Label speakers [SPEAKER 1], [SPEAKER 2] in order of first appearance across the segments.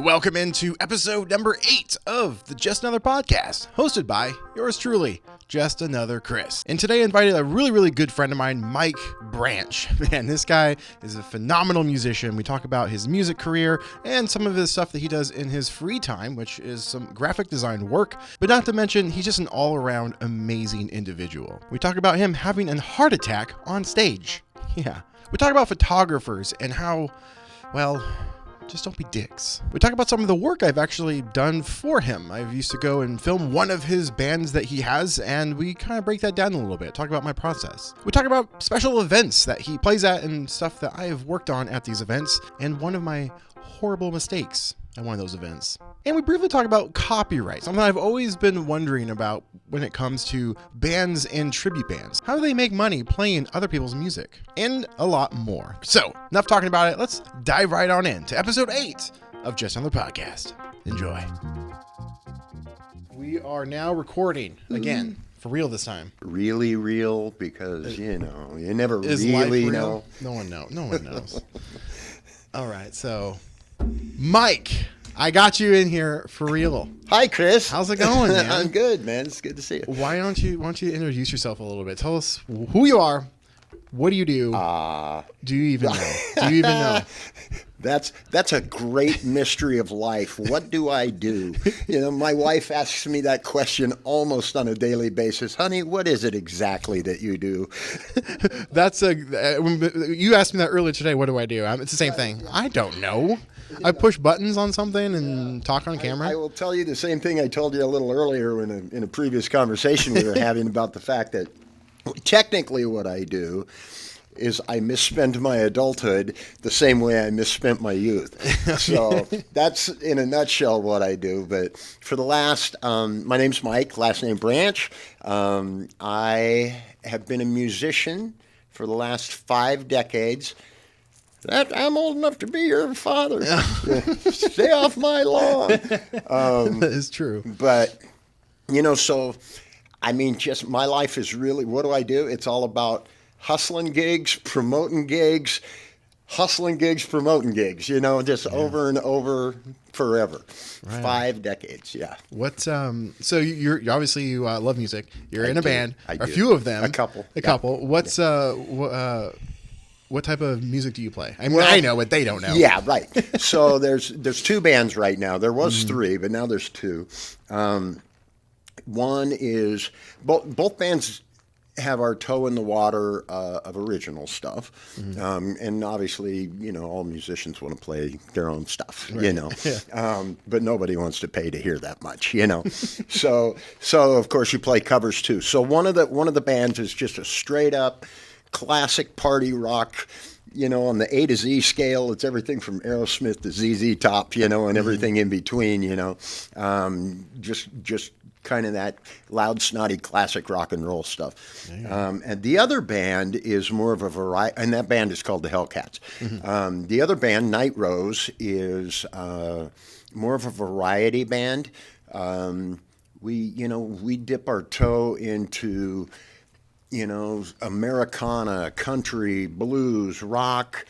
[SPEAKER 1] Welcome into episode number 8 of the Just Another Podcast, hosted by yours truly, Just Another Chris. And today I invited a really good friend of mine, Mike Branch. Man, this guy is a phenomenal musician. We talk about his music career and some of his stuff that he does in his free time, which is some graphic design work, but not to mention he's just an all-around amazing individual. We talk about him having a heart attack on stage. Yeah. We talk about photographers and how, well, just don't be dicks. We talk about some of the work I've actually done for him. I've used to go and film one of his bands that he has, and we kind of break that down a little bit, talk about my process. We talk about special events that he plays at and stuff that I have worked on at these events, and one of my horrible mistakes at one of those events. And we briefly talk about copyright, something I've always been wondering about when it comes to bands and tribute bands. How do they make money playing other people's music? And a lot more. So, enough talking about it. Let's dive right on in to episode 8 of Just Another Podcast. Enjoy. We are now recording again. For real this time.
[SPEAKER 2] Really real, because, you never
[SPEAKER 1] Is
[SPEAKER 2] really
[SPEAKER 1] life real?
[SPEAKER 2] know.
[SPEAKER 1] No one knows. All right, so Mike, I got you in here for real.
[SPEAKER 2] Hi, Chris.
[SPEAKER 1] How's it going, man?
[SPEAKER 2] I'm good, man. It's good to see you.
[SPEAKER 1] Why don't you introduce yourself a little bit? Tell us who you are. What do you do? Do you even know?
[SPEAKER 2] That's a great mystery of life. What do I do? My wife asks me that question almost on a daily basis. Honey, what is it exactly that you do?
[SPEAKER 1] You asked me that earlier today. What do I do? It's the same thing. I don't know. I push buttons on something and talk on camera.
[SPEAKER 2] I will tell you the same thing I told you a little earlier in a previous conversation we were having about the fact that technically what I do is I misspend my adulthood the same way I misspent my youth. So that's in a nutshell what I do. But for the last, my name's Mike, last name Branch. I have been a musician for the last 5 decades. I'm old enough to be your father. Stay off my lawn.
[SPEAKER 1] That is true.
[SPEAKER 2] But, just my life is really, what do I do? It's all about hustling gigs, promoting gigs, over and over forever. Right. 5 decades, yeah.
[SPEAKER 1] What? So you're obviously you love music. You're in a band. A
[SPEAKER 2] do.
[SPEAKER 1] few of them.
[SPEAKER 2] A couple.
[SPEAKER 1] What's what type of music do you play? I mean, I know, but they don't know.
[SPEAKER 2] Yeah, right. So there's 2 bands right now. There was 3, but now there's 2. One is both bands have our toe in the water of original stuff, and obviously, all musicians want to play their own stuff,
[SPEAKER 1] Yeah.
[SPEAKER 2] But nobody wants to pay to hear that much, So of course you play covers too. So one of the bands is just a straight up classic party rock. On the A to Z scale, it's everything from Aerosmith to ZZ Top, and everything in between, just kind of that loud, snotty, classic rock and roll stuff. And the other band is more of a variety, and that band is called the Hellcats. The other band, Night Rose, is more of a variety band. We dip our toe into Americana, country, blues, rock,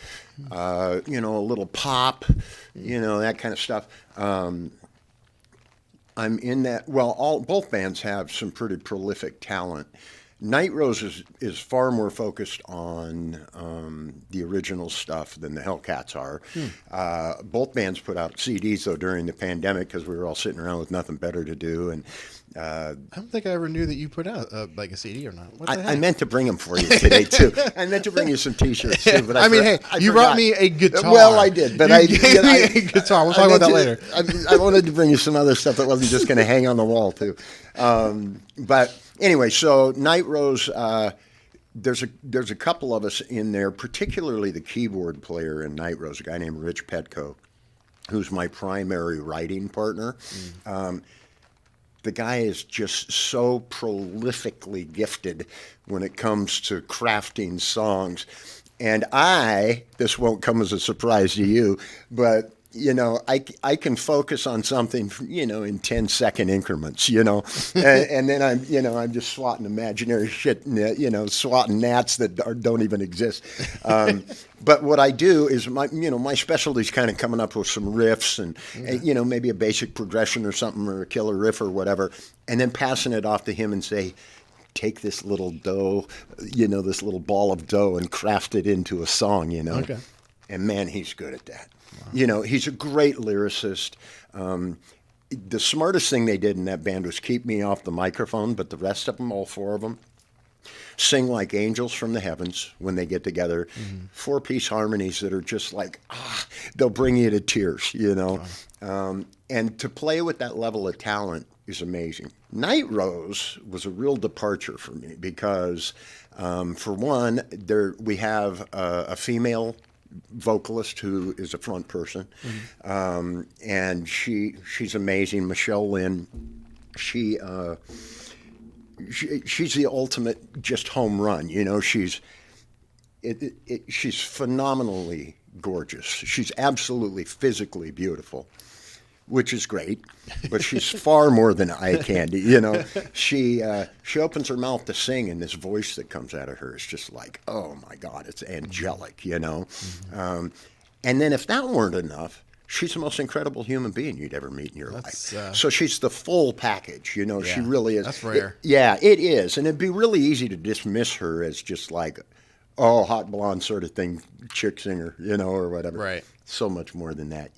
[SPEAKER 2] a little pop, that kind of stuff. I'm in that. Well, both bands have some pretty prolific talent. Night Rose is far more focused on the original stuff than the Hellcats are. Both bands put out CDs, though, during the pandemic because we were all sitting around with nothing better to do. And
[SPEAKER 1] I don't think I ever knew that you put out a CD or not. What the heck?
[SPEAKER 2] I meant to bring them for you today, too. I meant to bring you some T-shirts, too. But
[SPEAKER 1] you brought me a guitar.
[SPEAKER 2] Well, I did. But
[SPEAKER 1] you gave me a guitar. We'll talk about that later.
[SPEAKER 2] I wanted to bring you some other stuff that wasn't just going to hang on the wall, too. But anyway, so Night Rose, there's a couple of us in there, particularly the keyboard player in Night Rose, a guy named Rich Petco, who's my primary writing partner. The guy is just so prolifically gifted when it comes to crafting songs. And this won't come as a surprise to you, but I can focus on something, in 10-second increments, and then I'm just swatting imaginary shit, swatting gnats that don't even exist. But what I do is my specialty is kind of coming up with some riffs and, maybe a basic progression or something or a killer riff or whatever, and then passing it off to him and say, take this little dough, this little ball of dough and craft it into a song,
[SPEAKER 1] Okay.
[SPEAKER 2] And man, he's good at that. Wow. He's a great lyricist. The smartest thing they did in that band was keep me off the microphone, but the rest of them, all four of them, sing like angels from the heavens when they get together. Mm-hmm. 4-piece harmonies that are just like, they'll bring you to tears, Wow. And to play with that level of talent is amazing. Night Rose was a real departure for me because, for one, we have a female vocalist who is a front person, mm-hmm. And she's amazing. Michelle Lynn, she's the ultimate just home run. She's phenomenally gorgeous. She's absolutely physically beautiful, which is great, but she's far more than eye candy. She opens her mouth to sing, and this voice that comes out of her is just like, oh my God, it's angelic. Mm-hmm. And then if that weren't enough, she's the most incredible human being you'd ever meet in your life. So she's the full package. She really is.
[SPEAKER 1] That's rare.
[SPEAKER 2] It is, and it'd be really easy to dismiss her as just like, oh, hot blonde sort of thing, chick singer, or whatever.
[SPEAKER 1] Right.
[SPEAKER 2] So much more than that,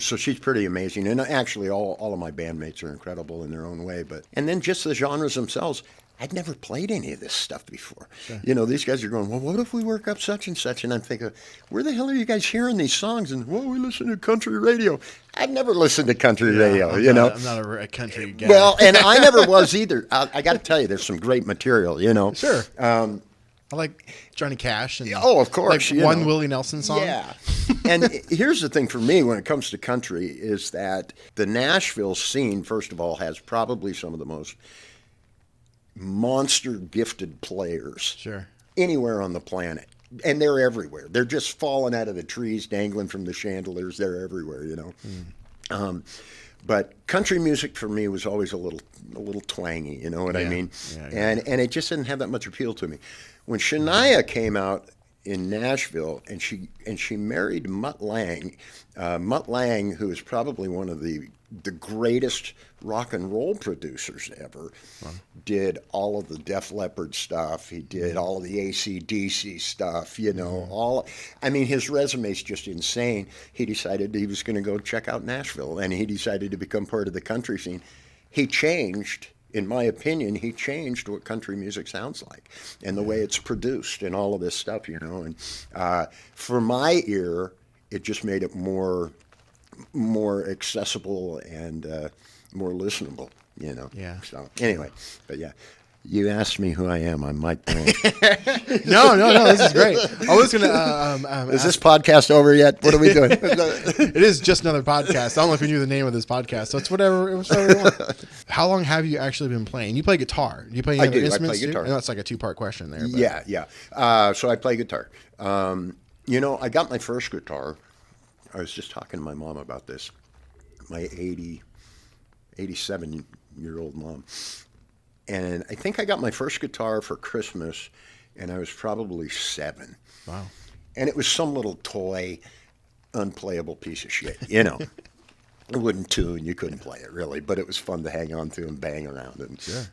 [SPEAKER 2] So she's pretty amazing. And actually, all of my bandmates are incredible in their own way. And then just the genres themselves, I'd never played any of this stuff before. Sure. These guys are going, well, what if we work up such and such? And I'm thinking, where the hell are you guys hearing these songs? And, well, we listen to country radio. I've never listened to country radio,
[SPEAKER 1] I'm not a country guy.
[SPEAKER 2] Well, and I never was either. I got to tell you, there's some great material,
[SPEAKER 1] Sure. I like Johnny Cash. And
[SPEAKER 2] of course.
[SPEAKER 1] Like one Willie Nelson song.
[SPEAKER 2] Yeah. And here's the thing for me when it comes to country is that the Nashville scene, first of all, has probably some of the most monster gifted players anywhere on the planet. And they're everywhere. They're just falling out of the trees, dangling from the chandeliers. They're everywhere, But country music for me was always a little twangy, you know what I mean? Yeah. And it just didn't have that much appeal to me. When Shania came out in Nashville and she married Mutt Lange, who is probably one of the greatest rock and roll producers ever, did all of the Def Leppard stuff. He did all of the AC/DC stuff, his resume is just insane. He decided he was going to go check out Nashville, and he decided to become part of the country scene. He changed, in my opinion, what country music sounds like and the way it's produced and all of this stuff, And for my ear, it just made it more accessible and more listenable,
[SPEAKER 1] Yeah.
[SPEAKER 2] So anyway, but yeah. You asked me who I am. I'm Mike Branch.
[SPEAKER 1] No, this is great. I was going to...
[SPEAKER 2] is this podcast over yet? What are we doing?
[SPEAKER 1] It is just another podcast. I don't know if you knew the name of this podcast, so it's whatever you want. How long have you actually been playing? You play guitar. Do you play any other instruments? I play guitar. I know it's like a two-part question there. But.
[SPEAKER 2] Yeah. So I play guitar. I got my first guitar. I was just talking to my mom about this. My 87-year-old mom. And I think I got my first guitar for Christmas, and I was probably 7.
[SPEAKER 1] Wow.
[SPEAKER 2] And it was some little toy, unplayable piece of shit, It wouldn't tune. You couldn't play it, really. But it was fun to hang on to and bang around. And,
[SPEAKER 1] sure.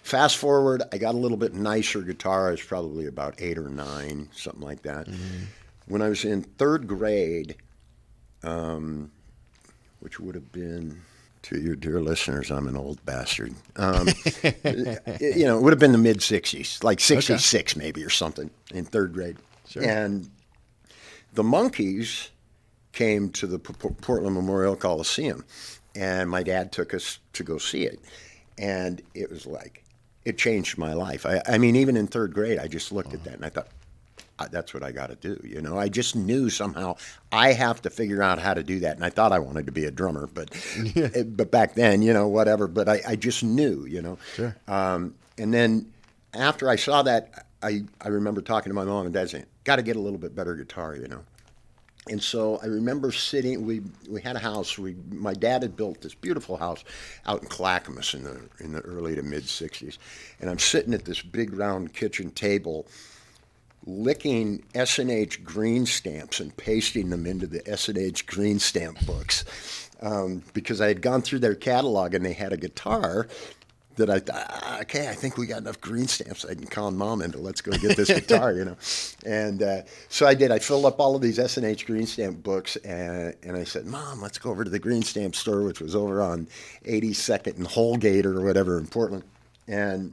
[SPEAKER 2] Fast forward, I got a little bit nicer guitar. I was probably about 8 or 9, something like that. Mm-hmm. When I was in 3rd grade, which would have been... To your dear listeners, I'm an old bastard. It would have been the mid-'60s, like 66 maybe or something, in 3rd grade.
[SPEAKER 1] Sure.
[SPEAKER 2] And the Monkees came to the Portland Memorial Coliseum, and my dad took us to go see it. And it was like, it changed my life. I mean, even in 3rd grade, I just looked at that and I thought, that's what I got to do. I just knew somehow I have to figure out how to do that. And I thought I wanted to be a drummer, but back then, whatever. But I just knew,
[SPEAKER 1] Sure.
[SPEAKER 2] And then after I saw that, I remember talking to my mom and dad saying, got to get a little bit better guitar, And so I remember sitting. We had a house. My dad had built this beautiful house out in Clackamas in the early to mid '60s, and I'm sitting at this big round kitchen table, licking S&H green stamps and pasting them into the S&H green stamp books, because I had gone through their catalog and they had a guitar that I thought, okay, I think we got enough green stamps. I can con Mom into let's go get this guitar, And so I did. I filled up all of these S&H green stamp books, and I said, Mom, let's go over to the green stamp store, which was over on 82nd and Holgate or whatever in Portland. And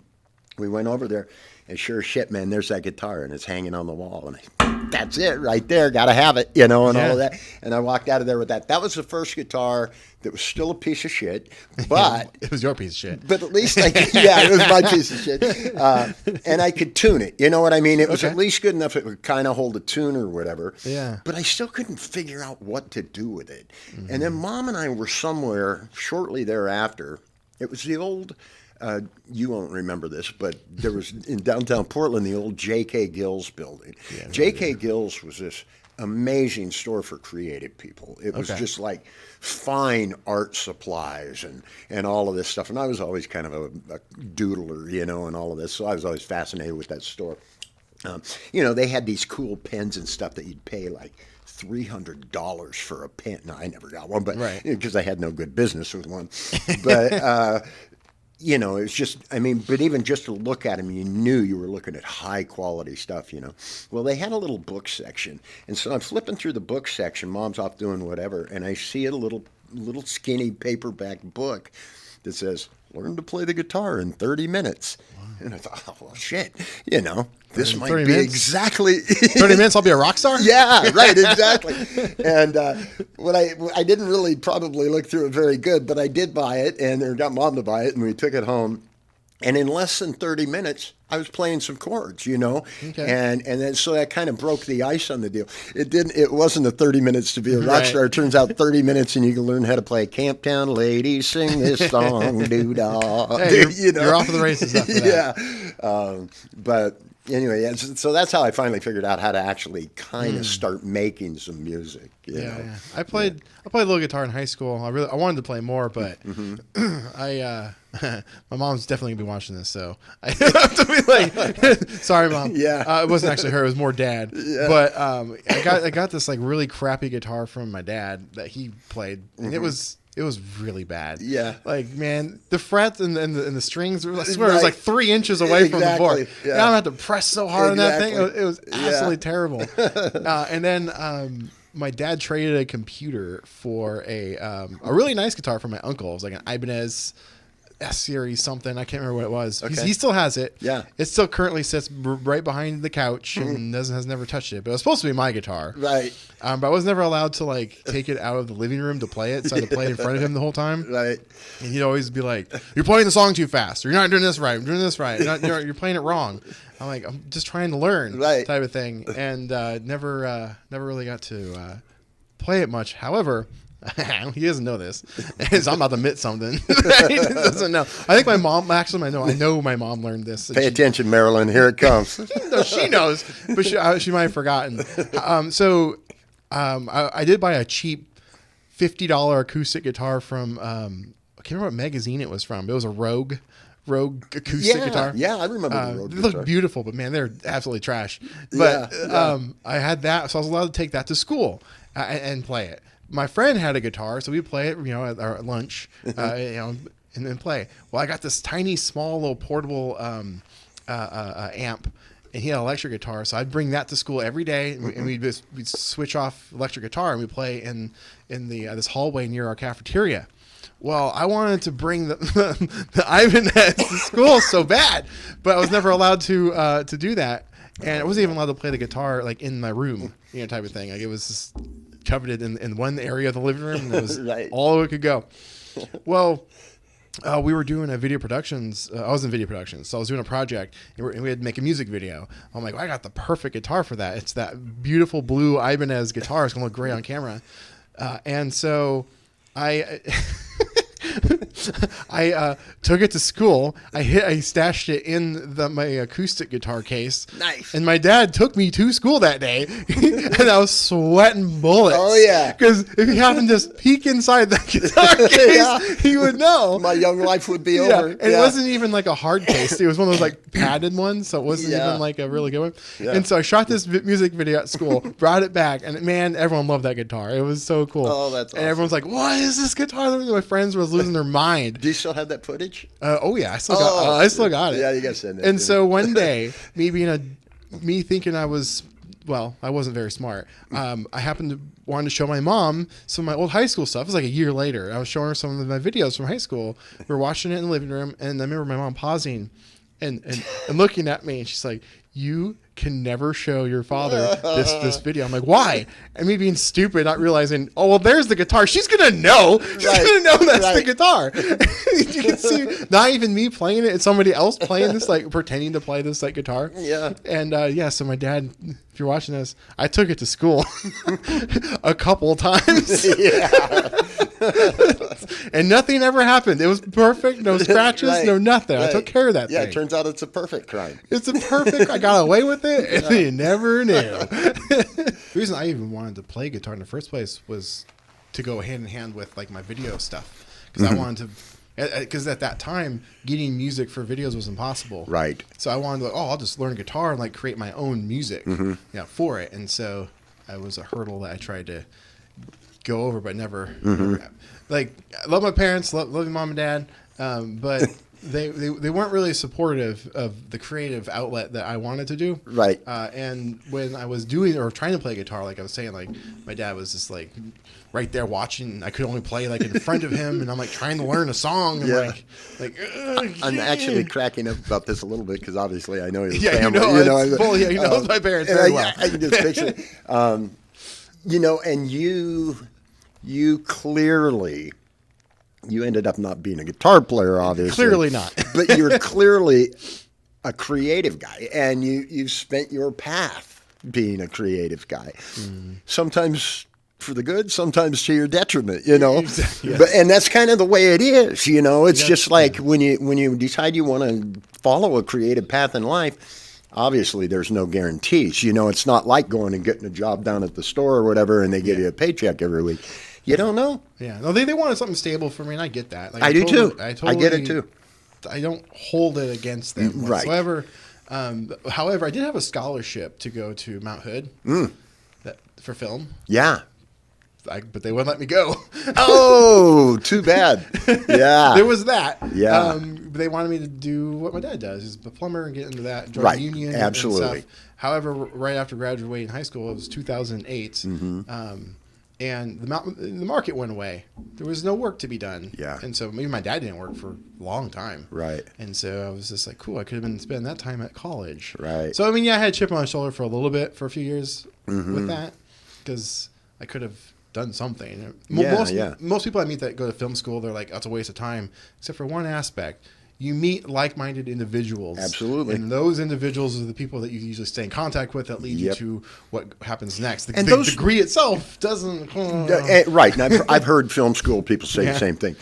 [SPEAKER 2] we went over there, and sure as shit, man, there's that guitar, and it's hanging on the wall. And that's it right there. Got to have it, and all of that. And I walked out of there with that. That was the first guitar that was still a piece of shit, but
[SPEAKER 1] it was your piece of shit.
[SPEAKER 2] But at least it was my piece of shit, and I could tune it. You know what I mean? It was at least good enough. It would kind of hold a tune or whatever.
[SPEAKER 1] Yeah.
[SPEAKER 2] But I still couldn't figure out what to do with it. Mm-hmm. And then Mom and I were somewhere shortly thereafter. It was the old. You won't remember this, but there was in downtown Portland the old J.K. Gills building. Yeah, J.K. Gills was this amazing store for creative people. It was just like fine art supplies and all of this stuff. And I was always kind of a doodler, and all of this. So I was always fascinated with that store. They had these cool pens and stuff that you'd pay like $300 for a pen. No, I never got one, but because I had no good business with one. But it's just, but even just to look at them, you knew you were looking at high quality stuff, Well, they had a little book section. And so I'm flipping through the book section. Mom's off doing whatever. And I see a little skinny paperback book that says, learn to play the guitar in 30 minutes. Wow. And I thought, oh, well, shit, this might be
[SPEAKER 1] minutes?
[SPEAKER 2] Exactly
[SPEAKER 1] 30 minutes. I'll be a rock star.
[SPEAKER 2] Yeah, right. Exactly. And what I didn't really probably look through it very good, but I did buy it or got Mom to buy it, and we took it home. And in less than 30 minutes, I was playing some chords, Okay. And then so that kind of broke the ice on the deal. It wasn't the 30 minutes to be a rock star. It turns out 30 minutes and you can learn how to play Camptown Ladies Sing This Song, doo-dah.
[SPEAKER 1] Hey, you're off to the races after that.
[SPEAKER 2] Yeah. But anyway, so that's how I finally figured out how to actually kind of start making some music. You know?
[SPEAKER 1] I played a little guitar in high school. I wanted to play more, but my mom's definitely gonna be watching this, so I have to be like, sorry, Mom.
[SPEAKER 2] Yeah.
[SPEAKER 1] It wasn't actually her; it was more Dad.
[SPEAKER 2] Yeah.
[SPEAKER 1] But I got this like really crappy guitar from my dad that he played, and it was really bad.
[SPEAKER 2] Yeah.
[SPEAKER 1] Like, man, the frets and the strings, I swear, it was like 3 inches away from the board.
[SPEAKER 2] Yeah.
[SPEAKER 1] And I had to press so hard on that thing. It was absolutely terrible. And then my dad traded a computer for a really nice guitar from my uncle. It was like an Ibanez S-Series something. I can't remember what it was.
[SPEAKER 2] Okay.
[SPEAKER 1] He still has it.
[SPEAKER 2] Yeah.
[SPEAKER 1] It still currently sits right behind the couch and has never touched it. But it was supposed to be my guitar.
[SPEAKER 2] Right.
[SPEAKER 1] But I was never allowed to like take it out of the living room to play it. So I had to play it in front of him the whole time.
[SPEAKER 2] Right.
[SPEAKER 1] And he'd always be like, "You're playing the song too fast. Or you're not doing this right. I'm doing this right. You're playing it wrong." I'm like, "I'm just trying to learn,"
[SPEAKER 2] right,
[SPEAKER 1] type of thing. And never really got to play it much. However, he doesn't know this. So I'm about to admit something. He doesn't know. I think my mom, actually, I know my mom learned this.
[SPEAKER 2] Pay attention, Marilyn. Here it comes.
[SPEAKER 1] No, she knows, but she might have forgotten. I did buy a cheap $50 acoustic guitar from, I can't remember what magazine it was from. It was a Rogue acoustic guitar.
[SPEAKER 2] Yeah, I remember the Rogue
[SPEAKER 1] They look beautiful, but man, they're absolutely trash. But I had that, so I was allowed to take that to school and play it. My friend had a guitar, so we'd play it, at our lunch, and then play. Well, I got this tiny, small, little portable amp, and he had an electric guitar, so I'd bring that to school every day, and we'd switch off electric guitar, and we'd play in the this hallway near our cafeteria. Well, I wanted to bring the Ibanez to school so bad, but I was never allowed to do that, and I wasn't even allowed to play the guitar like in my room, type of thing. Like it was just covered in one area of the living room, and that was
[SPEAKER 2] right,
[SPEAKER 1] all it could go. Well, we were doing a video productions. I was in video productions, so I was doing a project, and we had to make a music video. I'm like, I got the perfect guitar for that. It's that beautiful blue Ibanez guitar. It's gonna look great on camera, and so I I took it to school. I stashed it in my acoustic guitar case.
[SPEAKER 2] Nice.
[SPEAKER 1] And my dad took me to school that day, and I was sweating bullets.
[SPEAKER 2] Oh, yeah.
[SPEAKER 1] Because if he happened to just peek inside that guitar case,
[SPEAKER 2] Yeah.
[SPEAKER 1] he would know.
[SPEAKER 2] My young life would be
[SPEAKER 1] Yeah,
[SPEAKER 2] over.
[SPEAKER 1] and it wasn't even like a hard case. It was one of those like padded ones, so it wasn't
[SPEAKER 2] Yeah.
[SPEAKER 1] even like a really good one.
[SPEAKER 2] Yeah.
[SPEAKER 1] And so I shot this music video at school, brought it back, and man, everyone loved that guitar. It was so cool.
[SPEAKER 2] Oh, that's
[SPEAKER 1] And
[SPEAKER 2] awesome.
[SPEAKER 1] everyone's like, "What is this guitar?" My friends were losing their mind.
[SPEAKER 2] Do you still have that footage?
[SPEAKER 1] Oh yeah, I still got it.
[SPEAKER 2] Yeah, you got to send it.
[SPEAKER 1] And so one day, me thinking I was. Well, I wasn't very smart. I happened to wanted to show my mom some of my old high school stuff. It was like a year later. I was showing her some of my videos from high school. We were watching it in the living room, and I remember my mom pausing and looking at me, and she's like, "You can never show your father this video." I'm like, "Why?" And me being stupid, not realizing, oh, well, there's the guitar. She's going to know. She's going to know that's the guitar. You can see, not even me playing it. It's somebody else playing this, like pretending to play this like guitar.
[SPEAKER 2] Yeah.
[SPEAKER 1] And so my dad, if you're watching this, I took it to school a couple times.
[SPEAKER 2] Yeah.
[SPEAKER 1] And nothing ever happened. It was perfect. No scratches,
[SPEAKER 2] Right.
[SPEAKER 1] no nothing. I
[SPEAKER 2] Right.
[SPEAKER 1] took care of that
[SPEAKER 2] Yeah,
[SPEAKER 1] thing.
[SPEAKER 2] it turns out it's a perfect crime.
[SPEAKER 1] It's a perfect. I got away with it, and you never knew. The reason I even wanted to play guitar in the first place was to go hand in hand with like my video stuff, because I wanted to. Because at that time, getting music for videos was impossible.
[SPEAKER 2] Right.
[SPEAKER 1] So I wanted to, I'll just learn guitar and like create my own music, for it. And so it was a hurdle that I tried to go over, but never. Like, I love my parents, love my mom and dad, but they weren't really supportive of the creative outlet that I wanted to do.
[SPEAKER 2] Right.
[SPEAKER 1] And when I was doing or trying to play guitar, like I was saying, like my dad was just like right there watching. I could only play like in front of him, and I'm like trying to learn a song. And
[SPEAKER 2] Yeah. I'm
[SPEAKER 1] yeah.
[SPEAKER 2] actually cracking up about this a little bit because obviously I know his
[SPEAKER 1] Yeah,
[SPEAKER 2] family.
[SPEAKER 1] he knows my parents very well.
[SPEAKER 2] I can just picture it. And you clearly, you ended up not being a guitar player, obviously.
[SPEAKER 1] Clearly not.
[SPEAKER 2] But you're clearly a creative guy, and you've spent your path being a creative guy. Sometimes for the good, sometimes to your detriment,
[SPEAKER 1] Exactly, yes.
[SPEAKER 2] And that's kind of the way it is, It's just like when you decide you want to follow a creative path in life. Obviously, there's no guarantees. It's not like going and getting a job down at the store or whatever, and they give you a paycheck every week. You don't know.
[SPEAKER 1] Yeah, no, they wanted something stable for me, and I get that. Like,
[SPEAKER 2] I do too.
[SPEAKER 1] I
[SPEAKER 2] I get it too.
[SPEAKER 1] I don't hold it against them
[SPEAKER 2] Right.
[SPEAKER 1] whatsoever. However, I did have a scholarship to go to Mount Hood for film.
[SPEAKER 2] Yeah.
[SPEAKER 1] But they wouldn't let me go.
[SPEAKER 2] Oh, too bad. Yeah.
[SPEAKER 1] There was that.
[SPEAKER 2] Yeah.
[SPEAKER 1] They wanted me to do what my dad does, is a plumber and get into that, join
[SPEAKER 2] Right.
[SPEAKER 1] the union.
[SPEAKER 2] Absolutely.
[SPEAKER 1] And stuff. However, right after graduating high school, it was 2008, and the market went away. There was no work to be done.
[SPEAKER 2] Yeah.
[SPEAKER 1] And so maybe my dad didn't work for a long time.
[SPEAKER 2] Right.
[SPEAKER 1] And so I was just like, cool, I could have been spending that time at college.
[SPEAKER 2] Right.
[SPEAKER 1] So, I mean, yeah, I had a chip on my shoulder for a little bit, for a few years with that, because I could have done something. Most people I meet that go to film school, they're like, that's a waste of time, except for one aspect. You meet like-minded individuals.
[SPEAKER 2] Absolutely.
[SPEAKER 1] And those individuals are the people that you usually stay in contact with that lead you to what happens next. The
[SPEAKER 2] those
[SPEAKER 1] degree itself doesn't...
[SPEAKER 2] Right. And I've heard film school people say the same thing.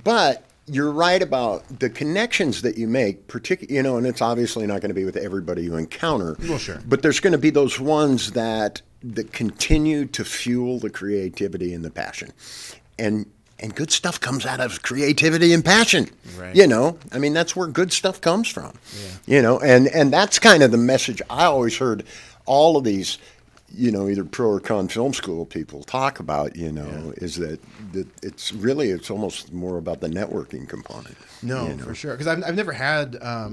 [SPEAKER 2] But you're right about the connections that you make, particularly, and it's obviously not going to be with everybody you encounter.
[SPEAKER 1] Well, sure.
[SPEAKER 2] But there's going to be those ones that continue to fuel the creativity and the passion. And good stuff comes out of creativity and passion.
[SPEAKER 1] Right.
[SPEAKER 2] I mean, that's where good stuff comes from. Yeah. And that's kind of the message I always heard all of these, either pro or con film school people talk about, is that it's almost more about the networking component.
[SPEAKER 1] No, for sure. Because I've never had, I've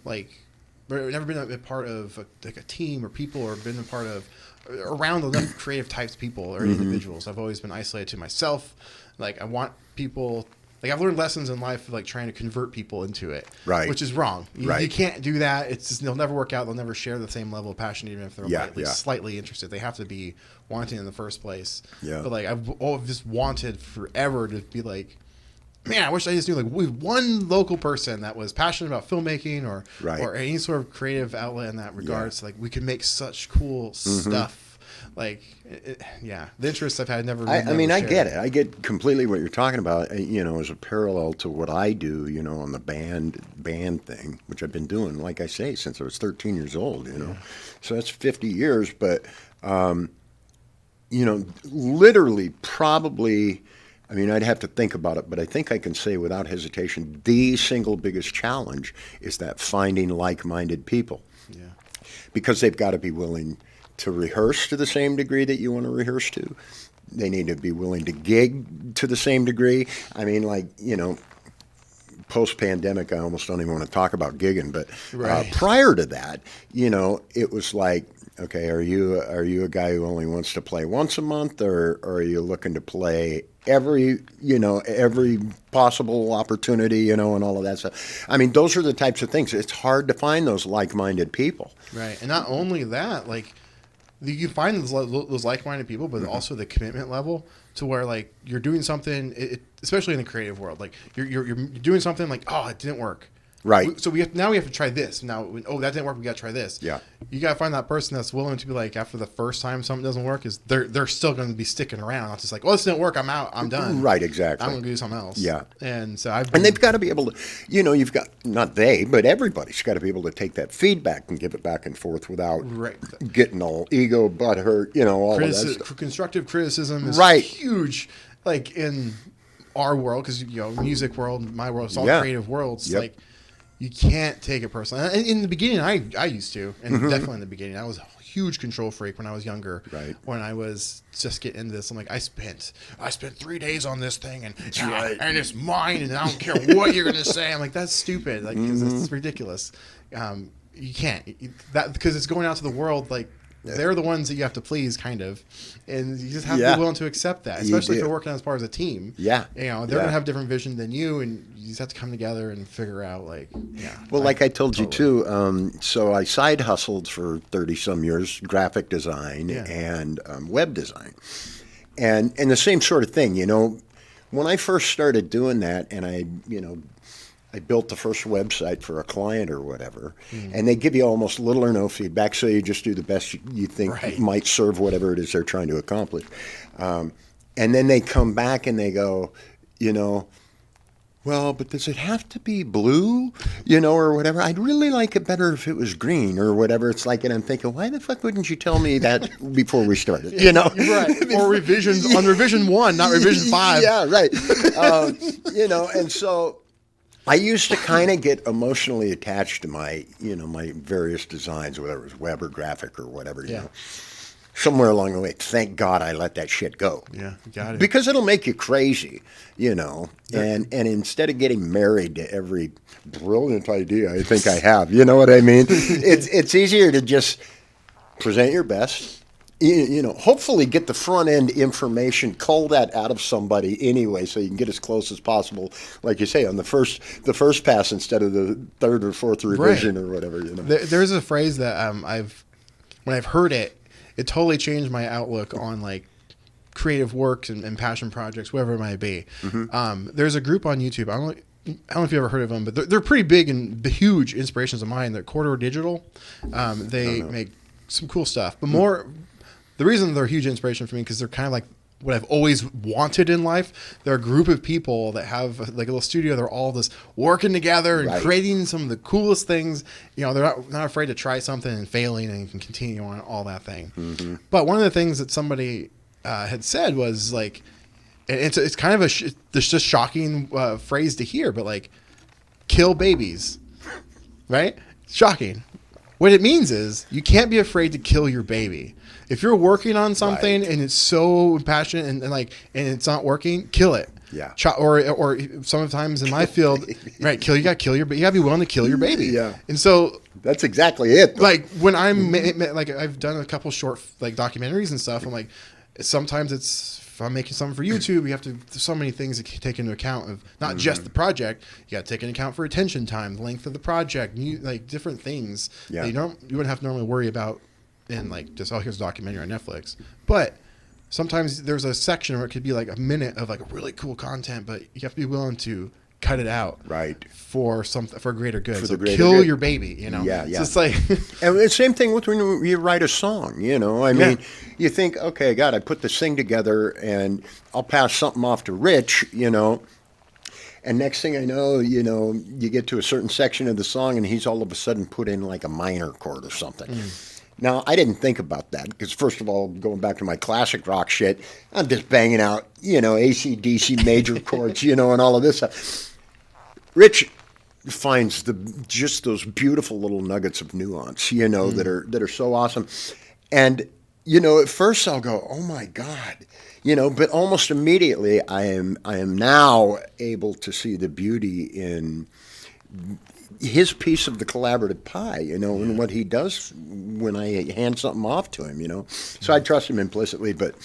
[SPEAKER 1] never been a part of a team or people, or been a part of around enough creative types people or individuals. I've always been isolated to myself. Like, I want people, like, I've learned lessons in life of like trying to convert people into it,
[SPEAKER 2] right?
[SPEAKER 1] Which is wrong.
[SPEAKER 2] Right.
[SPEAKER 1] You can't do that. It's just, they'll never work out. They'll never share the same level of passion, even if they're at least slightly interested. They have to be wanting in the first place.
[SPEAKER 2] Yeah.
[SPEAKER 1] But like, I've just wanted forever to be like, man, I wish I just knew like one local person that was passionate about filmmaking or any sort of creative outlet in that regard. So like we could make such cool stuff. Like, yeah, the interests I've had never.
[SPEAKER 2] I mean, I
[SPEAKER 1] shared.
[SPEAKER 2] get it. I get completely what you're talking about. As a parallel to what I do, on the band thing, which I've been doing, like I say, since I was 13 years old. So that's 50 years. But literally, probably. I mean, I'd have to think about it, but I think I can say without hesitation, the single biggest challenge is that finding like-minded people.
[SPEAKER 1] Yeah.
[SPEAKER 2] Because they've got to be willing to rehearse to the same degree that you want to rehearse to. They need to be willing to gig to the same degree. I mean, post-pandemic, I almost don't even want to talk about gigging, but prior to that, it was like, okay, are you a guy who only wants to play once a month, or are you looking to play every possible opportunity, and all of that stuff? I mean, those are the types of things. It's hard to find those like-minded people.
[SPEAKER 1] Right, and not only that, like you find those like-minded people, but also the commitment level to where like you're doing something, especially in the creative world, like you're doing something like, oh, it didn't work.
[SPEAKER 2] Right.
[SPEAKER 1] So we have to try this. Now, that didn't work, we got to try this.
[SPEAKER 2] Yeah.
[SPEAKER 1] You got to find that person that's willing to be like, after the first time something doesn't work, is they're still going to be sticking around. Not just like, this didn't work, I'm out, I'm done.
[SPEAKER 2] Right, exactly.
[SPEAKER 1] I'm going to do something else.
[SPEAKER 2] Yeah.
[SPEAKER 1] And so
[SPEAKER 2] and they've got to be able to, you've got, not they, but everybody's got to be able to take that feedback and give it back and forth without getting all ego, butt hurt, all of that stuff.
[SPEAKER 1] Constructive criticism is huge, like in our world, because, music world, my world, it's all creative worlds.
[SPEAKER 2] Yep.
[SPEAKER 1] Like, you can't take it personally. And in the beginning, I used to, and definitely in the beginning, I was a huge control freak when I was younger.
[SPEAKER 2] Right.
[SPEAKER 1] When I was just getting into this, I'm like, I spent 3 days on this thing, and it's mine, and I don't care what you're gonna say. I'm like, that's stupid. Like, it's ridiculous. You can't because it's going out to the world. Like, they're the ones that you have to please, kind of, and you just have to be willing to accept that, especially if you're working as part of a team.
[SPEAKER 2] Yeah,
[SPEAKER 1] they're gonna have different vision than you, and you just have to come together and figure out, like,
[SPEAKER 2] Well, like I told you too, so I side hustled for 30 some years, graphic design and web design, and the same sort of thing. When I first started doing that, and I built the first website for a client or whatever, and they give you almost little or no feedback, so you just do the best you think might serve whatever it is they're trying to accomplish. And then they come back and they go, well, but does it have to be blue, or whatever? I'd really like it better if it was green or whatever. It's like, and I'm thinking, why the fuck wouldn't you tell me that before we started?
[SPEAKER 1] Right. Or revisions on revision 1, not revision 5.
[SPEAKER 2] Yeah, right. And so I used to kind of get emotionally attached to my, my various designs, whether it was web or graphic or whatever, Somewhere along the way, thank God I let that shit go.
[SPEAKER 1] Yeah, got it.
[SPEAKER 2] Because it'll make you crazy, and instead of getting married to every brilliant idea I think I have, you know what I mean? It's easier to just present your best. Hopefully get the front end information, cull that out of somebody anyway, so you can get as close as possible, like you say, on the first pass instead of the third or fourth revision or whatever.
[SPEAKER 1] There's a phrase that when I've heard it, it totally changed my outlook on like creative work and passion projects, whatever it might be. There's a group on YouTube. I don't know if you ever heard of them, but they're pretty big and huge inspirations of mine. They're Corridor Digital. They make some cool stuff, but the reason they're a huge inspiration for me because they're kind of like what I've always wanted in life. They're a group of people that have like a little studio. They're all just working together and creating some of the coolest things. They're not afraid to try something and failing and can continue on all that thing. But one of the things that somebody had said was like, it's kind of it's just shocking phrase to hear, but like, kill babies, right? Shocking. What it means is you can't be afraid to kill your baby. If you're working on something and it's so passionate and it's not working, kill it.
[SPEAKER 2] Yeah.
[SPEAKER 1] Or sometimes in my field, you gotta be willing to kill your baby.
[SPEAKER 2] Yeah.
[SPEAKER 1] And so
[SPEAKER 2] that's exactly it.
[SPEAKER 1] Like when I've done a couple short like documentaries and stuff. I'm like, sometimes if I'm making something for YouTube, there's so many things that you take into account of not just the project. You got to take into account for attention time, the length of the project, like different things that you wouldn't have to normally worry about in like just, here's a documentary on Netflix. But sometimes there's a section where it could be like a minute of like really cool content, but you have to be willing to cut it out.
[SPEAKER 2] Right.
[SPEAKER 1] For a greater good.
[SPEAKER 2] For
[SPEAKER 1] so
[SPEAKER 2] the greater
[SPEAKER 1] kill
[SPEAKER 2] good.
[SPEAKER 1] your baby, you know?
[SPEAKER 2] Yeah, yeah.
[SPEAKER 1] So it's like...
[SPEAKER 2] And the same thing with when you write a song, you know? I mean, you think, okay, God, I put this thing together and I'll pass something off to Rich, you know? And next thing I know, you know, you get to a certain section of the song and he's all of a sudden put in like a minor chord or something. Now, I didn't think about that because, first of all, going back to my classic rock shit, I'm just banging out, you know, AC/DC major chords, you know, and all of this stuff. Rich finds just those beautiful little nuggets of nuance, you know, that are so awesome. And, you know, at first I'll go, oh my God, you know, but almost immediately I am now able to see the beauty in his piece of the collaborative pie, you know, and what he does when I hand something off to him, you know. So I trust him implicitly, but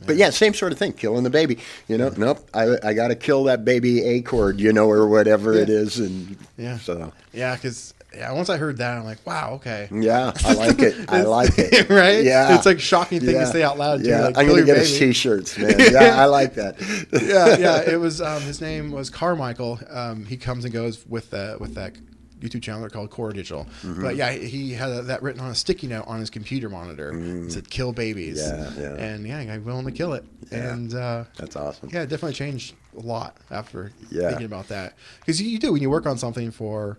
[SPEAKER 2] yeah, same sort of thing, killing the baby, you know. Nope, I got to kill that baby A chord, you know, or whatever it is, and so
[SPEAKER 1] because once I heard that, I'm like, wow, okay.
[SPEAKER 2] Yeah, I like it. I like it.
[SPEAKER 1] Right?
[SPEAKER 2] Yeah.
[SPEAKER 1] It's like a shocking thing to say out loud. Too.
[SPEAKER 2] Yeah,
[SPEAKER 1] Like,
[SPEAKER 2] I'm going to get
[SPEAKER 1] baby.
[SPEAKER 2] us T-shirts, man. Yeah, I like that.
[SPEAKER 1] yeah. It was his name was Carmichael. He comes and goes with that YouTube channel called Core Digital. But yeah, he had that written on a sticky note on his computer monitor. It said "Kill babies."
[SPEAKER 2] Yeah.
[SPEAKER 1] And I'm willing to kill it.
[SPEAKER 2] Yeah.
[SPEAKER 1] And
[SPEAKER 2] that's awesome.
[SPEAKER 1] Yeah, it definitely changed a lot after thinking about that. Because you do when you work on something for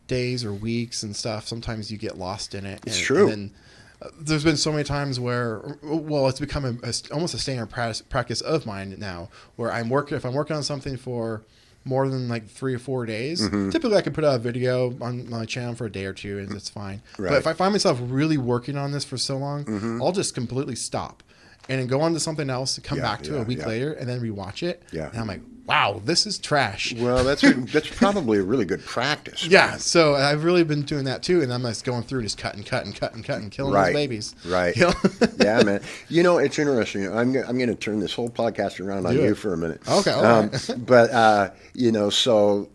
[SPEAKER 1] days or weeks and stuff. Sometimes you get lost in it.
[SPEAKER 2] It's true.
[SPEAKER 1] And then, there's been so many times where, well, it's become almost a standard practice of mine now, where if I'm working on something for more than like 3 or 4 days, typically I can put out a video on my channel for a day or two and it's fine.
[SPEAKER 2] Right.
[SPEAKER 1] But if I find myself really working on this for so long, I'll just completely stop and then go on to something else and come back to it a week later and then rewatch it. Yeah. And I'm like, wow, this is trash.
[SPEAKER 2] Well, that's probably a really good practice.
[SPEAKER 1] Yeah,
[SPEAKER 2] man.
[SPEAKER 1] so I've really been doing that too, and I'm just going through just cutting, killing those babies.
[SPEAKER 2] Right.
[SPEAKER 1] You know?
[SPEAKER 2] Yeah, man. You know, it's interesting. I'm going to turn this whole podcast around on you for a minute.
[SPEAKER 1] Okay. All right.
[SPEAKER 2] But you know, so.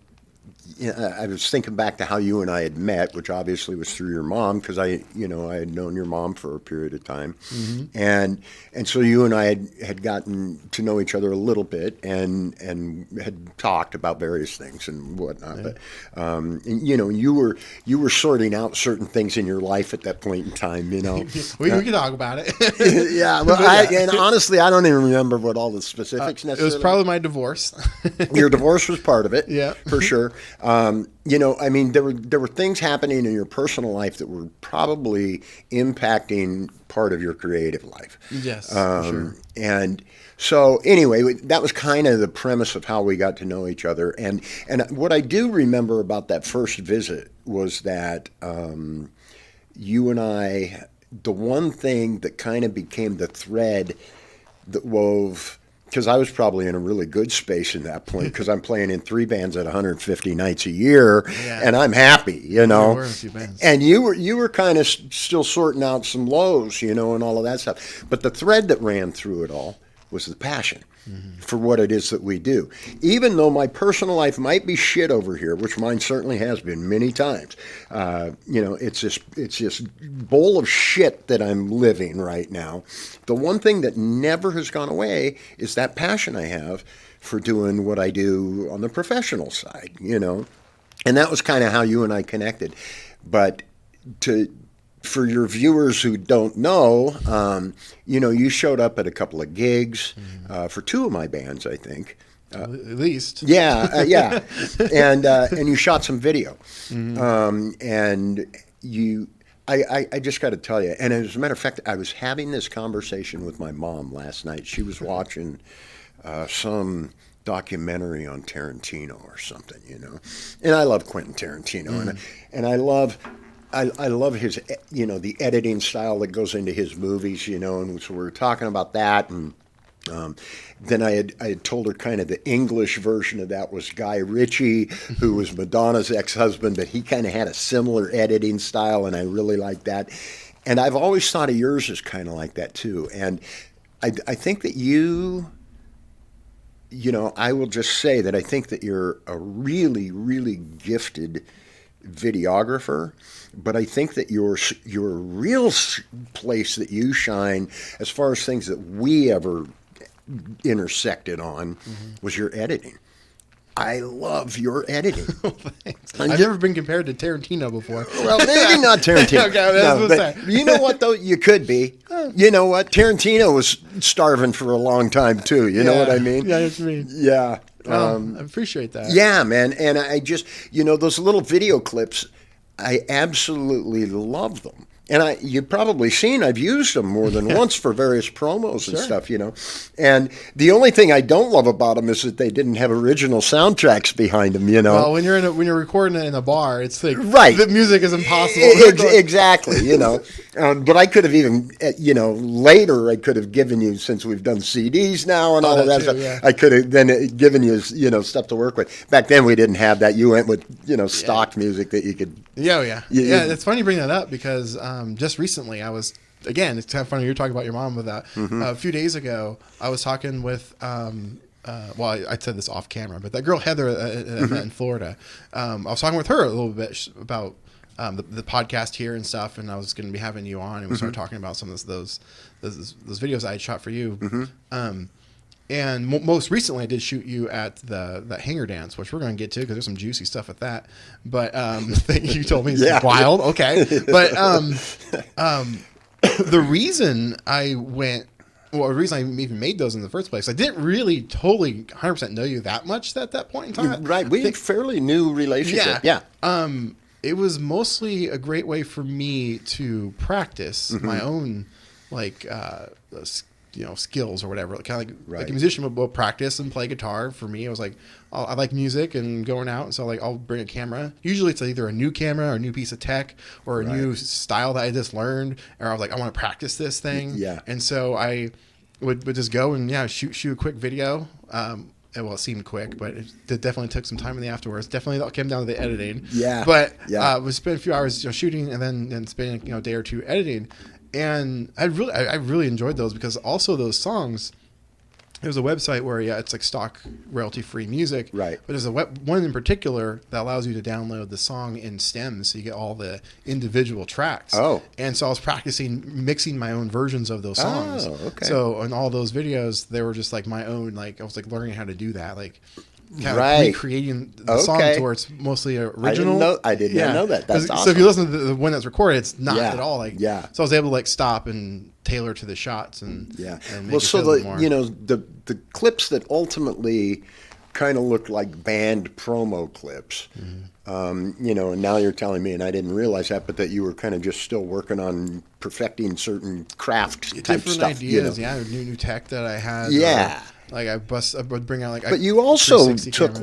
[SPEAKER 2] I was thinking back to how you and I had met, which obviously was through your mom, because I had known your mom for a period of time, and so you and I had gotten to know each other a little bit, and had talked about various things and whatnot. Yeah. But and, you know, you were sorting out certain things in your life at that point in time. You know,
[SPEAKER 1] we can talk about it.
[SPEAKER 2] Yeah, well, and honestly, I don't even remember what all the specifics necessarily.
[SPEAKER 1] It was probably my divorce.
[SPEAKER 2] Your divorce was part of it.
[SPEAKER 1] Yeah,
[SPEAKER 2] for sure. You know, I mean, there were things happening in your personal life that were probably impacting part of your creative life.
[SPEAKER 1] Yes, for sure.
[SPEAKER 2] And so, anyway, that was kind of the premise of how we got to know each other. And what I do remember about that first visit was that you and I, the one thing that kind of became the thread that wove. Because I was probably in a really good space in that point, because I'm playing in 3 bands at 150 nights a year, and I'm happy, you know.
[SPEAKER 1] We're in a few bands.
[SPEAKER 2] And you were kind of still sorting out some lows, you know, and all of that stuff. But the thread that ran through it all was the passion for what it is that we do. Even though my personal life might be shit over here, which mine certainly has been many times, you know, it's this bowl of shit that I'm living right now. The one thing that never has gone away is that passion I have for doing what I do on the professional side, you know. And that was kind of how you and I connected. But for your viewers who don't know, you know, you showed up at a couple of gigs for 2 of my bands, I think.
[SPEAKER 1] At least.
[SPEAKER 2] Yeah. And you shot some video. And I just got to tell you, and as a matter of fact, I was having this conversation with my mom last night. She was watching some documentary on Tarantino or something, you know. And I love Quentin Tarantino, and I love his, you know, the editing style that goes into his movies, you know, and so we were talking about that, and then I had told her kind of the English version of that was Guy Ritchie, who was Madonna's ex-husband, but he kind of had a similar editing style, and I really liked that. And I've always thought of yours as kind of like that too. And I think that you know, I will just say that I think that you're a really, really gifted videographer, but I think that your real place that you shine, as far as things that we ever intersected on, was your editing. I love your editing.
[SPEAKER 1] Thanks. I've never been compared to Tarantino before.
[SPEAKER 2] Well, maybe not Tarantino.
[SPEAKER 1] Okay, no,
[SPEAKER 2] but you know what, though? You could be. You know what? Tarantino was starving for a long time, too. You know what I mean?
[SPEAKER 1] Yeah, that's me.
[SPEAKER 2] Yeah.
[SPEAKER 1] I appreciate that.
[SPEAKER 2] Yeah, man. And I just, those little video clips, I absolutely love them. And you've probably seen I've used them more than once for various promos and stuff, And the only thing I don't love about them is that they didn't have original soundtracks behind them,
[SPEAKER 1] Well, when you're recording it in a bar, it's like
[SPEAKER 2] right.
[SPEAKER 1] The music is impossible.
[SPEAKER 2] Exactly, But I could have even, later I could have given you, since we've done CDs now and all of that stuff, I could have then given you, stuff to work with. Back then we didn't have that. You went with, stock music that you could.
[SPEAKER 1] Yeah. It's funny you bring that up because just recently I was, again, it's kind of funny you're talking about your mom with that. A few days ago, I was talking with, I said this off camera, but that girl Heather in Florida, I was talking with her a little bit about the podcast here and stuff, and I was going to be having you on, and we started talking about some of those videos I had shot for you. And most recently, I did shoot you at that hanger dance, which we're going to get to because there's some juicy stuff at that. But you told me it's wild. Okay. But the reason I went, the reason I even made those in the first place, I didn't really totally 100% know you that much at that point in time.
[SPEAKER 2] Right. We had a fairly new relationship. Yeah.
[SPEAKER 1] It was mostly a great way for me to practice my own, skills or whatever. Kind of like a musician will practice and play guitar. For me, I was like, I like music and going out, and so I'll bring a camera. Usually, it's either a new camera or a new piece of tech or a new style that I just learned, or I was like, I want to practice this thing.
[SPEAKER 2] Yeah.
[SPEAKER 1] And so I would just go and shoot a quick video. It seemed quick, but it definitely took some time in the afterwards. Definitely that came down to the editing.
[SPEAKER 2] Yeah.
[SPEAKER 1] But we spent a few hours shooting and then spending a day or two editing. And I really enjoyed those because also those songs, there's a website where it's like stock royalty free music,
[SPEAKER 2] right?
[SPEAKER 1] But there's one in particular that allows you to download the song in stems, so you get all the individual tracks.
[SPEAKER 2] Oh,
[SPEAKER 1] and so I was practicing mixing my own versions of those songs.
[SPEAKER 2] Oh, okay.
[SPEAKER 1] So in all those videos, they were just like my own. Like I was like learning how to do that, like kind of recreating the song to where it's mostly original.
[SPEAKER 2] I did not know that. That's awesome.
[SPEAKER 1] So if you listen to the one that's recorded, it's not at all like.
[SPEAKER 2] Yeah.
[SPEAKER 1] So I was able to stop and tailor to the shots and And make
[SPEAKER 2] the clips that ultimately kind of looked like band promo clips. And now you're telling me, and I didn't realize that, but that you were kind of just still working on perfecting certain craft type
[SPEAKER 1] different
[SPEAKER 2] stuff.
[SPEAKER 1] Ideas, new tech that I had.
[SPEAKER 2] Yeah.
[SPEAKER 1] I would bring out
[SPEAKER 2] But you also took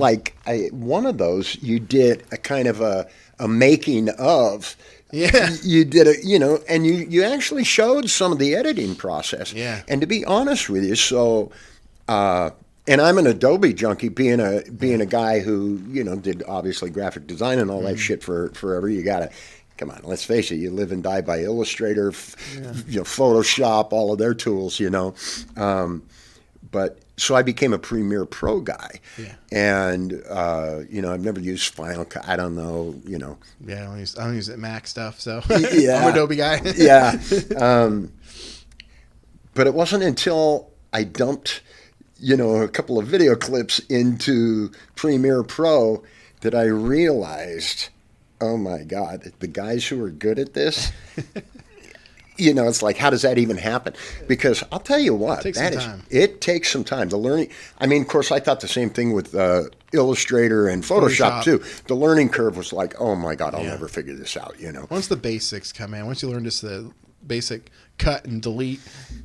[SPEAKER 2] one of those. You did a kind of a making of.
[SPEAKER 1] Yeah.
[SPEAKER 2] You did and you actually showed some of the editing process.
[SPEAKER 1] Yeah.
[SPEAKER 2] And to be honest with you, so. And I'm an Adobe junkie, being a guy who did obviously graphic design and all that shit for forever. You gotta. Come on, let's face it. You live and die by Illustrator, Photoshop, all of their tools. But so I became a Premiere Pro guy, and I've never used Final Cut. I don't know,
[SPEAKER 1] Yeah, I don't use Mac stuff, so
[SPEAKER 2] I'm
[SPEAKER 1] an Adobe guy.
[SPEAKER 2] Yeah, but it wasn't until I dumped, a couple of video clips into Premiere Pro that I realized, oh my God, the guys who are good at this. It's like, how does that even happen? Because I'll tell you what, it takes some time. The learning, of course, I thought the same thing with Illustrator and Photoshop too. The learning curve was like, oh my God, I'll never figure this out,
[SPEAKER 1] Once the basics come in, once you learn just the basic cut and delete,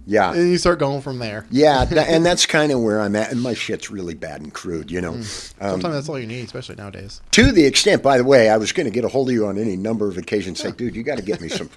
[SPEAKER 1] and you start going from there.
[SPEAKER 2] Yeah, and that's kind of where I'm at, and my shit's really bad and crude,
[SPEAKER 1] Sometimes that's all you need, especially nowadays.
[SPEAKER 2] To the extent, by the way, I was going to get a hold of you on any number of occasions, say, dude, you got to get me some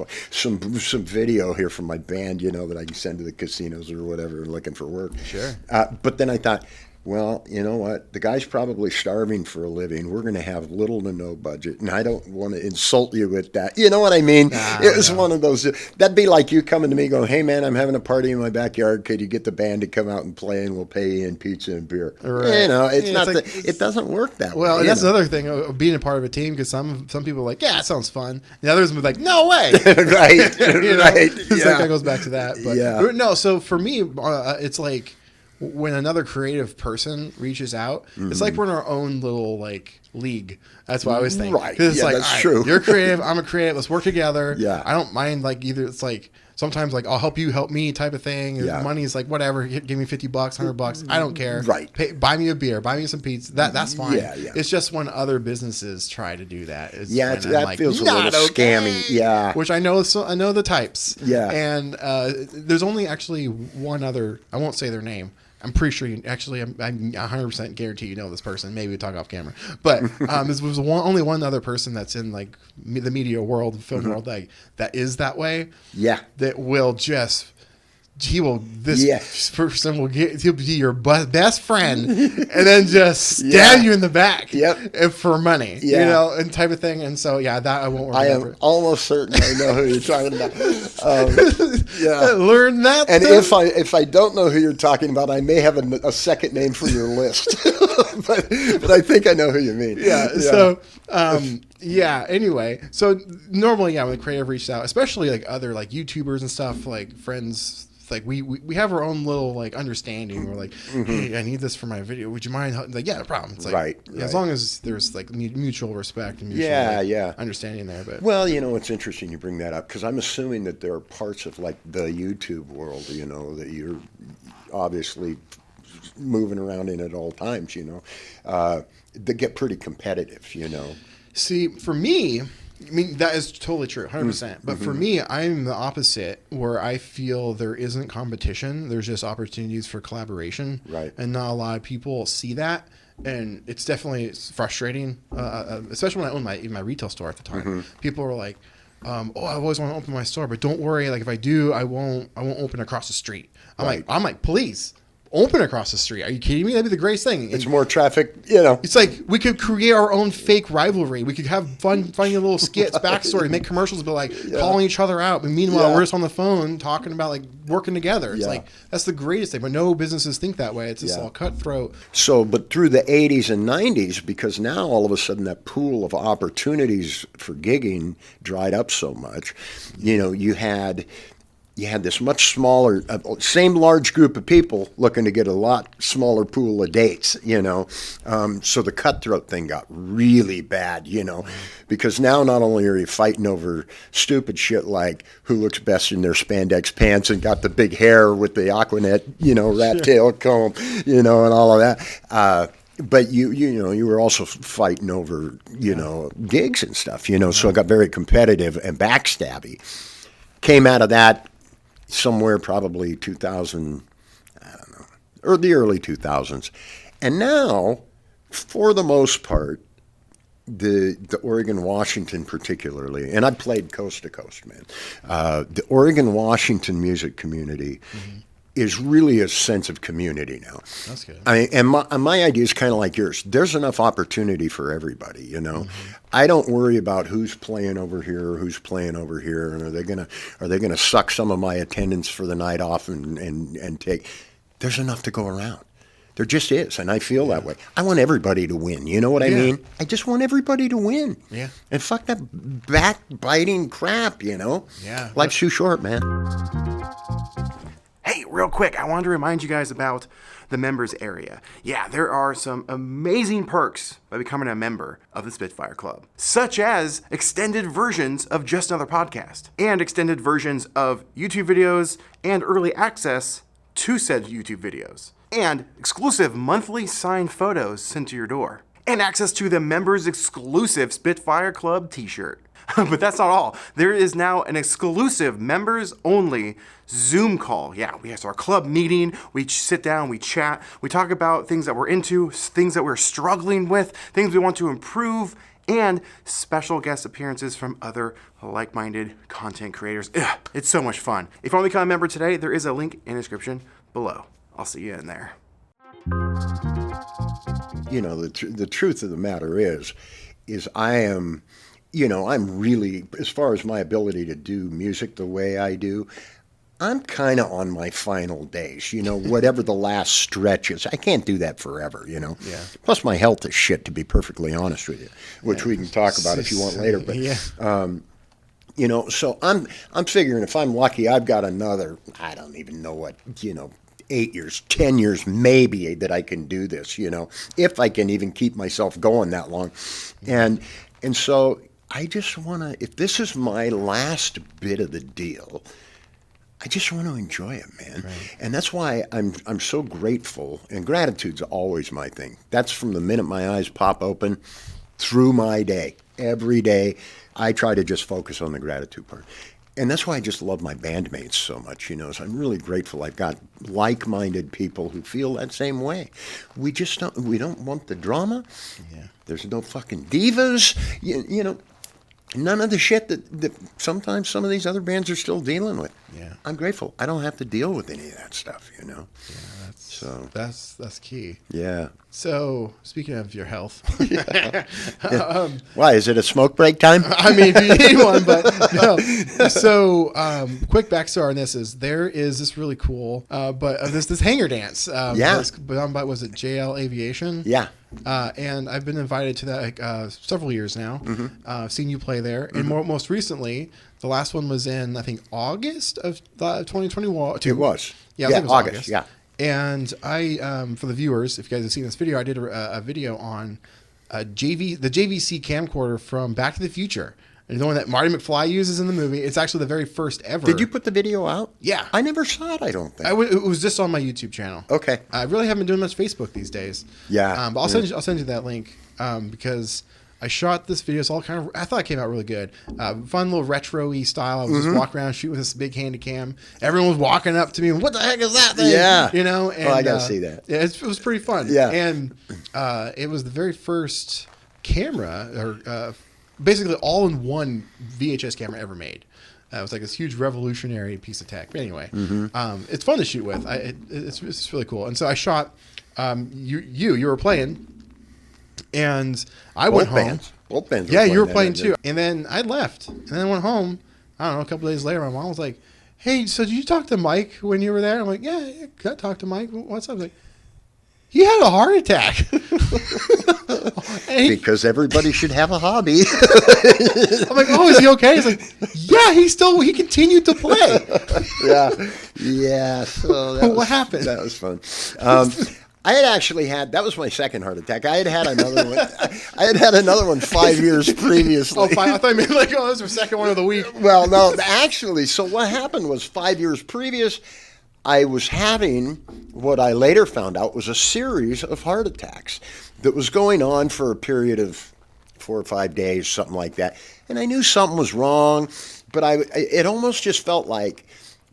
[SPEAKER 2] video here from my band, that I can send to the casinos or whatever, looking for work.
[SPEAKER 1] Sure.
[SPEAKER 2] But then I thought, well, you know what? The guy's probably starving for a living. We're going to have little to no budget, and I don't want to insult you with that. You know what I mean? It was one of those. That'd be like you coming to me going, "Hey, man, I'm having a party in my backyard. Could you get the band to come out and play, and we'll pay you in pizza and beer?"
[SPEAKER 1] Right.
[SPEAKER 2] It doesn't work that way.
[SPEAKER 1] Well, and that's another thing of being a part of a team, because some people are like, "Yeah, it sounds fun," and the others will be like, "No way!"
[SPEAKER 2] Right.
[SPEAKER 1] Right. So that goes back to that. But no. So for me, it's like, when another creative person reaches out, it's like we're in our own little like league. That's what I always think.
[SPEAKER 2] Right.
[SPEAKER 1] Because it's like,
[SPEAKER 2] that's
[SPEAKER 1] all right,
[SPEAKER 2] true.
[SPEAKER 1] you're creative, I'm a creative, let's work together.
[SPEAKER 2] Yeah.
[SPEAKER 1] I don't mind like either. It's like sometimes like I'll help you, help me type of thing.
[SPEAKER 2] Yeah.
[SPEAKER 1] Money is like whatever. Give me $50, $100. I don't care.
[SPEAKER 2] Right.
[SPEAKER 1] Buy me a beer. Buy me some pizza. That's fine.
[SPEAKER 2] Yeah.
[SPEAKER 1] It's just when other businesses try to do that.
[SPEAKER 2] That feels a little scammy. Yeah.
[SPEAKER 1] Which I know. So I know the types.
[SPEAKER 2] Yeah.
[SPEAKER 1] And there's only actually one other. I won't say their name. I'm pretty sure I'm 100% guarantee you know this person. Maybe we talk off camera, but this was only one other person that's in like the media world, the film world, like that is that way.
[SPEAKER 2] Yeah,
[SPEAKER 1] that will just. He'll be your best friend and then just stab you in the back for money, and type of thing. And so, that I won't work.
[SPEAKER 2] I am almost certain I know who you're talking about.
[SPEAKER 1] Learn that.
[SPEAKER 2] And if I don't know who you're talking about, I may have a second name for your list, but I think I know who you mean.
[SPEAKER 1] So, anyway, so normally, when the creative reaches out, especially like other like YouTubers and stuff, like friends, like we have our own little like understanding. We're like, hey, I need this for my video. Would you mind? Like, no problem. It's like,
[SPEAKER 2] right.
[SPEAKER 1] As long as there's like mutual respect and mutual understanding there. But
[SPEAKER 2] it's interesting you bring that up because I'm assuming that there are parts of like the YouTube world, that you're obviously moving around in at all times, that get pretty competitive,
[SPEAKER 1] See, for me, I mean, that is totally true, 100%. But for me, I'm the opposite, where I feel there isn't competition. There's just opportunities for collaboration.
[SPEAKER 2] Right.
[SPEAKER 1] And not a lot of people see that. And it's definitely frustrating, especially when I owned my retail store at the time. People were like, I always want to open my store, but don't worry. Like, if I do, I won't open across the street. I'm like, please. Open across the street. Are you kidding me? That'd be the greatest thing.
[SPEAKER 2] It's more traffic,
[SPEAKER 1] It's like we could create our own fake rivalry. We could have funny little skits, backstory, make commercials, but like calling each other out. And meanwhile, we're just on the phone talking about like working together. It's like that's the greatest thing. But no businesses think that way. It's just all cutthroat.
[SPEAKER 2] So, but through the 80s and 90s, because now all of a sudden that pool of opportunities for gigging dried up so much, you had this much smaller, same large group of people looking to get a lot smaller pool of dates, So the cutthroat thing got really bad, because now not only are you fighting over stupid shit like who looks best in their spandex pants and got the big hair with the Aquanet, rat tail comb, and all of that. But you were also fighting over, gigs and stuff, so it got very competitive and backstabby. Came out of that somewhere probably 2000, I don't know, or the early 2000s. And now, for the most part, the Oregon-Washington particularly, and I played coast to coast, man, the Oregon-Washington music community is really a sense of community now.
[SPEAKER 1] That's good.
[SPEAKER 2] And my idea is kind of like yours. There's enough opportunity for everybody, I don't worry about who's playing over here or who's playing over here, and are they gonna suck some of my attendance for the night off and take. There's enough to go around. There just is, and I feel that way. I want everybody to win. You know what I mean? I just want everybody to win.
[SPEAKER 1] Yeah.
[SPEAKER 2] And fuck that backbiting crap.
[SPEAKER 1] Yeah.
[SPEAKER 2] Life's too short, man.
[SPEAKER 1] Hey, real quick, I wanted to remind you guys about the members area. Yeah, there are some amazing perks by becoming a member of the Spitfire Club, such as extended versions of Just Another Podcast and extended versions of YouTube videos and early access to said YouTube videos and exclusive monthly signed photos sent to your door and access to the members exclusive Spitfire Club t-shirt. But that's not all. There is now an exclusive members-only Zoom call. Yeah, we have our club meeting. We sit down, we chat, we talk about things that we're into, things that we're struggling with, things we want to improve, and special guest appearances from other like-minded content creators. It's so much fun. If you want to become a member today, there is a link in the description below. I'll see you in there.
[SPEAKER 2] The truth of the matter is I am... I'm really, as far as my ability to do music the way I do, I'm kind of on my final days, whatever the last stretch is. I can't do that forever, Yeah. Plus my health is shit, to be perfectly honest with you, which we can talk about if you want later. But, so I'm figuring if I'm lucky, I've got another, I don't even know what, 8 years, 10 years, maybe that I can do this, if I can even keep myself going that long. And so I just want to, if this is my last bit of the deal, I just want to enjoy it, man.
[SPEAKER 1] Right.
[SPEAKER 2] And that's why I'm so grateful, and gratitude's always my thing. That's from the minute my eyes pop open through my day. Every day, I try to just focus on the gratitude part. And that's why I just love my bandmates so much, So I'm really grateful I've got like-minded people who feel that same way. We don't want the drama.
[SPEAKER 1] Yeah.
[SPEAKER 2] There's no fucking divas. None of the shit that sometimes some of these other bands are still dealing with.
[SPEAKER 1] Yeah.
[SPEAKER 2] I'm grateful. I don't have to deal with any of that stuff,
[SPEAKER 1] Yeah, that's key.
[SPEAKER 2] Yeah.
[SPEAKER 1] So, speaking of your health,
[SPEAKER 2] Why, is it a smoke break time?
[SPEAKER 1] I mean, if you need one, but no. So, quick backstory on this is there is this really cool, this hanger dance. That's done by, was it JL Aviation?
[SPEAKER 2] Yeah.
[SPEAKER 1] And I've been invited to that several years now.
[SPEAKER 2] Mm-hmm.
[SPEAKER 1] I've seen you play there, and most recently, the last one was in I think August of 2021.
[SPEAKER 2] It was.
[SPEAKER 1] Yeah, I think it was August.
[SPEAKER 2] Yeah.
[SPEAKER 1] And I, for the viewers, if you guys have seen this video, I did a video on the JVC camcorder from Back to the Future. And the one that Marty McFly uses in the movie. It's actually the very first ever.
[SPEAKER 2] Did you put the video out?
[SPEAKER 1] Yeah.
[SPEAKER 2] I never saw it, I don't think.
[SPEAKER 1] It was just on my YouTube channel.
[SPEAKER 2] Okay.
[SPEAKER 1] I really haven't been doing much Facebook these days.
[SPEAKER 2] Yeah.
[SPEAKER 1] But I'll send you that link because I shot this video. It's all I thought it came out really good. Fun little retro-y style. I was just walking around shooting with this big Handycam. Everyone was walking up to me. What the heck is that thing?
[SPEAKER 2] Yeah.
[SPEAKER 1] And,
[SPEAKER 2] I got to see that.
[SPEAKER 1] Yeah, it was pretty fun.
[SPEAKER 2] Yeah.
[SPEAKER 1] And it was the very first camera, or basically all-in-one VHS camera ever made. It was like this huge revolutionary piece of tech. But anyway, it's fun to shoot with. It's really cool. And so I shot. You were playing. And I went home.
[SPEAKER 2] Both bands.
[SPEAKER 1] Yeah, you were playing too. And then I left. And then I went home. I don't know, a couple days later, my mom was like, "Hey, so did you talk to Mike when you were there?" I'm like, "Yeah, I talked to Mike. What's up?" I was like, "He had a heart attack."
[SPEAKER 2] Because everybody should have a hobby.
[SPEAKER 1] I'm like, "Oh, is he okay?" He's like, "Yeah, he continued to play."
[SPEAKER 2] Yeah. So
[SPEAKER 1] what happened?
[SPEAKER 2] That was fun. I had actually that was my second heart attack. I had another one. I had another one 5 years previously.
[SPEAKER 1] Oh, I thought you meant like, this was your second one of the week.
[SPEAKER 2] Well, no, actually, so what happened was 5 years previous, I was having what I later found out was a series of heart attacks that was going on for a period of 4 or 5 days, something like that. And I knew something was wrong, but it almost just felt like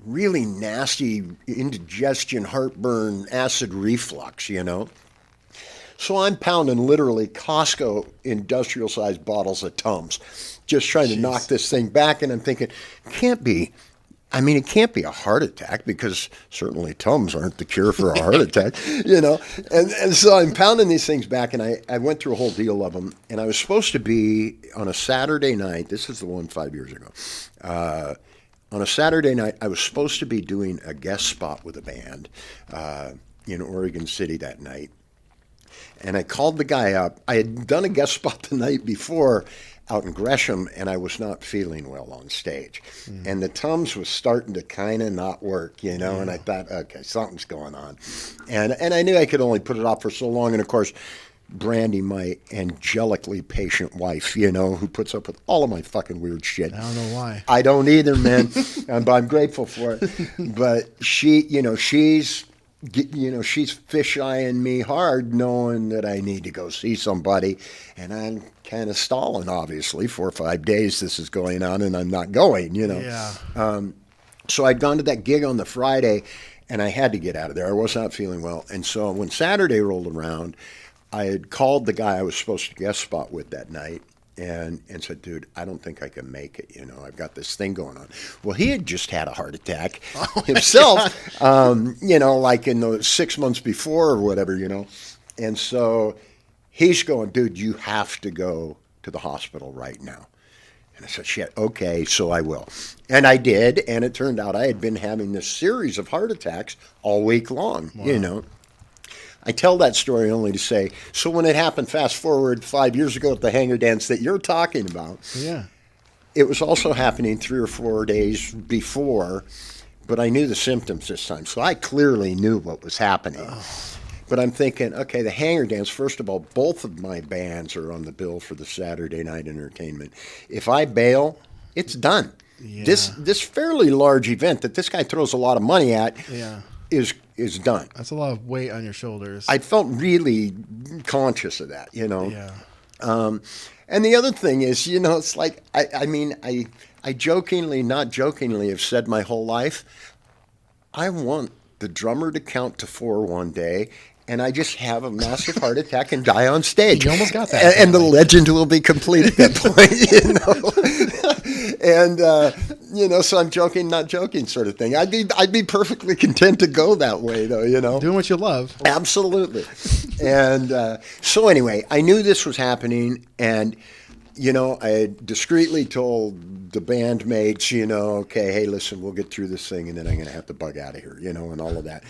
[SPEAKER 2] really nasty indigestion, heartburn, acid reflux, So I'm pounding literally Costco industrial-sized bottles of Tums, just trying to knock this thing back. And I'm thinking, it can't be a heart attack, because certainly Tums aren't the cure for a heart attack, And so I'm pounding these things back, and I went through a whole deal of them. And I was supposed to be on a Saturday night. This is the one 5 years ago. On a Saturday night, I was supposed to be doing a guest spot with a band in Oregon City that night. And I called the guy up. I had done a guest spot the night before out in Gresham, and I was not feeling well on stage. And the Tums was starting to kind of not work, and I thought, okay, something's going on. And I knew I could only put it off for so long. And, of course, Brandy, my angelically patient wife, who puts up with all of my fucking weird shit.
[SPEAKER 1] I don't know why.
[SPEAKER 2] I don't either, man. But I'm grateful for it. But she's fish-eyeing me hard, knowing that I need to go see somebody. And I'm kind of stalling, obviously. 4 or 5 days this is going on, and I'm not going,
[SPEAKER 1] Yeah.
[SPEAKER 2] So I'd gone to that gig on the Friday, and I had to get out of there. I was not feeling well. And so when Saturday rolled around, I had called the guy I was supposed to guest spot with that night and said, "Dude, I don't think I can make it. I've got this thing going on." Well, he had just had a heart attack himself, like in the 6 months before or whatever, And so he's going, "Dude, you have to go to the hospital right now." And I said, "Shit, okay, so I will." And I did, and it turned out I had been having this series of heart attacks all week long,
[SPEAKER 1] Wow.
[SPEAKER 2] I tell that story only to say, so when it happened, fast forward 5 years ago at the hangar dance that you're talking about,
[SPEAKER 1] Yeah.
[SPEAKER 2] it was also happening 3 or 4 days before, but I knew the symptoms this time, so I clearly knew what was happening. But I'm thinking, okay, the Hangar Dance, first of all, both of my bands are on the bill for the Saturday night entertainment. If I bail, it's done.
[SPEAKER 1] Yeah.
[SPEAKER 2] This fairly large event that this guy throws a lot of money at is done.
[SPEAKER 1] That's a lot of weight on your shoulders.
[SPEAKER 2] I felt really conscious of that, you know.
[SPEAKER 1] Yeah.
[SPEAKER 2] And the other thing is, you know, it's like, I jokingly, not jokingly, have said my whole life, I want the drummer to count to 4 one day, and I just have a massive heart attack and die on stage.
[SPEAKER 1] You almost got that.
[SPEAKER 2] And the legend will be complete at that point, you know. And, you know, so I'm joking, not joking sort of thing. I'd be perfectly content to go that way, though, you know.
[SPEAKER 1] Doing what you love.
[SPEAKER 2] Absolutely. And so anyway, I knew this was happening, and, you know, I discreetly told the bandmates, you know, okay, hey, listen, we'll get through this thing, and then I'm going to have to bug out of here, you know, and all of that.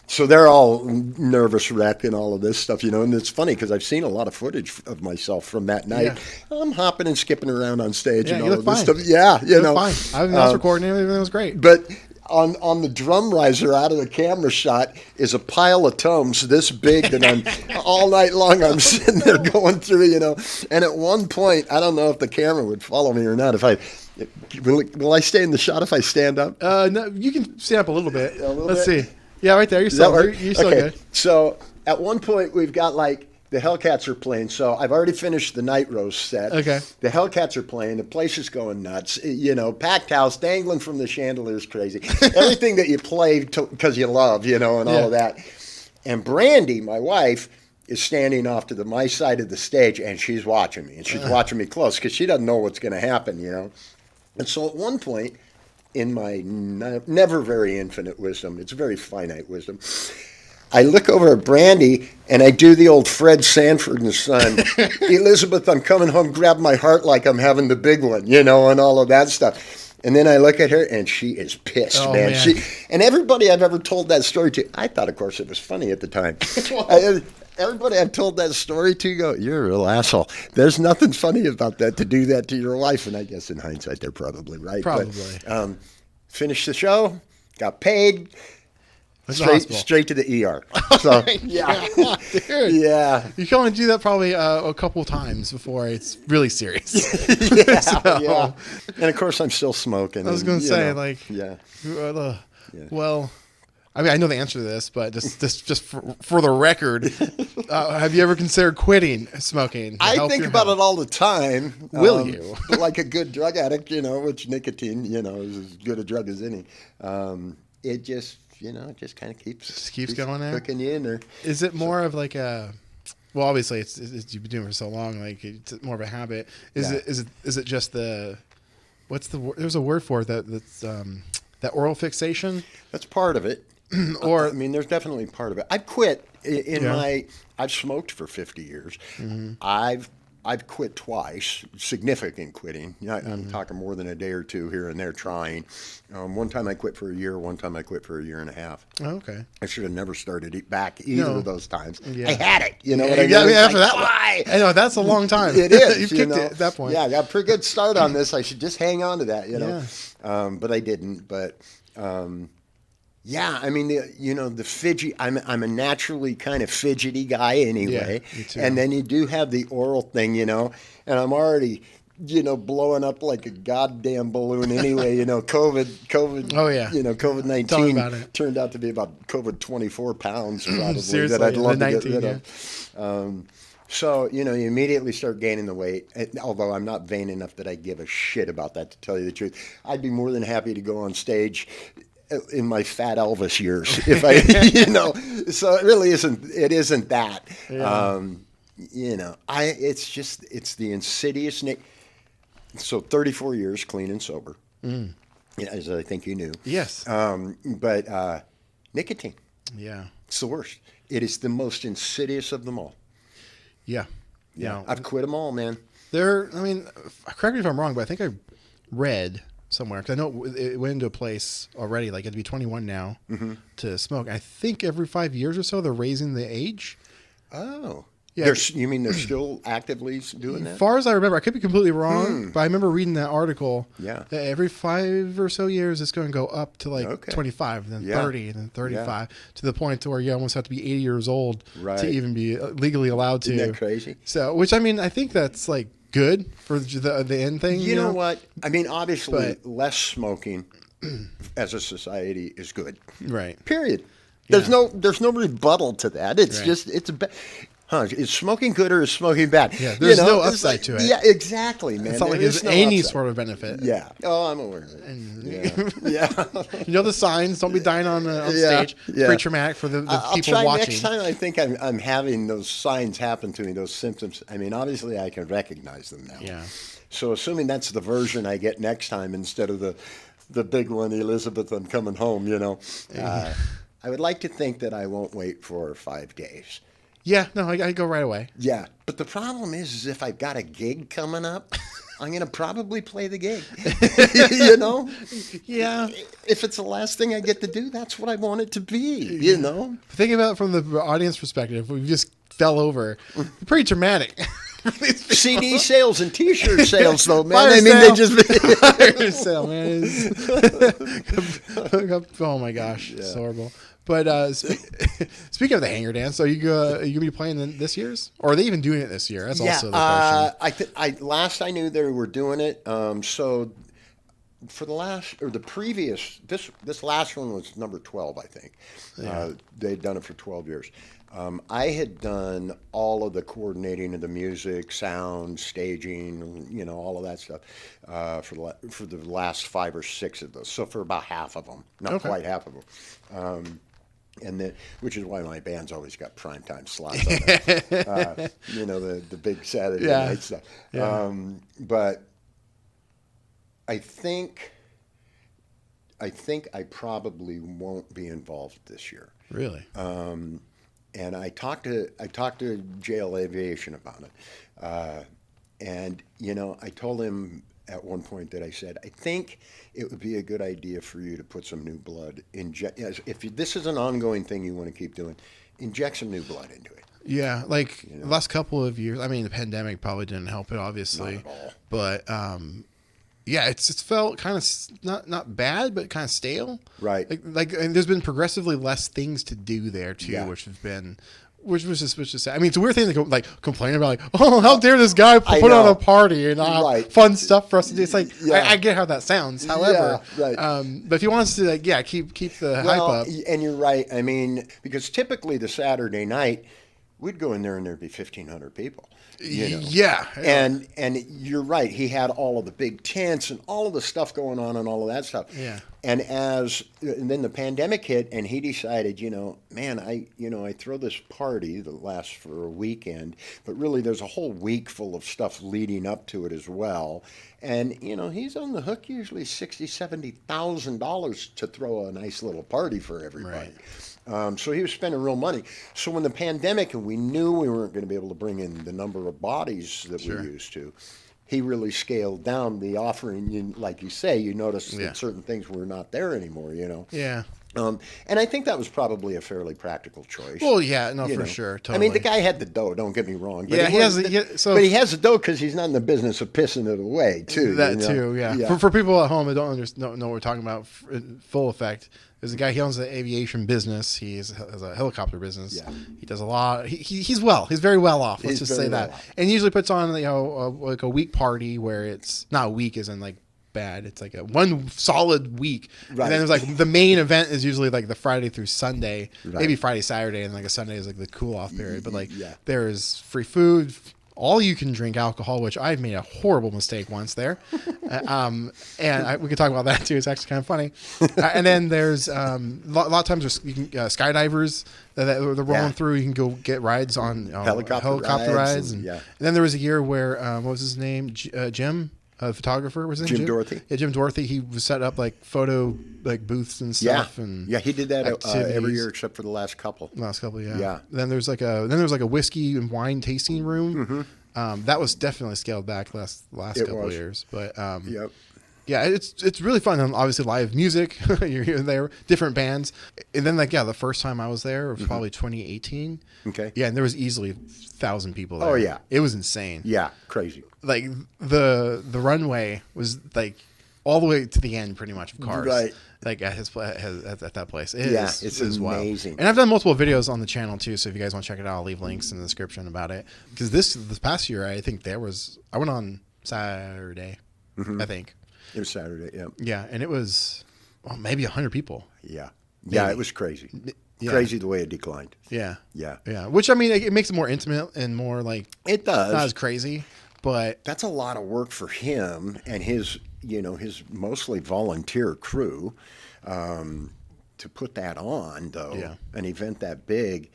[SPEAKER 2] So they're all nervous wreck and all of this stuff, you know, and it's funny because I've seen a lot of footage of myself from that night.
[SPEAKER 1] Yeah.
[SPEAKER 2] I'm hopping and skipping around on stage and all of this
[SPEAKER 1] fine.
[SPEAKER 2] stuff. Yeah, you know.
[SPEAKER 1] Fine. I was recording everything. It was great.
[SPEAKER 2] But on the drum riser out of the camera shot is a pile of Tums this big that I'm all night long I'm sitting there going through, you know. And at one point, I don't know if the camera would follow me or not. Will I stay in the shot if I stand up?
[SPEAKER 1] No, you can stand up a little bit. Let's
[SPEAKER 2] bit?
[SPEAKER 1] see. Yeah, right there. You're still good.
[SPEAKER 2] So at one point we've got like the Hellcats are playing. So I've already finished the Night Rose set.
[SPEAKER 1] Okay.
[SPEAKER 2] The Hellcats are playing. The place is going nuts. You know, packed house, dangling from the chandeliers, crazy. Everything that you play because you love, you know, and all of that. And Brandy, my wife, is standing off to my side of the stage, and she's watching me. And she's watching me close because she doesn't know what's going to happen, you know. And so at one point, in my never very infinite wisdom, it's very finite wisdom, I look over at Brandy and I do the old Fred Sanford and Son, Elizabeth, I'm coming home, grab my heart like I'm having the big one, you know, and all of that stuff. And then I look at her and she is pissed, man. And everybody I've ever told that story to, I thought, of course, it was funny at the time. Everybody I've told that story to go, you're a real asshole. There's nothing funny about that, to do that to your wife. And I guess in hindsight, they're probably right.
[SPEAKER 1] Probably.
[SPEAKER 2] But, finished the show, got paid, straight to the ER. So, yeah.
[SPEAKER 1] Dude.
[SPEAKER 2] Yeah.
[SPEAKER 1] You can only do that probably a couple times before it's really serious.
[SPEAKER 2] Yeah. And of course, I'm still smoking.
[SPEAKER 1] I was going to say, well, I mean, I know the answer to this, but just for the record, have you ever considered quitting smoking?
[SPEAKER 2] I think about it all the time.
[SPEAKER 1] Will you?
[SPEAKER 2] But like a good drug addict, you know, which nicotine, you know, is as good a drug as any. It just, you know, it just kind of keeps
[SPEAKER 1] going there.
[SPEAKER 2] Cooking you in there.
[SPEAKER 1] Is it more of like a? Well, obviously, it's you've been doing it for so long, like it's more of a habit. Is it just the? What's the word? There's a word for it that's that oral fixation.
[SPEAKER 2] That's part of it. Or I mean, there's definitely part of it. I've quit I've smoked for 50 years. Mm-hmm. I've quit twice, significant quitting. You know, I'm talking more than a day or two here and there trying. One time I quit for a year. One time I quit for a year and a half.
[SPEAKER 1] Oh, okay.
[SPEAKER 2] I should have never started it back either of those times.
[SPEAKER 1] Yeah.
[SPEAKER 2] I had it. You know what I mean?
[SPEAKER 1] Yeah, after
[SPEAKER 2] like,
[SPEAKER 1] that, why? I know that's a long time.
[SPEAKER 2] It is.
[SPEAKER 1] You've kicked it at that point.
[SPEAKER 2] Yeah, I got a pretty good start on this. I should just hang on to that. You know, but I didn't. But. Yeah, I mean, the fidget. I'm a naturally kind of fidgety guy anyway,
[SPEAKER 1] me too.
[SPEAKER 2] And then you do have the oral thing, you know, and I'm already, you know, blowing up like a goddamn balloon anyway. You know, COVID.
[SPEAKER 1] Oh yeah.
[SPEAKER 2] You know, COVID-19 turned out to be about COVID 24 pounds probably.
[SPEAKER 1] Seriously,
[SPEAKER 2] that I'd love to
[SPEAKER 1] 19,
[SPEAKER 2] get rid of. So, you know, you immediately start gaining the weight, although I'm not vain enough that I give a shit about that, to tell you the truth. I'd be more than happy to go on stage in my fat Elvis years, if I, you know, so it really isn't that, you know, it's the insidious, so 34 years clean and sober, as I think you knew.
[SPEAKER 1] Yes.
[SPEAKER 2] But nicotine.
[SPEAKER 1] Yeah.
[SPEAKER 2] It's the worst. It is the most insidious of them all.
[SPEAKER 1] Yeah.
[SPEAKER 2] Yeah. I've quit them all, man.
[SPEAKER 1] I mean, correct me if I'm wrong, but I think I read somewhere, because I know it went into a place already, like it'd be 21 now to smoke. I think every 5 years or so they're raising the age.
[SPEAKER 2] Oh,
[SPEAKER 1] Yeah.
[SPEAKER 2] You mean they're still actively doing that?
[SPEAKER 1] As far as I remember, I could be completely wrong, but I remember reading that article.
[SPEAKER 2] Yeah.
[SPEAKER 1] That every 5 or so years, it's going to go up to like
[SPEAKER 2] Okay.
[SPEAKER 1] 25, then 30, and then 35, to the point to where you almost have to be 80 years old to even be legally allowed to.
[SPEAKER 2] Isn't that crazy?
[SPEAKER 1] So, which I mean, I think that's like good for the end thing.
[SPEAKER 2] You know what? I mean, obviously, less smoking as a society is good.
[SPEAKER 1] Right.
[SPEAKER 2] Period. There's no rebuttal to that. It's just is smoking good or is smoking bad?
[SPEAKER 1] Yeah, there's no upside to it.
[SPEAKER 2] Yeah, exactly, man.
[SPEAKER 1] It's not like there's any sort of benefit.
[SPEAKER 2] Yeah. Oh, I'm aware of it. Yeah.
[SPEAKER 1] You know the signs. Don't be dying on stage.
[SPEAKER 2] Yeah.
[SPEAKER 1] Pretty traumatic for the
[SPEAKER 2] I'll
[SPEAKER 1] people
[SPEAKER 2] try
[SPEAKER 1] watching.
[SPEAKER 2] next time I think I'm having those signs happen to me, those symptoms. I mean, obviously I can recognize them now.
[SPEAKER 1] Yeah.
[SPEAKER 2] So assuming that's the version I get next time instead of the big one, Elizabeth, I'm coming home, I would like to think that I won't wait 4 or 5 days.
[SPEAKER 1] Yeah, no, I go right away.
[SPEAKER 2] Yeah, but the problem is if I've got a gig coming up, I'm going to probably play the gig.
[SPEAKER 1] Yeah.
[SPEAKER 2] If it's the last thing I get to do, that's what I want it to be,
[SPEAKER 1] Think about it from the audience perspective. We just fell over. Pretty traumatic.
[SPEAKER 2] CD sales and T-shirt sales, though, man.
[SPEAKER 1] Fire
[SPEAKER 2] I mean,
[SPEAKER 1] sale.
[SPEAKER 2] they just
[SPEAKER 1] Fire sale, man. Oh my gosh, it's horrible. But speaking of the Hangar Dance, so you gonna be playing this year's, or are they even doing it this year? That's also the question.
[SPEAKER 2] Last I knew they were doing it. So for the previous this last one was number 12, I think. They'd done it for 12 years. I had done all of the coordinating of the music, sound, staging, all of that stuff for the last 5 or 6 of those. So for about half of them, not quite half of them. Which is why my band's always got primetime slots on it. The big Saturday night stuff.
[SPEAKER 1] Yeah.
[SPEAKER 2] But I think I probably won't be involved this year.
[SPEAKER 1] Really?
[SPEAKER 2] And I talked to JL Aviation about it, and I told him at one point that I said I think it would be a good idea for you to put some new blood if this is an ongoing thing you want to keep doing, inject some new blood into it.
[SPEAKER 1] Yeah, like the last couple of years. I mean, the pandemic probably didn't help it, obviously,
[SPEAKER 2] not at all.
[SPEAKER 1] But yeah, it's felt kind of not bad, but kind of stale.
[SPEAKER 2] Right.
[SPEAKER 1] Like and there's been progressively less things to do there too, which was just sad. I mean, it's a weird thing to go, complain about, oh, how dare this guy put on a party and fun stuff for us to do. It's like I get how that sounds. However, but if he wants to, keep the hype up.
[SPEAKER 2] And you're right. I mean, because typically the Saturday night, we'd go in there and there'd be 1,500 people.
[SPEAKER 1] Yeah.
[SPEAKER 2] And you're right. He had all of the big tents and all of the stuff going on and all of that stuff.
[SPEAKER 1] Yeah.
[SPEAKER 2] And then the pandemic hit, and he decided, man, I throw this party that lasts for a weekend, but really there's a whole week full of stuff leading up to it as well. And he's on the hook usually $60,000-$70,000 to throw a nice little party for everybody. Right. So he was spending real money. So when the pandemic, and we knew we weren't going to be able to bring in the number of bodies that we used to, he really scaled down the offering. Like you say, you notice that certain things were not there anymore,
[SPEAKER 1] Yeah.
[SPEAKER 2] And I think that was probably a fairly practical choice.
[SPEAKER 1] Well, yeah, no, for sure. Totally.
[SPEAKER 2] I mean, the guy had the dough, don't get me wrong. But
[SPEAKER 1] yeah, he has
[SPEAKER 2] the dough because he's not in the business of pissing it away, too.
[SPEAKER 1] Too, yeah. For people at home that don't know what we're talking about in full effect, there's a guy, he owns the aviation business. He has a helicopter business. Yeah. He does a lot. He's very well off. Let's just say that. And he usually puts on, like a week party where it's not a week as in like bad. It's like a one solid week. Right. And then there's like the main event is usually like the Friday through Sunday, maybe Friday, Saturday, and like a Sunday is like the cool off period. But there's free food, all you can drink alcohol, which I've made a horrible mistake once there. We could talk about that too. It's actually kind of funny. And then there's a lot of times there's skydivers that they're rolling through. You can go get rides on helicopter rides. And then there was a year where, what was his name? Jim? Photographer was in
[SPEAKER 2] Jim Dorothy.
[SPEAKER 1] Yeah, Jim Dorothy. He was set up like photo booths and stuff. And
[SPEAKER 2] he did that every year except for the last couple.
[SPEAKER 1] Yeah. Then there's like a whiskey and wine tasting room. Mm-hmm. That was definitely scaled back last couple of years. But Yeah, it's really fun. And obviously, live music. You're here, there, different bands, and then the first time I was there was probably 2018.
[SPEAKER 2] Okay.
[SPEAKER 1] Yeah, and there was easily 1,000 people there.
[SPEAKER 2] Oh yeah,
[SPEAKER 1] it was insane.
[SPEAKER 2] Yeah, crazy.
[SPEAKER 1] Like the runway was like all the way to the end, pretty much, of cars.
[SPEAKER 2] Right.
[SPEAKER 1] Like at that place.
[SPEAKER 2] It's amazing.
[SPEAKER 1] Wild. And I've done multiple videos on the channel too. So if you guys want to check it out, I'll leave links in the description about it. Because this past year, I think I went on Saturday, I think.
[SPEAKER 2] It was Saturday, yeah.
[SPEAKER 1] Yeah, and it was maybe 100 people.
[SPEAKER 2] Yeah.
[SPEAKER 1] Maybe.
[SPEAKER 2] Yeah, it was crazy. Yeah. Crazy the way it declined.
[SPEAKER 1] Yeah.
[SPEAKER 2] Yeah.
[SPEAKER 1] Yeah. Which, I mean, it makes it more intimate and more like...
[SPEAKER 2] It does.
[SPEAKER 1] Not as crazy, but...
[SPEAKER 2] That's a lot of work for him and his mostly volunteer crew to put that on, though.
[SPEAKER 1] Yeah. An
[SPEAKER 2] event that big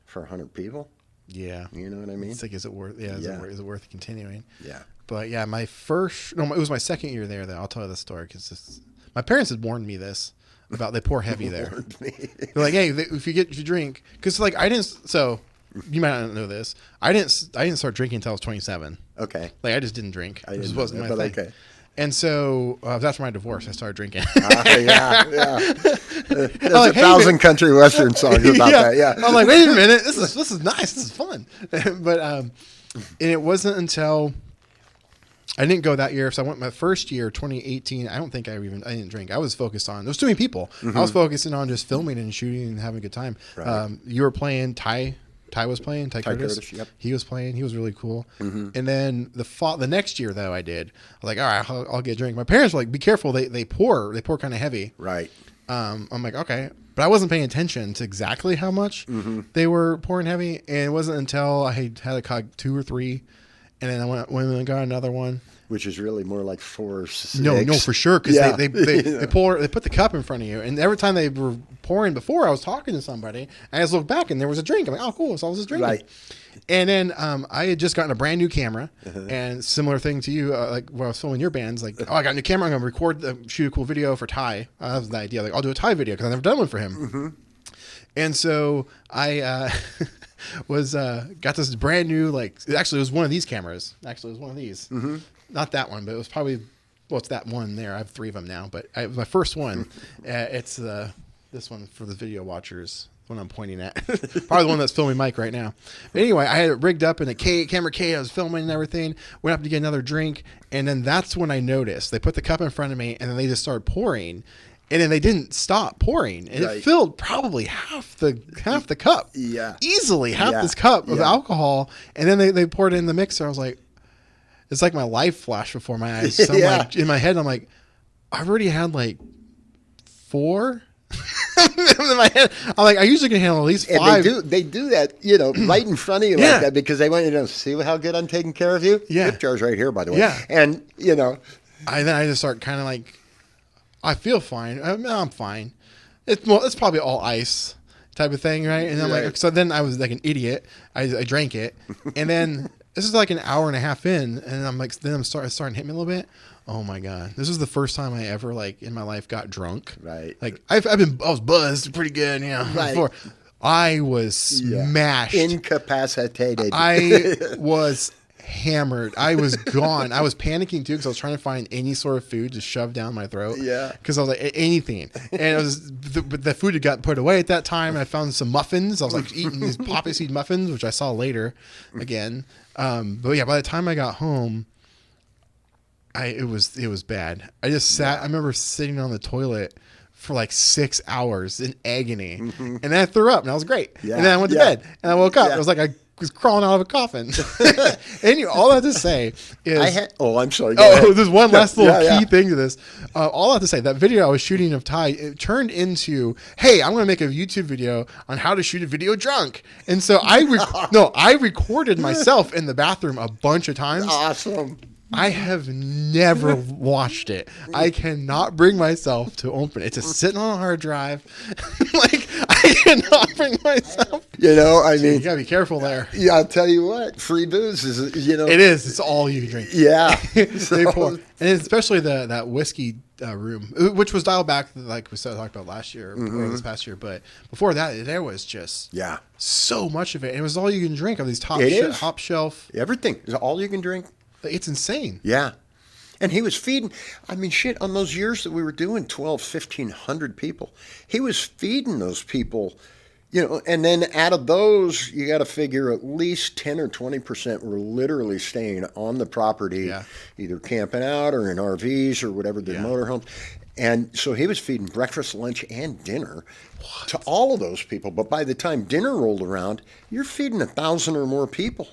[SPEAKER 2] for 100 people.
[SPEAKER 1] Yeah.
[SPEAKER 2] You know what I mean?
[SPEAKER 1] It's like, is it worth it continuing?
[SPEAKER 2] Yeah.
[SPEAKER 1] But yeah, it was my second year there that I'll tell you the story because my parents had warned me this about they pour heavy there. They're like, hey, if you drink, because like so you might not know this, I didn't start drinking until I was 27.
[SPEAKER 2] Okay.
[SPEAKER 1] Like I just didn't drink.
[SPEAKER 2] It
[SPEAKER 1] just wasn't my thing.
[SPEAKER 2] Okay.
[SPEAKER 1] And so after my divorce, I started drinking.
[SPEAKER 2] Yeah. There's like, 1,000 country western songs about that. Yeah.
[SPEAKER 1] I'm like, wait a minute, this is nice, this is fun. But and it wasn't until I didn't go that year. So I went my first year, 2018. I don't think I didn't drink. I was focused on, there was too many people. I was focusing on just filming and shooting and having a good time.
[SPEAKER 2] Right.
[SPEAKER 1] You were playing, Ty was playing, Ty Curtis.
[SPEAKER 2] Yep.
[SPEAKER 1] He was playing. He was really cool. And then the next year though, I was like, all right, I'll get a drink. My parents were like, be careful. They pour kind of heavy.
[SPEAKER 2] Right.
[SPEAKER 1] I'm like, okay. But I wasn't paying attention to exactly how much they were pouring heavy. And it wasn't until I had a 2 or 3. And then I went and got another one, which is really more like 4 or 6.
[SPEAKER 2] No,
[SPEAKER 1] for sure, because they put the cup in front of you, and every time they were pouring before, I was talking to somebody, and I just looked back, and there was a drink. I'm like, oh, cool, so I was just drinking. Right. And then I had just gotten a brand new camera, and similar thing to you, like when I was filming your bands, like, oh, I got a new camera, I'm gonna shoot a cool video for Ty. That was the idea, like I'll do a Ty video because I've never done one for him. And so I got this brand new, like, actually it was one of these cameras. Actually, it was one of these. Not that one, but it was probably, it's that one there. I have 3 of them now, but it was my first one. It's this one for the video watchers, the one I'm pointing at. Probably the one that's filming Mike right now. But anyway, I had it rigged up in a camera K. I was filming and everything. Went up to get another drink, and then that's when I noticed. They put the cup in front of me, and then they just started pouring. And then they didn't stop pouring, and it filled probably half the cup. Yeah, easily half this cup of alcohol. And then they poured it in the mixer. I was like, it's like my life flashed before my eyes. So I'm like, in my head, I'm like, I've already had like 4. In my head, I'm like, I usually can handle at least 5.
[SPEAKER 2] And they do that, right in front of you like that because they want you to see how good I'm taking care of you. Yeah, tip jar's right here, by the way. Yeah, and then
[SPEAKER 1] I just start kind of like, I feel fine. I'm fine. It's probably all ice type of thing, right? And I'm like, so then I was like an idiot. I drank it, and then this is like an hour and a half in, and I'm like, then it's starting to hit me a little bit. Oh my god, this was the first time I ever in my life got drunk. Right. Like I was buzzed pretty good, right. Before. I was smashed,
[SPEAKER 2] incapacitated.
[SPEAKER 1] I was hammered. I was gone. I was panicking too because I was trying to find any sort of food to shove down my throat. Yeah. Because I was like, anything. And it was the food had gotten put away at that time. And I found some muffins. I was like eating these poppy seed muffins, which I saw later again. But yeah, by the time I got home, it was bad. I just sat. I remember sitting on the toilet for like 6 hours in agony, and then I threw up, and that was great. Yeah. And then I went to bed, and I woke up. It was like I was crawling out of a coffin. And all I have to say is,
[SPEAKER 2] I'm sorry.
[SPEAKER 1] There's one last little key thing to this. All I have to say, that video I was shooting of Ty, it turned into, hey, I'm going to make a YouTube video on how to shoot a video drunk. And so I recorded myself in the bathroom a bunch of times.
[SPEAKER 2] Awesome.
[SPEAKER 1] I have never watched it. I cannot bring myself to open it. It's just sitting on a hard drive. Like, I cannot bring myself.
[SPEAKER 2] I mean,
[SPEAKER 1] you gotta be careful there.
[SPEAKER 2] Yeah, I'll tell you what, free booze is,
[SPEAKER 1] It is. It's all you drink.
[SPEAKER 2] Yeah.
[SPEAKER 1] They pour. And especially that whiskey room, which was dialed back like we started talking about last year or this past year. But before that, there was just so much of it. And it was all you can drink of these top shelf.
[SPEAKER 2] Everything is all you can drink.
[SPEAKER 1] It's insane.
[SPEAKER 2] Yeah. And he was feeding, I mean, shit, on those years that we were doing 1,500 people, he was feeding those people, and then out of those, you got to figure at least 10 or 20% were literally staying on the property, either camping out or in RVs or whatever, the motorhomes. And so he was feeding breakfast, lunch, and dinner to all of those people. But by the time dinner rolled around, you're feeding 1,000 or more people.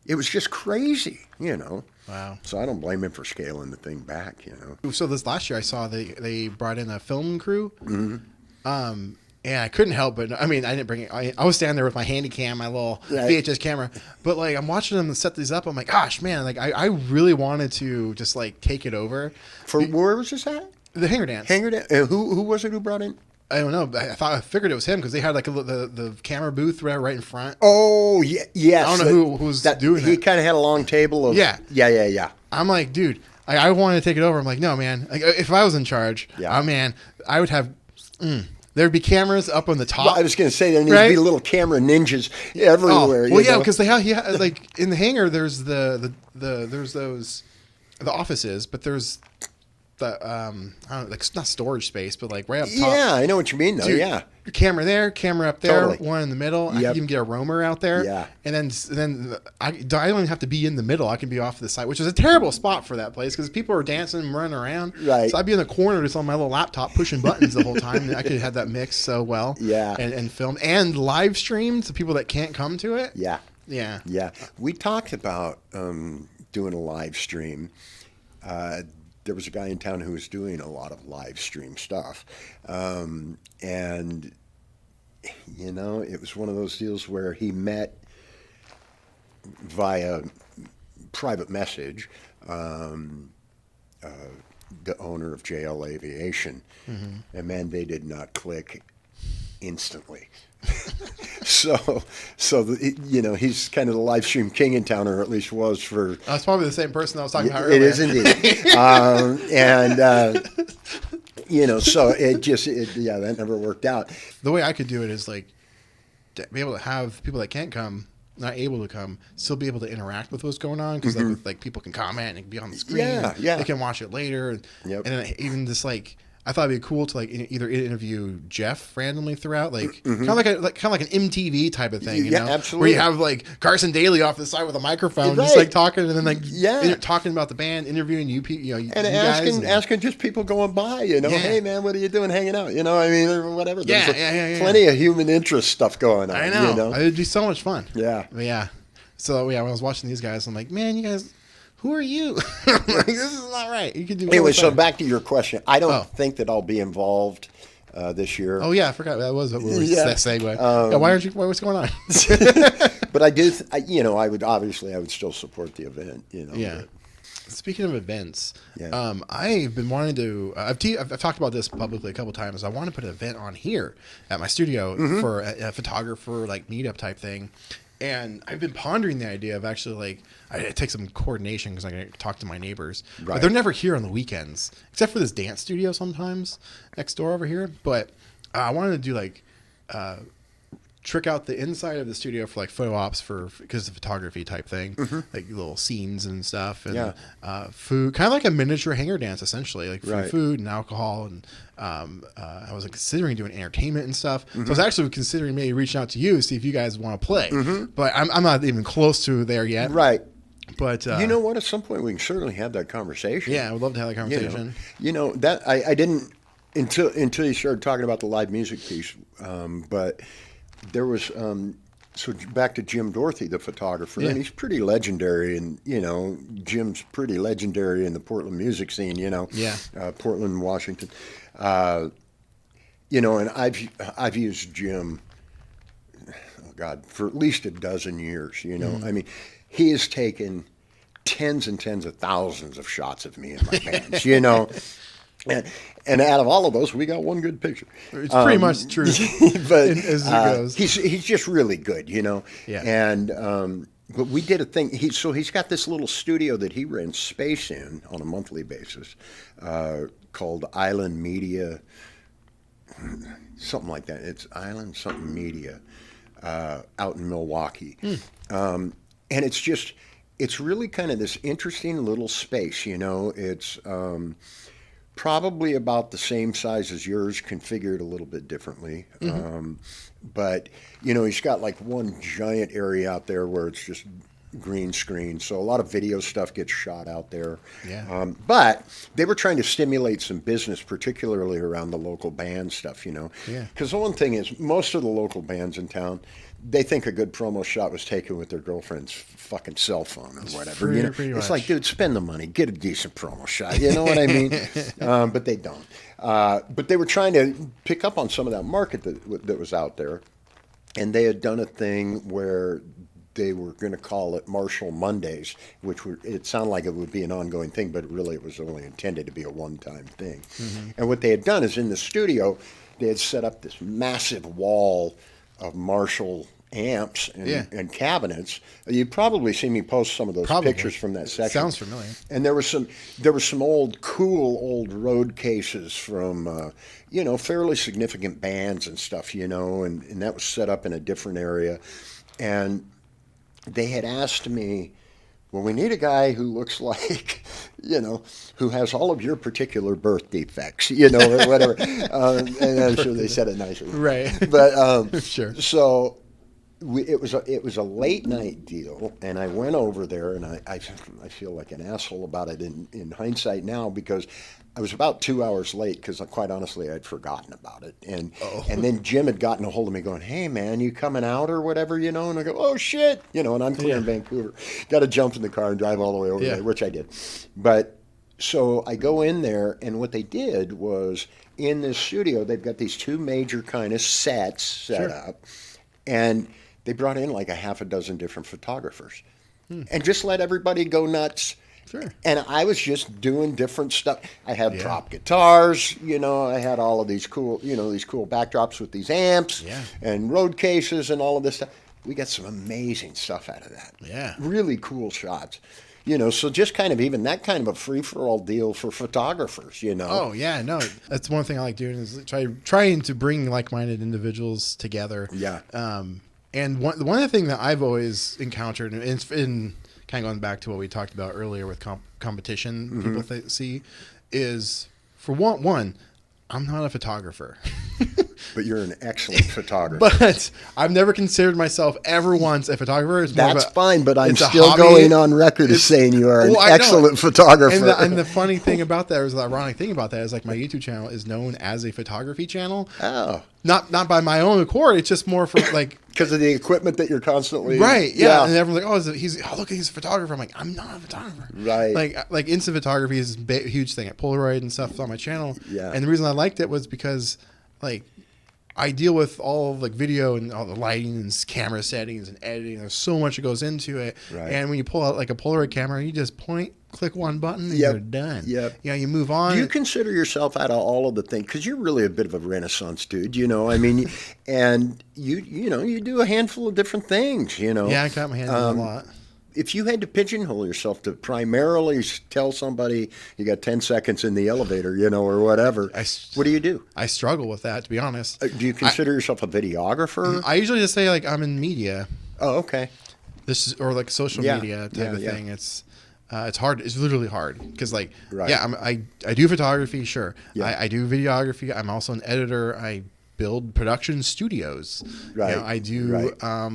[SPEAKER 2] It was just crazy,
[SPEAKER 1] Wow.
[SPEAKER 2] So I don't blame him for scaling the thing back,
[SPEAKER 1] So this last year I saw they brought in a film crew.
[SPEAKER 2] Mm-hmm.
[SPEAKER 1] And I couldn't help but, I mean, I didn't bring it. I was standing there with my Handycam, my little VHS camera. But, like, I'm watching them set these up. I'm like, gosh, man, like, I really wanted to just, like, take it over.
[SPEAKER 2] Where was this at?
[SPEAKER 1] The Hangar Dance.
[SPEAKER 2] Hangar Dance. Who was it who brought in?
[SPEAKER 1] I don't know. I figured it was him because they had, like, the camera booth right in front.
[SPEAKER 2] Oh, yeah, yes.
[SPEAKER 1] I don't know who was doing that.
[SPEAKER 2] He kind of had a long table of... Yeah.
[SPEAKER 1] I'm like, dude, I wanted to take it over. I'm like, no, man. Like, if I was in charge, man, I would have... There'd be cameras up on the top.
[SPEAKER 2] Well, I was going to say there needs to be little camera ninjas everywhere.
[SPEAKER 1] Well, yeah, because like in the hangar, there's there's those the offices, but there's the I don't know, like not storage space, but like right up top.
[SPEAKER 2] Yeah, I know what you mean though.
[SPEAKER 1] Dude, camera there, camera up there,
[SPEAKER 2] Totally.
[SPEAKER 1] one in the middle. I can even get a roamer out there.
[SPEAKER 2] Yeah.
[SPEAKER 1] And then I don't even have to be in the middle. I can be off to the side, which is a terrible spot for that place because people are dancing and running around.
[SPEAKER 2] Right.
[SPEAKER 1] So I'd be in the corner just on my little laptop pushing buttons the whole time. And I could have that mix so well.
[SPEAKER 2] Yeah.
[SPEAKER 1] And film and live stream to people that can't come to it.
[SPEAKER 2] Yeah.
[SPEAKER 1] Yeah.
[SPEAKER 2] Yeah. We talked about doing a live stream. There was a guy in town who was doing a lot of live stream stuff. And, it was one of those deals where he met via private message the owner of JL Aviation. Mm-hmm. And, man, they did not click instantly. So he's kind of the live stream king in town, or at least was for.
[SPEAKER 1] That's probably the same person I was talking about earlier.
[SPEAKER 2] It is indeed, so that never worked out.
[SPEAKER 1] The way I could do it is like to be able to have people that can't come, not able to come, still be able to interact with what's going on because like people can comment and it can be on the screen.
[SPEAKER 2] Yeah.
[SPEAKER 1] They can watch it later, and then even just like. I thought it'd be cool to like either interview Jeff randomly throughout, like kind of like an MTV type of thing, you know,
[SPEAKER 2] absolutely.
[SPEAKER 1] Where you have like Carson Daly off the side with a microphone,
[SPEAKER 2] right.
[SPEAKER 1] just like talking, and then like talking about the band, interviewing you
[SPEAKER 2] and asking just people going by, hey man, what are you doing, hanging out, I mean, or whatever. There's plenty of human interest stuff going on.
[SPEAKER 1] I know. It'd be so much fun.
[SPEAKER 2] Yeah.
[SPEAKER 1] But yeah. So when I was watching these guys, I'm like, man, you guys. Who are you? Like, this is not right. You can do
[SPEAKER 2] anyway. So back to your question. I don't think that I'll be involved this year.
[SPEAKER 1] Oh yeah, I forgot that was what we were segue. Why aren't you? What's going on?
[SPEAKER 2] But I do. I would still support the event.
[SPEAKER 1] Yeah. Speaking of events, I've been wanting to. I've talked about this publicly a couple times. I want to put an event on here at my studio for a photographer like meetup type thing. And I've been pondering the idea of actually like it takes some coordination because I got to talk to my neighbors, but they're never here on the weekends except for this dance studio sometimes next door over here. But I wanted to do like trick out the inside of the studio for like photo ops because of photography type thing, like little scenes and stuff, and food, kind of like a miniature hangar dance essentially, like food and alcohol, and I was like, considering doing entertainment and stuff. So I was actually considering maybe reaching out to you, see if you guys want to play, but I'm not even close to there yet.
[SPEAKER 2] Right.
[SPEAKER 1] But
[SPEAKER 2] you know what? At some point we can certainly have that conversation.
[SPEAKER 1] Yeah, I would love to have that conversation.
[SPEAKER 2] That I didn't until you started talking about the live music piece, but. There was so back to Jim Dorothy, the photographer, and he's pretty legendary, and Jim's pretty legendary in the Portland music scene, Portland, Washington, and I've used Jim, for at least a dozen years, I mean, he has taken tens and tens of thousands of shots of me in my bands, And out of all of those, we got one good picture.
[SPEAKER 1] It's pretty much true,
[SPEAKER 2] but
[SPEAKER 1] as it goes.
[SPEAKER 2] He's just really good, Yeah. And but we did a thing. He's got this little studio that he rents space in on a monthly basis, called Island Media, something like that. It's Island something Media, out in Milwaukee, and it's just. it's really kind of this interesting little space, you know. It's probably about the same size as yours, configured a little bit differently. But, you know, he's got like one giant area out there where it's just green screen. So a lot of video stuff gets shot out there.
[SPEAKER 1] Yeah.
[SPEAKER 2] But they were trying to stimulate some business, particularly around the local band stuff, you know.
[SPEAKER 1] Yeah.
[SPEAKER 2] Because the one thing is, most of the local bands in town, they think a good promo shot was taken with their girlfriend's fucking cell phone or whatever. You know,
[SPEAKER 1] pretty
[SPEAKER 2] it's
[SPEAKER 1] much.
[SPEAKER 2] like, dude, spend the money, get a decent promo shot. You know what I mean? But they don't. But they were trying to pick up on some of that market that was out there, and they had done a thing where they were going to call it Marshall Mondays, which it sounded like it would be an ongoing thing, but really it was only intended to be a one-time thing. And what they had done is in the studio, they had set up this massive wall of Marshall amps and cabinets. You've probably seen me post some of those pictures from that section.
[SPEAKER 1] Sounds familiar.
[SPEAKER 2] And there were some old road cases from you know, fairly significant bands and stuff, you know, and that was set up in a different area. And they had asked me, well, we need a guy who looks like, you know, who has all of your particular birth defects, you know, or whatever. And I'm sure they said it nicely.
[SPEAKER 1] Right.
[SPEAKER 2] But
[SPEAKER 1] Sure.
[SPEAKER 2] So it was a late night deal, and I went over there, and I feel like an asshole about it in hindsight now, because I was about 2 hours late because, quite honestly, I'd forgotten about it. And then Jim had gotten a hold of me going, hey, man, you coming out or whatever, you know? And I go, oh, shit. You know, and I'm clear in Vancouver. Got to jump in the car and drive all the way over there, which I did. But so I go in there, and what they did was in this studio, they've got these two major kind of sets set up. And they brought in like a half a dozen different photographers and just let everybody go nuts.
[SPEAKER 1] Sure.
[SPEAKER 2] And I was just doing different stuff. I had prop guitars, you know, I had all of these cool, you know, these cool backdrops with these amps and road cases and all of this stuff. We got some amazing stuff out of that.
[SPEAKER 1] Yeah.
[SPEAKER 2] Really cool shots. You know, so just kind of even that kind of a free-for-all deal for photographers, you know.
[SPEAKER 1] Oh, yeah, no. That's one thing I like doing is trying to bring like-minded individuals together.
[SPEAKER 2] Yeah.
[SPEAKER 1] And one of the things that I've always encountered, and it's in kind of going back to what we talked about earlier with competition people see, is for one, I'm not a photographer.
[SPEAKER 2] But you're an excellent photographer.
[SPEAKER 1] But I've never considered myself ever once a photographer.
[SPEAKER 2] That's fine, but I'm still going on record as saying you are an excellent photographer.
[SPEAKER 1] And the funny thing about that, or the ironic thing about that, is like my YouTube channel is known as a photography channel.
[SPEAKER 2] Oh.
[SPEAKER 1] Not by my own accord. It's just more for like
[SPEAKER 2] because of the equipment that you're constantly
[SPEAKER 1] right. Yeah, and everyone's like, look, he's a photographer. I'm like, I'm not a photographer.
[SPEAKER 2] Right.
[SPEAKER 1] Like instant photography is a huge thing at Polaroid and stuff on my channel.
[SPEAKER 2] Yeah.
[SPEAKER 1] And the reason I liked it was because like I deal with all of like video and all the lighting and camera settings and editing. There's so much that goes into it.
[SPEAKER 2] Right.
[SPEAKER 1] And when you pull out like a Polaroid camera, you just click one button, and you're done.
[SPEAKER 2] Yep.
[SPEAKER 1] You know, you move on.
[SPEAKER 2] Do you consider yourself out of all of the things? Because you're really a bit of a Renaissance dude, you know. I mean, and you know, you do a handful of different things, you know.
[SPEAKER 1] Yeah, I got my hands on a lot.
[SPEAKER 2] If you had to pigeonhole yourself to primarily tell somebody you got 10 seconds in the elevator, you know, or whatever, what do you do?
[SPEAKER 1] I struggle with that, to be honest.
[SPEAKER 2] Do you consider yourself a videographer?
[SPEAKER 1] I usually just say like I'm in media.
[SPEAKER 2] Oh, okay.
[SPEAKER 1] This is or like social media type of thing. It's hard. It's literally hard because like I do photography, sure.
[SPEAKER 2] Yeah.
[SPEAKER 1] I do videography. I'm also an editor. I build production studios.
[SPEAKER 2] Right.
[SPEAKER 1] You know, I do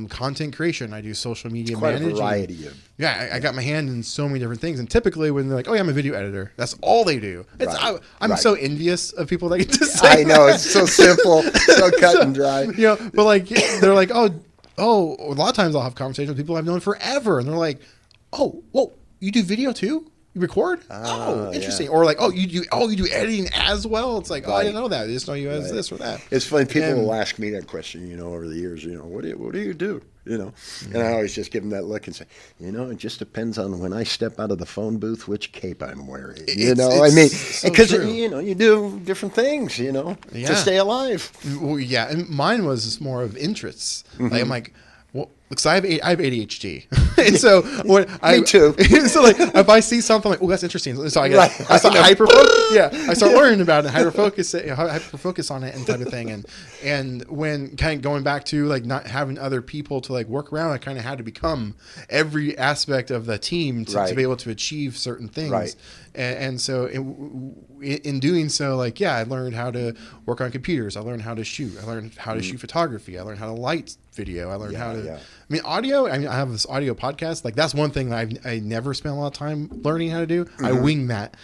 [SPEAKER 1] content creation. I do social media
[SPEAKER 2] Quite
[SPEAKER 1] managing.
[SPEAKER 2] a variety of.
[SPEAKER 1] Yeah, I got my hand in so many different things. And typically when they're like, oh, yeah, I'm a video editor, that's all they do. I'm so envious of people that get to say
[SPEAKER 2] I know. It's so simple, so cut and dry.
[SPEAKER 1] You know, but like, they're like, oh, a lot of times I'll have conversations with people I've known forever. And they're like, oh, whoa, you do video too? You record? Oh, interesting. Yeah. Or like, you do editing as well. It's like, I didn't know that. I just know you as this or that.
[SPEAKER 2] It's funny. People will ask me that question, you know, over the years, you know, what do you do? You know, and I always just give them that look and say, you know, it just depends on when I step out of the phone booth, which cape I'm wearing. You know, I mean, because, you know, you do different things, you know, to stay alive.
[SPEAKER 1] Well, yeah. And mine was more of interests. Like, I'm like, well, Because I have ADHD, and so when
[SPEAKER 2] Me too.
[SPEAKER 1] So like if I see something like, oh, that's interesting, so I get
[SPEAKER 2] Right.
[SPEAKER 1] I start hyperfocus. Yeah, I start learning about it, hyperfocus on it, and type of thing. And when kind of going back to like not having other people to like work around, I kind of had to become every aspect of the team to be able to achieve certain things.
[SPEAKER 2] Right.
[SPEAKER 1] And so in doing so, like, yeah, I learned how to work on computers. I learned how to shoot. I learned how to shoot photography. I learned how to light video. I learned how to, I mean, audio. I mean, I have this audio podcast. Like, that's one thing that I never spent a lot of time learning how to do. I wing that.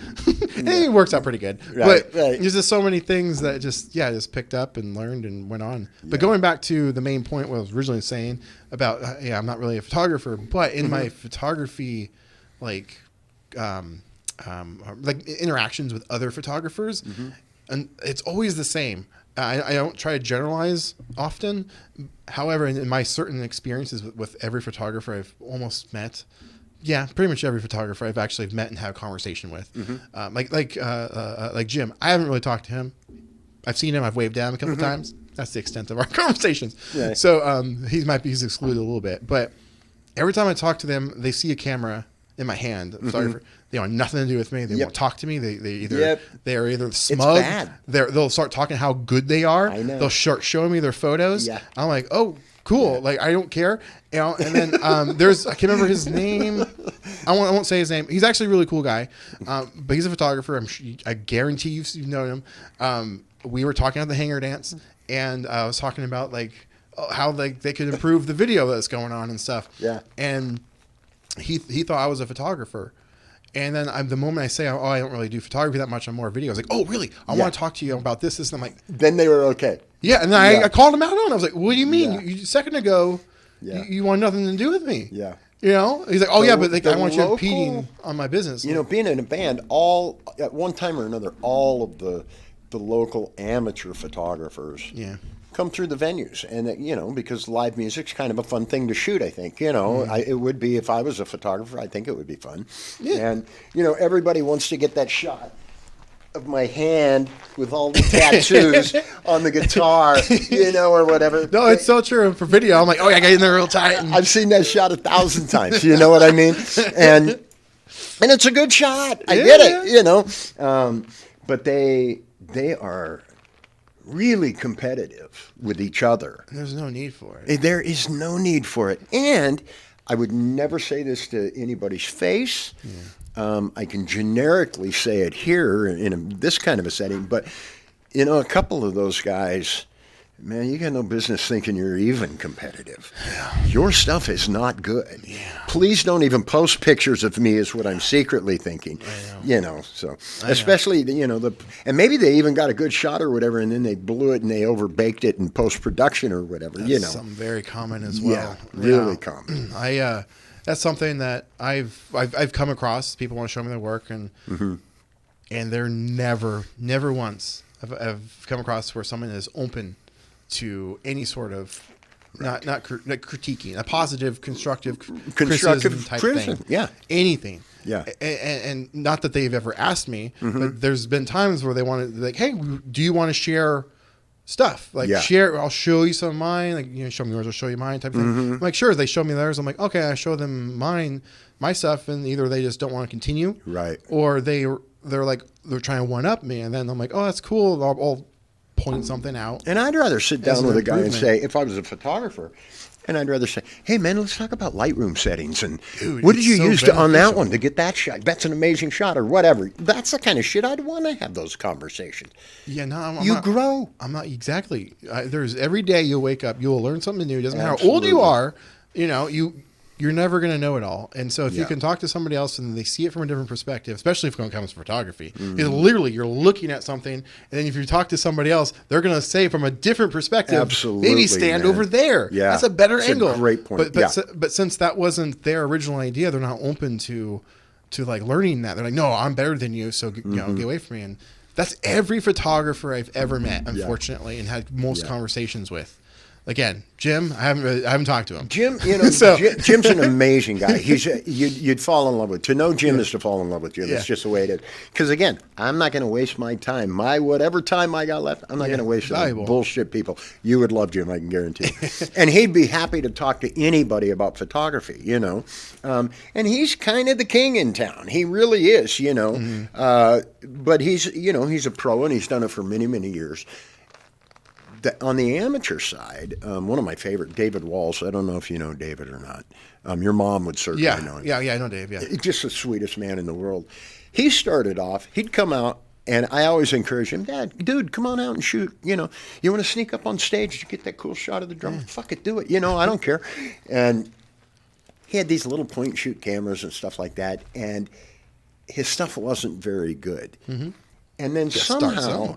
[SPEAKER 1] And it works out pretty good. But there's just so many things that just picked up and learned and went on. But going back to the main point, what I was originally saying about, I'm not really a photographer, but in my photography, like interactions with other photographers, and it's always the same. I don't try to generalize often. However, in my certain experiences with every photographer I've almost met, pretty much every photographer I've actually met and had a conversation with, like Jim. I haven't really talked to him. I've seen him. I've waved at him a couple times. That's the extent of our conversations. Yeah. So he's excluded a little bit, but every time I talk to them, they see a camera in my hand. Photographer. They want nothing to do with me. They won't talk to me. They're either smug. They'll start talking how good they are. I know. They'll start showing me their photos. Yeah. I'm like, oh, cool. Yeah. Like, I don't care. You know. And then I can't remember his name. I won't say his name. He's actually a really cool guy, but he's a photographer. I guarantee you've known him. We were talking at the hangar dance, and I was talking about like how like they could improve the video that's going on and stuff. Yeah. And he thought I was a photographer. And then the moment I say, oh, I don't really do photography that much, I'm more videos. Like, oh, really? I want to talk to you about this. And I'm like,
[SPEAKER 2] then they were okay.
[SPEAKER 1] Yeah. And then I called him out on it. I was like, what do you mean? You a second ago, you want nothing to do with me. Yeah. You know? He's like, oh, but like, I want you impeding on my business.
[SPEAKER 2] You know, being in a band, at one time or another, all of the local amateur photographers come through the venues, and because live music's kind of a fun thing to shoot. I think it would be if I was a photographer. I think it would be fun, and everybody wants to get that shot of my hand with all the tattoos on the guitar, or whatever.
[SPEAKER 1] No, it's so true. For video, I'm like, oh, I got in there real tight.
[SPEAKER 2] I've seen that shot 1,000 times. You know what I mean? And it's a good shot. I get it. But they are really competitive with each other.
[SPEAKER 1] There's no need for it.
[SPEAKER 2] There is no need for it. And I would never say this to anybody's face. Yeah. I can generically say it here in this kind of a setting, but a couple of those guys, man, you got no business thinking you're even competitive. Yeah. Your stuff is not good. Yeah. Please don't even post pictures of me is what I'm secretly thinking. Especially and maybe they even got a good shot or whatever, and then they blew it and they overbaked it in post-production or whatever. That's
[SPEAKER 1] something very common as well.
[SPEAKER 2] Yeah, really common.
[SPEAKER 1] That's something that I've come across. People want to show me their work, and they're never once I've come across where someone is open to any sort of not critiquing, a positive, constructive criticism type thing. Yeah, anything. Yeah, and not that they've ever asked me, but there's been times where they wanted, like, hey, do you want to share stuff? Like, share. I'll show you some of mine. Like, show me yours, I'll show you mine. Type of thing. I'm like, sure. They show me theirs. I'm like, okay. I show them my stuff, and either they just don't want to continue, right, or they're trying to one up me, and then I'm like, oh, that's cool. I'll point something out.
[SPEAKER 2] And I'd rather sit down with a guy and say, if I was a photographer, and I'd rather say, hey, man, let's talk about Lightroom settings. And what did you use on that one to get that shot? That's an amazing shot or whatever. That's the kind of shit I'd want to have those conversations.
[SPEAKER 1] Yeah, no, I'm
[SPEAKER 2] you
[SPEAKER 1] not,
[SPEAKER 2] grow.
[SPEAKER 1] I'm not exactly. There's every day you'll wake up, you'll learn something new. It doesn't matter how old you are, you're never going to know it all. And so if you can talk to somebody else and they see it from a different perspective, especially if it comes to photography, because literally you're looking at something, and then if you talk to somebody else, they're going to say from a different perspective, absolutely, maybe stand over there. Yeah. That's a better angle.
[SPEAKER 2] A great point.
[SPEAKER 1] But since that wasn't their original idea, they're not open to like learning that. They're like, no, I'm better than you, so get away from me. And that's every photographer I've ever met, unfortunately, and had most conversations with. Again, Jim, I haven't talked to him.
[SPEAKER 2] Jim, you know, Jim's an amazing guy. You'd fall in love with. To know Jim is to fall in love with Jim.
[SPEAKER 1] Yeah.
[SPEAKER 2] It's just the way it is. Because again, I'm not going to waste my time. Whatever time I got left, I'm not going to waste it on bullshit people. You would love Jim, I can guarantee. And he'd be happy to talk to anybody about photography. You know, and he's kind of the king in town. He really is. You know, but he's a pro and he's done it for many, many years. On the amateur side, one of my favorite, David Walls. I don't know if you know David or not. Your mom would certainly know him.
[SPEAKER 1] Yeah, I know Dave. Yeah,
[SPEAKER 2] just the sweetest man in the world. He started off. He'd come out, and I always encourage him, dude, come on out and shoot. You know, you want to sneak up on stage to get that cool shot of the drummer? Fuck it, do it. You know, I don't care. And he had these little point and shoot cameras and stuff like that, and his stuff wasn't very good. Mm-hmm. And then somehow,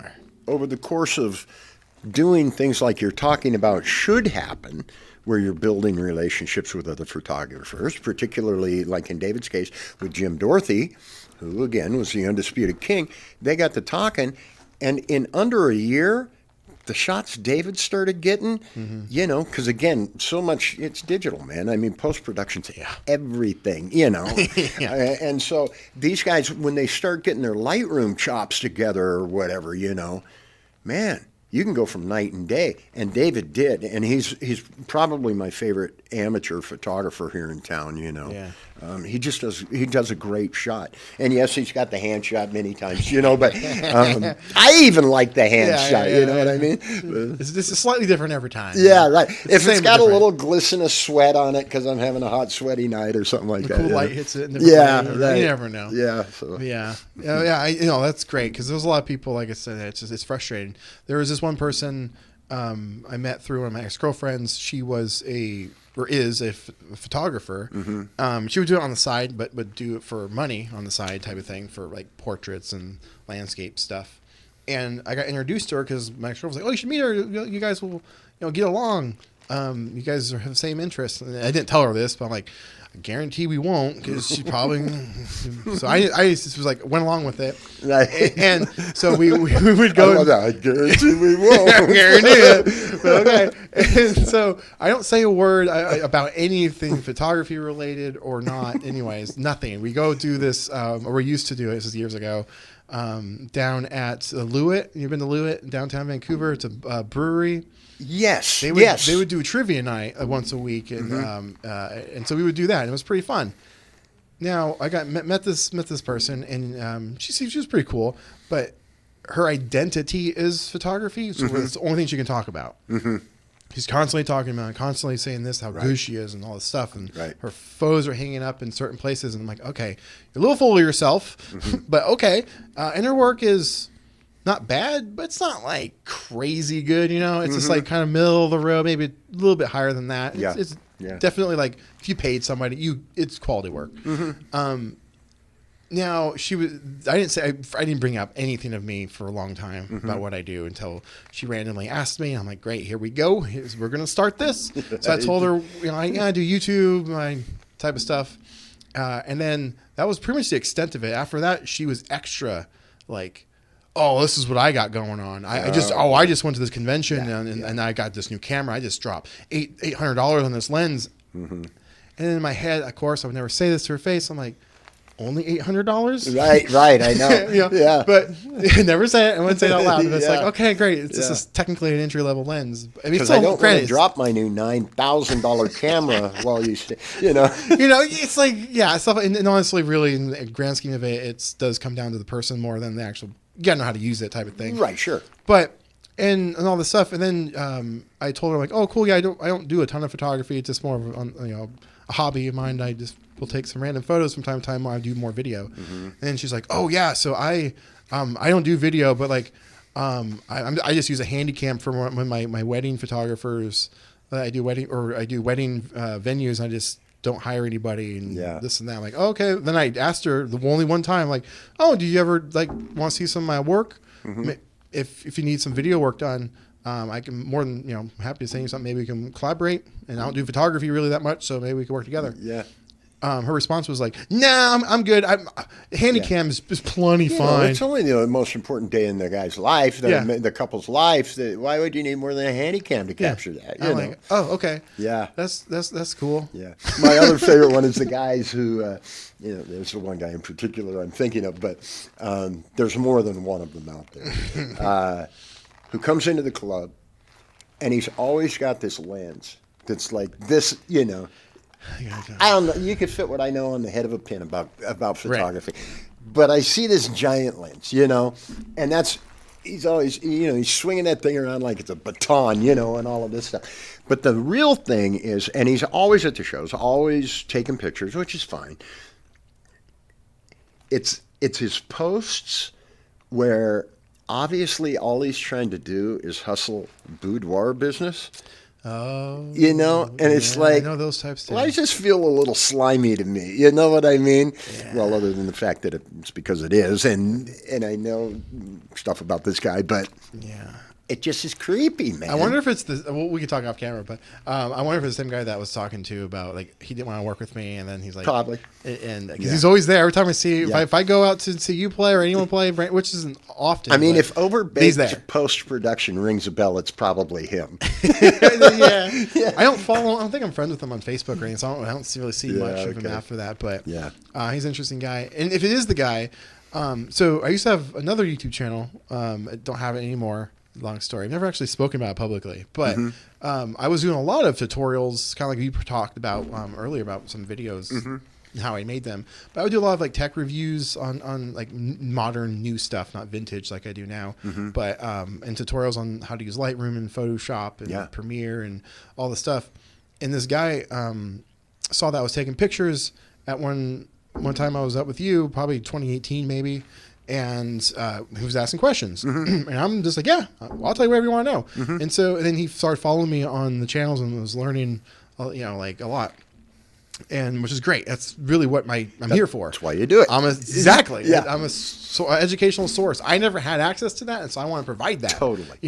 [SPEAKER 2] over the course of doing things like you're talking about should happen, where you're building relationships with other photographers, particularly like in David's case with Jim Dorothy, who again was the undisputed king. They got to talking, and in under a year, the shots David started getting, you know, because again, so much, it's digital, man. I mean, post-production's everything, you know. And so these guys, when they start getting their Lightroom chops together or whatever, you know, man, you can go from night and day, and David did, and he's probably my favorite amateur photographer here in town. You know, he does a great shot, and yes, he's got the hand shot many times. You know, but I even like the hand shot. You know what I mean?
[SPEAKER 1] It's slightly different every time.
[SPEAKER 2] Yeah, right. If it's got a little glisten of sweat on it because I'm having a hot, sweaty night or something like that.
[SPEAKER 1] Cool light hits it.
[SPEAKER 2] Right.
[SPEAKER 1] You never know.
[SPEAKER 2] Yeah. So.
[SPEAKER 1] Yeah. That's great because there's a lot of people. Like I said, it's frustrating. There was this one person I met through one of my ex-girlfriends. She was is a photographer. Mm-hmm. She would do it on the side, but would do it for money on the side type of thing for like portraits and landscape stuff. And I got introduced to her because my ex-girlfriend was like, "Oh, you should meet her. You guys will, get along. You guys have the same interests." And I didn't tell her this, but I'm like, I guarantee we won't because she probably. So I just was like went along with it, and so we would go.
[SPEAKER 2] I guarantee we won't.
[SPEAKER 1] I guarantee it. But okay, and so I don't say a word about anything photography related or not. Anyways, nothing. We go do this, or we used to do it. This is years ago. Down at Lewitt. You've been to Lewitt, downtown Vancouver. It's a brewery.
[SPEAKER 2] Yes.
[SPEAKER 1] They would do a trivia night once a week, and and so we would do that. And it was pretty fun. Now I met this person, and she was pretty cool, but her identity is photography, so it's the only thing she can talk about. Mm-hmm. She's constantly talking about it, constantly saying this, how good she is, and all this stuff. And her photos are hanging up in certain places, and I'm like, okay, you're a little full of yourself, but okay. And her work is not bad, but it's not like crazy good, you know? It's just like kind of middle of the road, maybe a little bit higher than that. It's definitely like if you paid somebody, it's quality work. Now I didn't bring up anything of me for a long time about what I do until she randomly asked me. I'm like, great, here we go. We're going to start this. So I told her, I do YouTube, my type of stuff. And then that was pretty much the extent of it. After that, she was extra like, oh, this is what I got going on. I just went to this convention and I got this new camera. I just dropped $800 on this lens. And in my head, of course, I would never say this to her face. I'm like, only $800?
[SPEAKER 2] Right. I know.
[SPEAKER 1] But I never say it. I wouldn't say it out loud. But it's like, okay, great. It's just technically an entry level lens. I mean,
[SPEAKER 2] because I don't want to drop my new $9,000 camera while you stay.
[SPEAKER 1] It's like stuff. And honestly, really, in the grand scheme of it, it does come down to the person more than the actual. You gotta know how to use it type of thing.
[SPEAKER 2] Right. Sure.
[SPEAKER 1] But and all this stuff, and then I told her like, oh, cool. Yeah, I don't do a ton of photography. It's just more of a hobby of mine. I just will take some random photos from time to time while I do more video. And she's like, oh yeah, so I don't do video, but like I just use a Handycam for when my wedding photographers. I do wedding venues. And I just don't hire anybody and this and that. I'm like, oh, okay. Then I asked her the only one time, like, oh, do you ever like want to see some of my work? If you need some video work done, I can more than happy to send you something. Maybe we can collaborate. And I don't do photography really that much, so maybe we can work together.
[SPEAKER 2] Yeah.
[SPEAKER 1] her response was like, "Nah, I'm good. Handycam is plenty fine."
[SPEAKER 2] It's only the most important day in the guy's life, the couple's life. Why would you need more than a Handycam to capture that? You know?
[SPEAKER 1] Like, oh, okay.
[SPEAKER 2] Yeah,
[SPEAKER 1] that's cool.
[SPEAKER 2] Yeah, my other favorite one is the guys who, there's the one guy in particular I'm thinking of, but there's more than one of them out there, who comes into the club, and he's always got this lens that's like this, I don't know. You could fit what I know on the head of a pin about photography, but I see this giant lens, and he's always, he's swinging that thing around like it's a baton, and all of this stuff. But the real thing is, and he's always at the shows, always taking pictures, which is fine. It's his posts where obviously all he's trying to do is hustle boudoir business.
[SPEAKER 1] Oh,
[SPEAKER 2] and it's like,
[SPEAKER 1] I know those types too.
[SPEAKER 2] Well, I just feel a little slimy to me. You know what I mean?
[SPEAKER 1] Yeah.
[SPEAKER 2] Well, other than the fact that it's because it is, and I know stuff about this guy, but it just is creepy, man.
[SPEAKER 1] I wonder if it's we can talk off camera, but I wonder if it's the same guy that I was talking to about, like, he didn't want to work with me, and then he's like,
[SPEAKER 2] probably,
[SPEAKER 1] and because he's always there every time I see. If I go out to see you play or anyone play, which isn't often.
[SPEAKER 2] I mean, if overbaked post production rings a bell, it's probably him.
[SPEAKER 1] I don't think I'm friends with him on Facebook or anything, so I don't really see much of him after that. But he's an interesting guy, and if it is the guy, so I used to have another YouTube channel. I don't have it anymore. Long story. I've never actually spoken about it publicly, but I was doing a lot of tutorials, kind of like you talked about earlier about some videos, and how I made them. But I would do a lot of like tech reviews on like modern new stuff, not vintage like I do now, but and tutorials on how to use Lightroom and Photoshop and Premiere and all the stuff. And this guy saw that I was taking pictures at one time I was up with you, probably 2018 maybe. And he was asking questions, and I'm just like, I'll tell you whatever you want to know. And then he started following me on the channels and was learning, like a lot, and which is great. That's really what I'm here for.
[SPEAKER 2] That's why you do it.
[SPEAKER 1] I'm an educational source. I never had access to that, and so I want to provide that.
[SPEAKER 2] Totally.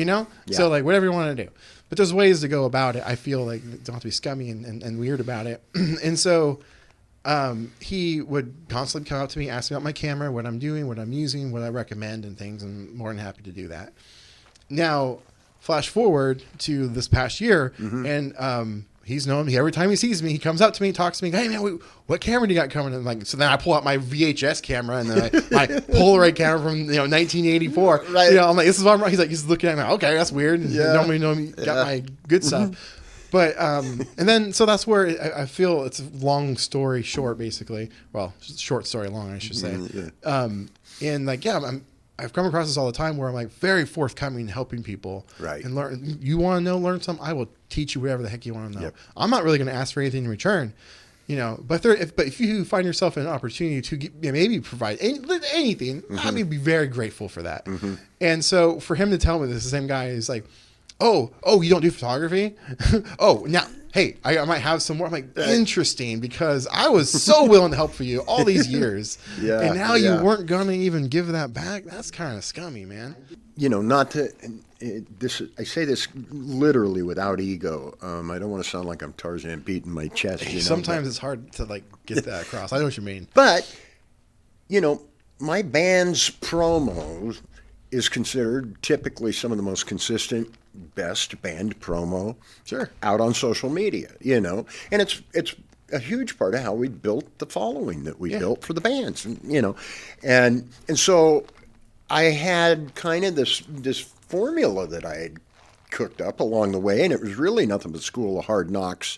[SPEAKER 1] So like whatever you want to do, but there's ways to go about it. I feel like you don't have to be scummy and weird about it, and so. He would constantly come up to me, ask me about my camera, what I'm doing, what I'm using, what I recommend and things. And I'm more than happy to do that. Now, flash forward to this past year, and he's known me. Every time he sees me, he comes up to me, talks to me, hey man, what camera do you got coming? And like, so then I pull out my VHS camera and then my Polaroid camera from 1984.
[SPEAKER 2] Right.
[SPEAKER 1] I'm like, this is what I'm. He's looking at me. Okay, that's weird. Nobody know me. Got my good stuff. But, and then, so that's where I feel it's a long story short, basically. Well, short story long, I should say. And like, I've come across this all the time where I'm like very forthcoming, helping people.
[SPEAKER 2] Right.
[SPEAKER 1] And learn. You want to learn something? I will teach you whatever the heck you want to know.
[SPEAKER 2] Yep.
[SPEAKER 1] I'm not really going to ask for anything in return. But if you find yourself in an opportunity to maybe provide anything, I would be very grateful for that. And so for him to tell me this, the same guy is like, Oh, you don't do photography? Oh, now, hey, I might have some more. I'm like, interesting, because I was so willing to help for you all these years. And now you weren't going to even give that back? That's kind of scummy, man.
[SPEAKER 2] Not to, I say this literally without ego. I don't want to sound like I'm Tarzan beating my chest.
[SPEAKER 1] Sometimes it's hard to like get that across. I know what you mean.
[SPEAKER 2] But, my band's promos is considered typically some of the most consistent, best band promo out on social media, and it's a huge part of how we built the following that we built for the bands, and so I had kind of this formula that I had cooked up along the way, and it was really nothing but School of Hard Knocks,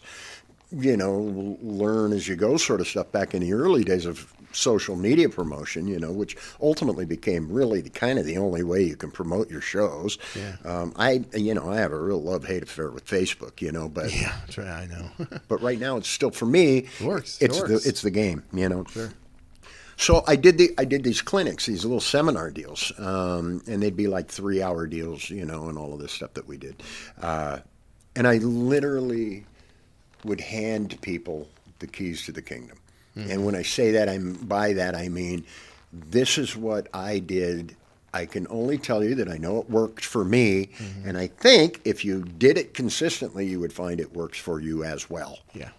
[SPEAKER 2] learn as you go sort of stuff back in the early days of social media promotion, which ultimately became really the only way you can promote your shows. I have a real love-hate affair with Facebook, but
[SPEAKER 1] that's right, I know.
[SPEAKER 2] But right now, it's still, for me,
[SPEAKER 1] it works.
[SPEAKER 2] It's the game,
[SPEAKER 1] Sure.
[SPEAKER 2] So I did these clinics, these little seminar deals, and they'd be like 3-hour deals, and all of this stuff that we did, and I literally would hand people the keys to the kingdom. And when I say that, I mean, this is what I did. I can only tell you that I know it worked for me. And I think if you did it consistently, you would find it works for you as well.
[SPEAKER 1] Yeah.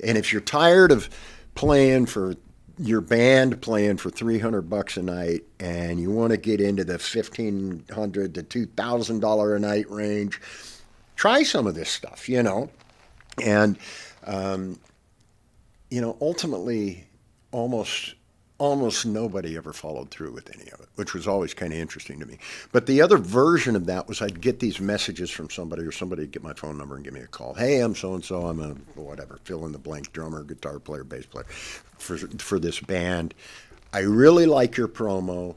[SPEAKER 2] And if you're tired of playing for your band playing for $300 a night, and you want to get into the $1,500 to $2,000 a night range, try some of this stuff, and ultimately, almost nobody ever followed through with any of it, which was always kind of interesting to me. But the other version of that was I'd get these messages from somebody, or somebody would get my phone number and give me a call. Hey, I'm so-and-so. I'm a whatever, fill in the blank, drummer, guitar player, bass player for this band. I really like your promo.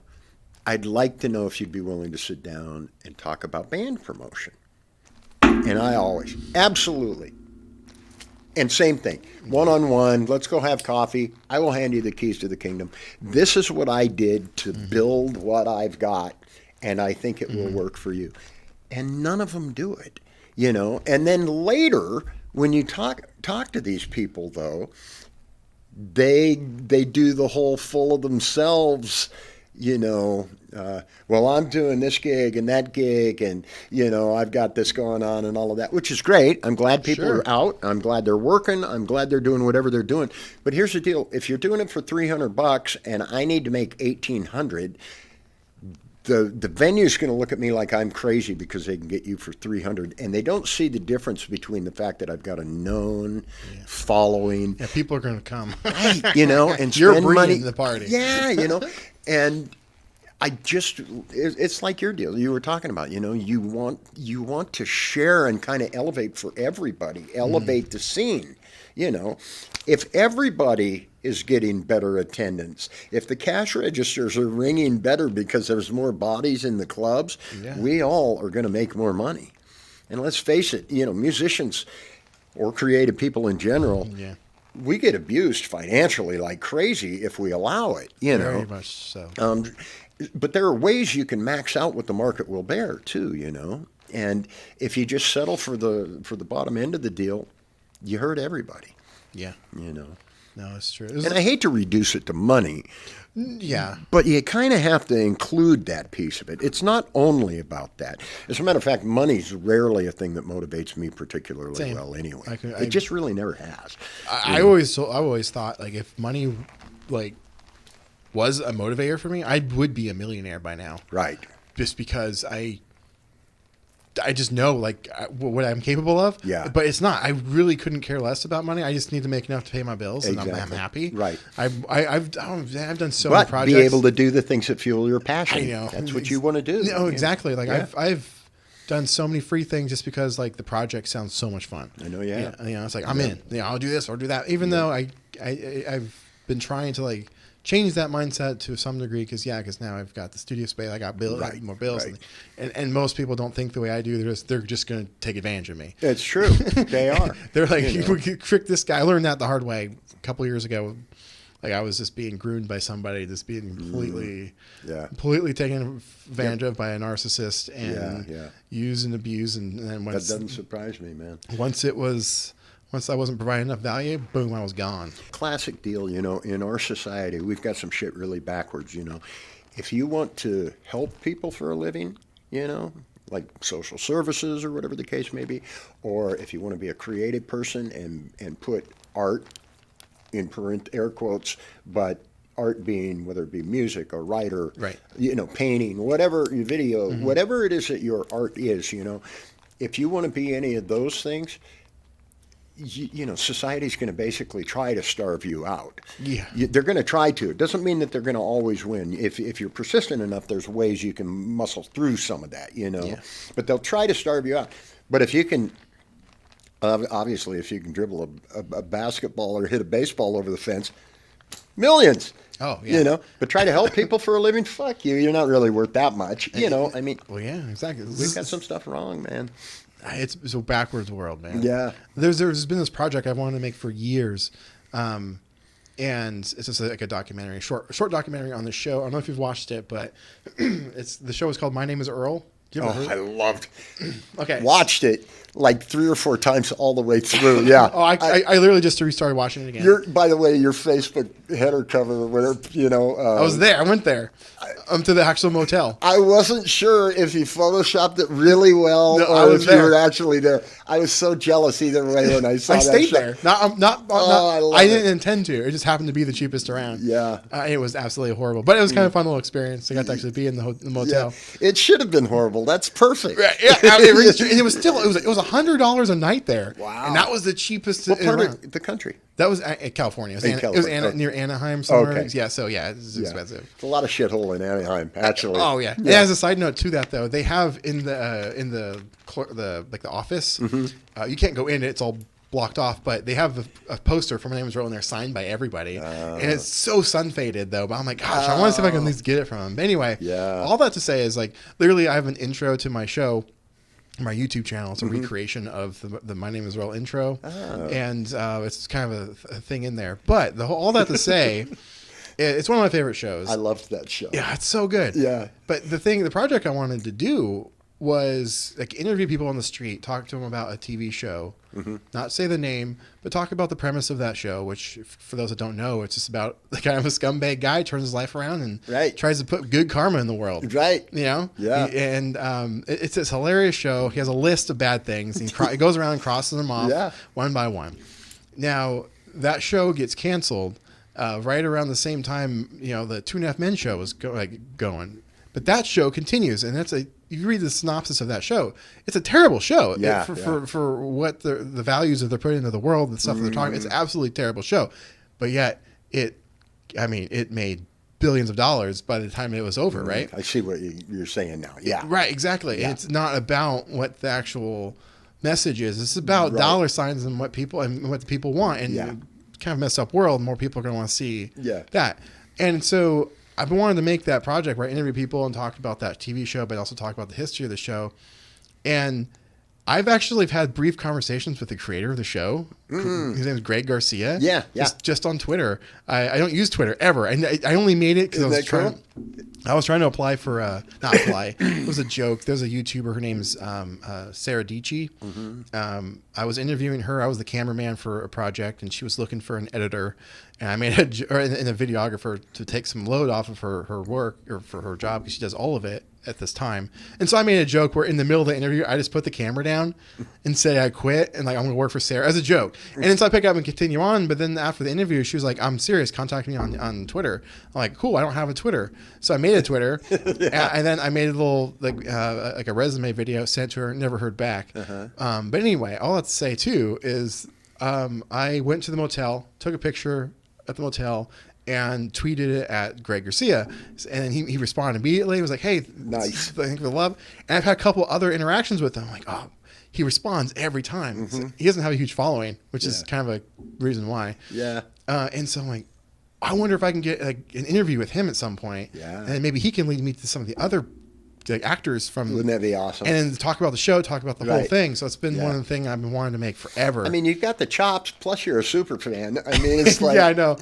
[SPEAKER 2] I'd like to know if you'd be willing to sit down and talk about band promotion. And I always, absolutely. And same thing, one-on-one, let's go have coffee. I will hand you the keys to the kingdom. This is what I did to build what I've got, and I think it will work for you. And none of them do it, And then later, when you talk to these people, though, they do the whole full of themselves, well, I'm doing this gig and that gig, and I've got this going on and all of that, which is great. I'm glad people are out. I'm glad they're working. I'm glad they're doing whatever they're doing. But here's the deal: if you're doing it for $300 and I need to make $1,800, the venue's going to look at me like I'm crazy because they can get you for $300, and they don't see the difference between the fact that I've got a known following.
[SPEAKER 1] Yeah, people are going to come,
[SPEAKER 2] right? And
[SPEAKER 1] you're
[SPEAKER 2] spend
[SPEAKER 1] bringing
[SPEAKER 2] money.
[SPEAKER 1] The party.
[SPEAKER 2] Yeah, and. It's like your deal you were talking about, you want to share and kind of elevate for everybody, elevate the scene, if everybody is getting better attendance, if the cash registers are ringing better because there's more bodies in the clubs, we all are going to make more money. And let's face it, musicians or creative people in general, we get abused financially like crazy if we allow it,
[SPEAKER 1] Very much so.
[SPEAKER 2] But there are ways you can max out what the market will bear too, And if you just settle for the bottom end of the deal, you hurt everybody.
[SPEAKER 1] Yeah.
[SPEAKER 2] No,
[SPEAKER 1] it's true.
[SPEAKER 2] And I hate to reduce it to money.
[SPEAKER 1] Yeah.
[SPEAKER 2] But you kind of have to include that piece of it. It's not only about that. As a matter of fact, money's rarely a thing that motivates me particularly well anyway. It just really never has.
[SPEAKER 1] I always thought, like, if money, like, was a motivator for me, I would be a millionaire by now.
[SPEAKER 2] Right.
[SPEAKER 1] Just because I just know, like, what I'm capable of.
[SPEAKER 2] Yeah.
[SPEAKER 1] But it's not. I really couldn't care less about money. I just need to make enough to pay my bills, and I'm happy.
[SPEAKER 2] Right.
[SPEAKER 1] I've done so many projects.
[SPEAKER 2] Be able to do the things that fuel your passion.
[SPEAKER 1] I know.
[SPEAKER 2] That's what you want to do.
[SPEAKER 1] No, exactly. Like, I've done so many free things just because, like, the project sounds so much fun.
[SPEAKER 2] I know.
[SPEAKER 1] It's like, I'm in. I'll do this or do that. Even though I've been trying to, like, change that mindset to some degree because now I've got the studio space, I got more bills, and most people don't think the way I do. They're just going to take advantage of me.
[SPEAKER 2] It's true, they are.
[SPEAKER 1] They're like, you trick this guy. I learned that the hard way a couple years ago. Like, I was just being groomed by somebody, just being completely taken advantage of by a narcissist and use and abuse, and then
[SPEAKER 2] that doesn't surprise me, man.
[SPEAKER 1] Once I wasn't providing enough value, boom, I was gone.
[SPEAKER 2] Classic deal, in our society, we've got some shit really backwards, If you want to help people for a living, like social services or whatever the case may be, or if you want to be a creative person and put art, in air quotes, but art being, whether it be music or writer, painting, whatever, video, whatever it is that your art is, if you want to be any of those things, society's going to basically try to starve you out.
[SPEAKER 1] Yeah.
[SPEAKER 2] They're going to try to. It doesn't mean that they're going to always win. If you're persistent enough, there's ways you can muscle through some of that, But they'll try to starve you out. But if you can, obviously, if you can dribble a basketball or hit a baseball over the fence, millions.
[SPEAKER 1] Oh, yeah.
[SPEAKER 2] But try to help people for a living, fuck you. You're not really worth that much. Well,
[SPEAKER 1] yeah, exactly.
[SPEAKER 2] We've got some stuff wrong, man.
[SPEAKER 1] It's a backwards world, man.
[SPEAKER 2] Yeah.
[SPEAKER 1] There's been this project I've wanted to make for years, and it's just like a documentary, short documentary on the show. I don't know if you've watched it, but the show is called My Name is Earl. You ever heard
[SPEAKER 2] I loved.
[SPEAKER 1] Okay.
[SPEAKER 2] Watched it like 3 or 4 times all the way through. Yeah.
[SPEAKER 1] Oh, I literally just restarted watching it again.
[SPEAKER 2] By the way, your Facebook header cover or whatever,
[SPEAKER 1] I was there. I went there. To the actual motel.
[SPEAKER 2] I wasn't sure if you photoshopped it really well or if you were actually there. I was so jealous either way when I saw that.
[SPEAKER 1] I stayed there. I
[SPEAKER 2] didn't
[SPEAKER 1] didn't intend to. It just happened to be the cheapest around.
[SPEAKER 2] Yeah.
[SPEAKER 1] It was absolutely horrible. But it was kind of a fun little experience. I got to actually be in the motel.
[SPEAKER 2] Yeah. It should have been horrible. That's perfect.
[SPEAKER 1] Right, yeah. It was still, it was $100 a night there.
[SPEAKER 2] Wow.
[SPEAKER 1] And that was the cheapest.
[SPEAKER 2] What part of the country?
[SPEAKER 1] That was California. It was near Anaheim somewhere. Okay. Yeah, so it's expensive.
[SPEAKER 2] It's a lot of shithole in Anaheim, actually.
[SPEAKER 1] Oh yeah. And as a side note to that though, they have in the office, you can't go in it, it's all blocked off, but they have a poster for My Name Is Earl in there signed by everybody. And it's so sun faded though, but I'm like, gosh, I want to see if I can at least get it from them. But anyway, all that to say is like literally I have an intro to my show. My YouTube channel. It's a recreation of the My Name Is Earl intro, and it's kind of a thing in there. But all that to say, it's one of my favorite shows.
[SPEAKER 2] I loved that show.
[SPEAKER 1] Yeah, it's so good.
[SPEAKER 2] Yeah.
[SPEAKER 1] But the project I wanted to do was like interview people on the street, talk to them about a TV show, not say the name, but talk about the premise of that show, which for those that don't know, it's just about the kind of a scumbag guy turns his life around and tries to put good karma in the world.
[SPEAKER 2] Right.
[SPEAKER 1] You know?
[SPEAKER 2] Yeah.
[SPEAKER 1] It's this hilarious show. He has a list of bad things. And he goes around and crosses them off one by one. Now, that show gets canceled right around the same time, the 2.5 Men show was going. But that show continues, and you read the synopsis of that show, it's a terrible show. For what the values that they're putting into the world and stuff that they're talking, it's an absolutely terrible show. But yet it made billions of dollars by the time it was over, right?
[SPEAKER 2] I see what you're saying now. Yeah.
[SPEAKER 1] Right, exactly. Yeah. It's not about what the actual message is. It's about dollar signs and what the people want. And kind of messed up world, more people are going to want to see that. And so I've been wanting to make that project where I interview people and talk about that TV show, but also talk about the history of the show. And I've actually had brief conversations with the creator of the show. His name is Greg Garcia.
[SPEAKER 2] Yeah.
[SPEAKER 1] Just on Twitter. I don't use Twitter ever. I only made it because I was trying to apply for not apply. It was a joke. There's a YouTuber. Her name's Sarah Dici. I was interviewing her. I was the cameraman for a project, and she was looking for an editor. And I made a videographer to take some load off of her work or for her job because she does all of it at this time. And so I made a joke where in the middle of the interview, I just put the camera down and say I quit and I'm going to work for Sarah as a joke. And then so I pick up and continue on. But then after the interview, she was like, I'm serious. Contact me on Twitter. I'm like, cool. I don't have a Twitter. So I made a Twitter and then I made a little like a resume video, sent to her, never heard back. But anyway, all that to say too is I went to the motel, took a picture at the motel, and tweeted it at Greg Garcia. And he responded immediately. He was like, hey,
[SPEAKER 2] nice.
[SPEAKER 1] Thank you for the love. And I've had a couple other interactions with him. I'm like, oh, he responds every time. So he doesn't have a huge following, which is kind of a reason why.
[SPEAKER 2] Yeah.
[SPEAKER 1] And so I'm like, I wonder if I can get an interview with him at some point.
[SPEAKER 2] Yeah.
[SPEAKER 1] And then maybe he can lead me to some of the other actors from.
[SPEAKER 2] Wouldn't that be awesome?
[SPEAKER 1] And then talk about the show, talk about the whole thing. So it's been one of the things I've been wanting to make forever.
[SPEAKER 2] I mean, you've got the chops, plus you're a super fan. I mean, it's like,
[SPEAKER 1] yeah, I know.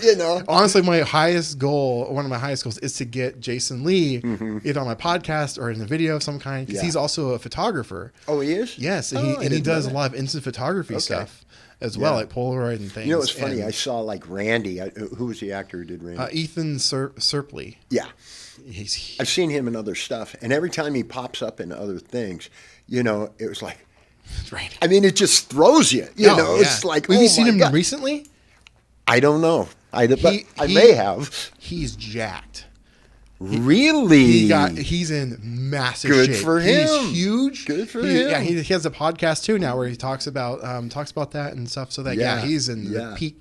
[SPEAKER 1] Honestly, one of my highest goals is to get Jason Lee either on my podcast or in a video of some kind, because he's also a photographer.
[SPEAKER 2] Oh, he is?
[SPEAKER 1] Yes, and he does a lot of instant photography stuff as well, like Polaroid and things.
[SPEAKER 2] You know, it's funny. I saw like Randy. Who was the actor who did Randy?
[SPEAKER 1] Ethan Serpley.
[SPEAKER 2] Yeah. I've seen him in other stuff, and every time he pops up in other things, it was like,
[SPEAKER 1] right.
[SPEAKER 2] I mean, it just throws you. It's like,
[SPEAKER 1] have you seen him recently?
[SPEAKER 2] I don't know. I may have.
[SPEAKER 1] He's jacked.
[SPEAKER 2] Really?
[SPEAKER 1] He's in massive
[SPEAKER 2] shape.
[SPEAKER 1] Good
[SPEAKER 2] for him.
[SPEAKER 1] He's huge.
[SPEAKER 2] Good for him.
[SPEAKER 1] Yeah, he has a podcast too now where he talks about that and stuff. So that he's in the peak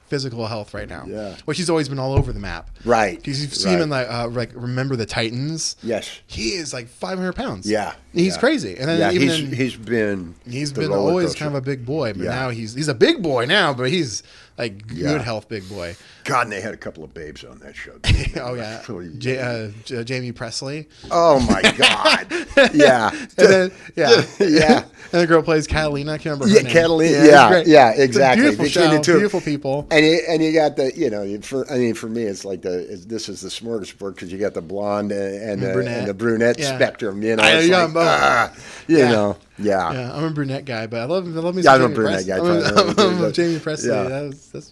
[SPEAKER 1] physical health right now.
[SPEAKER 2] Yeah.
[SPEAKER 1] Which he's always been all over the map.
[SPEAKER 2] Right.
[SPEAKER 1] Because you've seen him in like Remember the Titans.
[SPEAKER 2] Yes.
[SPEAKER 1] He is like 500 pounds.
[SPEAKER 2] Yeah.
[SPEAKER 1] He's crazy. And then
[SPEAKER 2] he's been
[SPEAKER 1] always kind of a big boy, but now he's a big boy now, but he's like good
[SPEAKER 2] Yeah.
[SPEAKER 1] health, big boy.
[SPEAKER 2] God, and they had a couple of babes on that show.
[SPEAKER 1] Oh yeah, Jamie Presley.
[SPEAKER 2] Oh my God. Yeah.
[SPEAKER 1] And then
[SPEAKER 2] Yeah.
[SPEAKER 1] and the girl plays Catalina. I can't remember her
[SPEAKER 2] Yeah,
[SPEAKER 1] name.
[SPEAKER 2] Catalina.
[SPEAKER 1] it's
[SPEAKER 2] Yeah,
[SPEAKER 1] great.
[SPEAKER 2] yeah,
[SPEAKER 1] It's a
[SPEAKER 2] exactly.
[SPEAKER 1] beautiful
[SPEAKER 2] Between
[SPEAKER 1] show,
[SPEAKER 2] the two.
[SPEAKER 1] beautiful people.
[SPEAKER 2] And you got the, for me, it's like this is the smorgasbord because you got the blonde and the brunette
[SPEAKER 1] Yeah.
[SPEAKER 2] spectrum. You know,
[SPEAKER 1] I
[SPEAKER 2] it's
[SPEAKER 1] know,
[SPEAKER 2] like,
[SPEAKER 1] both.
[SPEAKER 2] you
[SPEAKER 1] Yeah.
[SPEAKER 2] know, yeah.
[SPEAKER 1] Yeah, I'm a brunette guy, but I love me.
[SPEAKER 2] Yeah, I'm a
[SPEAKER 1] Jamie
[SPEAKER 2] brunette guy.
[SPEAKER 1] I'm Jamie Presley.
[SPEAKER 2] Yeah.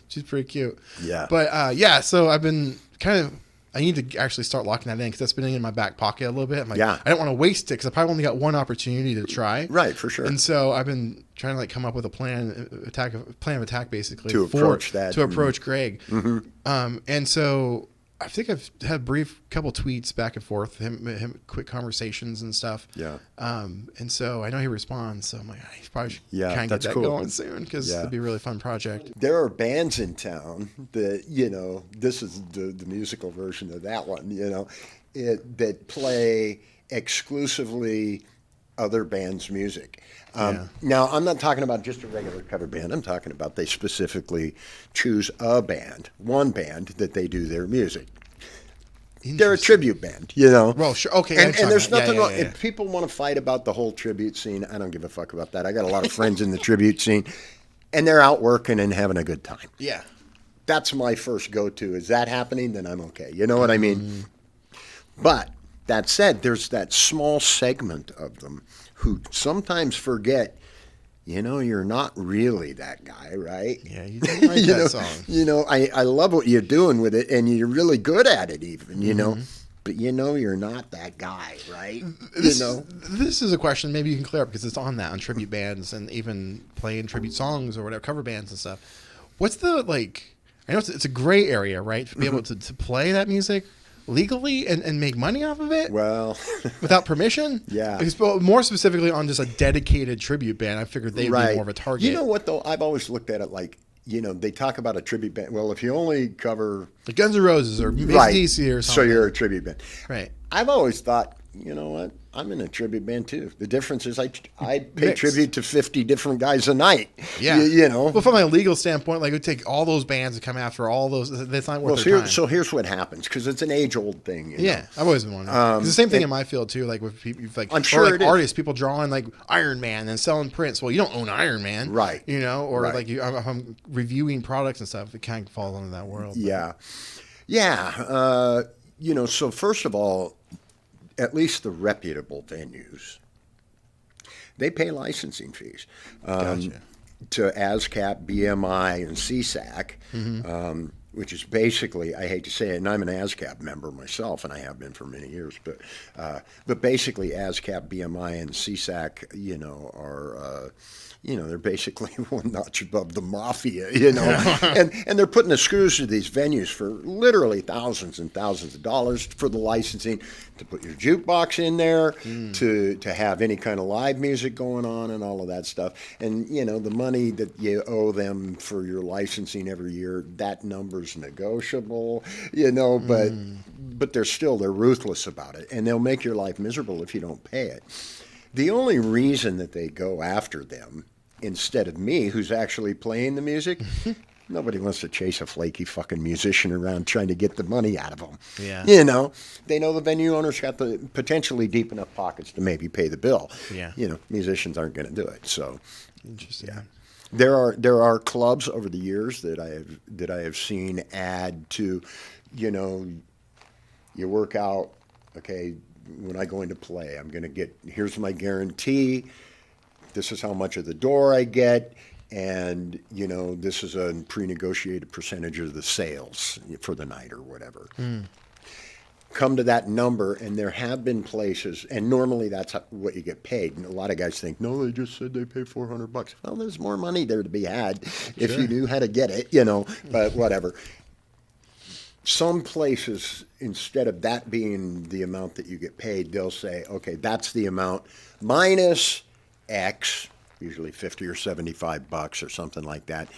[SPEAKER 1] She's pretty cute.
[SPEAKER 2] Yeah.
[SPEAKER 1] But so I've been I need to actually start locking that in because that's been in my back pocket a little bit. I'm like,
[SPEAKER 2] Yeah.
[SPEAKER 1] I don't want to waste it because I probably only got one opportunity to try.
[SPEAKER 2] Right, for sure.
[SPEAKER 1] And so I've been trying to come up with a plan of attack basically
[SPEAKER 2] To approach that.
[SPEAKER 1] to approach Greg.
[SPEAKER 2] Mm-hmm.
[SPEAKER 1] And so I think I've had a brief couple tweets back and forth, him quick conversations and stuff.
[SPEAKER 2] Yeah.
[SPEAKER 1] And so I know he responds. So I'm like, he probably should
[SPEAKER 2] Yeah,
[SPEAKER 1] kind of get
[SPEAKER 2] that's
[SPEAKER 1] that
[SPEAKER 2] cool.
[SPEAKER 1] going soon because it'd be a really fun project.
[SPEAKER 2] There are bands in town that, this is the musical version of that one, that play exclusively other bands' music. Now, I'm not talking about just a regular cover band. I'm talking about they specifically choose one band that they do their music. They're a tribute band,
[SPEAKER 1] Well, sure. Okay.
[SPEAKER 2] And there's nothing wrong. If people want to fight about the whole tribute scene, I don't give a fuck about that. I got a lot of friends in the tribute scene, and they're out working and having a good time.
[SPEAKER 1] Yeah.
[SPEAKER 2] That's my first go-to. Is that happening? Then I'm okay. You know what I mean? But that said, there's that small segment of them who sometimes forget, you're not really that guy, right?
[SPEAKER 1] Yeah, you didn't write that song.
[SPEAKER 2] I love what you're doing with it, and you're really good at it even, but you're not that guy, right?
[SPEAKER 1] This is a question maybe you can clear up because it's on tribute bands and even playing tribute songs or whatever, cover bands and stuff. What's the, I know it's a gray area, right? To be able to play that music legally and make money off of it?
[SPEAKER 2] Well,
[SPEAKER 1] without permission?
[SPEAKER 2] Yeah.
[SPEAKER 1] Because, more specifically on just a dedicated tribute band, I figured they'd be more of a target.
[SPEAKER 2] You know what, though? I've always looked at it like, they talk about a tribute band. Well, if you only cover...
[SPEAKER 1] Like Guns N' Roses or AC/DC or something.
[SPEAKER 2] So you're a tribute band.
[SPEAKER 1] Right.
[SPEAKER 2] I've always thought, you know what? I'm in a tribute band, too. The difference is I pay tribute to 50 different guys a night.
[SPEAKER 1] Yeah.
[SPEAKER 2] But
[SPEAKER 1] from a legal standpoint, it would take all those bands to come after all those. That's not worth their time.
[SPEAKER 2] So here's what happens, because it's an age-old thing.
[SPEAKER 1] Yeah, I've always been wondering. It's the same thing in my field, too. With people,
[SPEAKER 2] I'm sure it is.
[SPEAKER 1] artists, people drawing Iron Man and selling prints. Well, you don't own Iron Man.
[SPEAKER 2] Right.
[SPEAKER 1] Or
[SPEAKER 2] right.
[SPEAKER 1] if I'm reviewing products and stuff, it kind of falls into that world.
[SPEAKER 2] Yeah. Yeah. So first of all, at least the reputable venues, they pay licensing fees
[SPEAKER 1] Gotcha.
[SPEAKER 2] to ASCAP, BMI, and CSAC, which is basically, I hate to say it, and I'm an ASCAP member myself, and I have been for many years, but basically ASCAP, BMI, and CSAC, are... they're basically one notch above the mafia, and they're putting the screws to these venues for literally thousands and thousands of dollars for the licensing, to put your jukebox in there, to have any kind of live music going on and all of that stuff. And, the money that you owe them for your licensing every year, that number's negotiable, but they're ruthless about it, and they'll make your life miserable if you don't pay it. The only reason that they go after them, instead of me, who's actually playing the music, nobody wants to chase a flaky fucking musician around trying to get the money out of them.
[SPEAKER 1] Yeah.
[SPEAKER 2] They know the venue owner's got the potentially deep enough pockets to maybe pay the bill.
[SPEAKER 1] Yeah.
[SPEAKER 2] Musicians aren't going to do it. So,
[SPEAKER 1] interesting.
[SPEAKER 2] Yeah. There are clubs over the years that I have seen add to, you work out, okay, when I go into play, I'm going to get, here's my guarantee, this is how much of the door I get, and, this is a pre-negotiated percentage of the sales for the night or whatever. Come to that number, and there have been places, and normally that's what you get paid, and a lot of guys think, no, they just said they pay $400. Well, there's more money there to be had if you knew how to get it, but whatever. Some places, instead of that being the amount that you get paid, they'll say, okay, that's the amount minus X, usually 50 or $75 or something like that,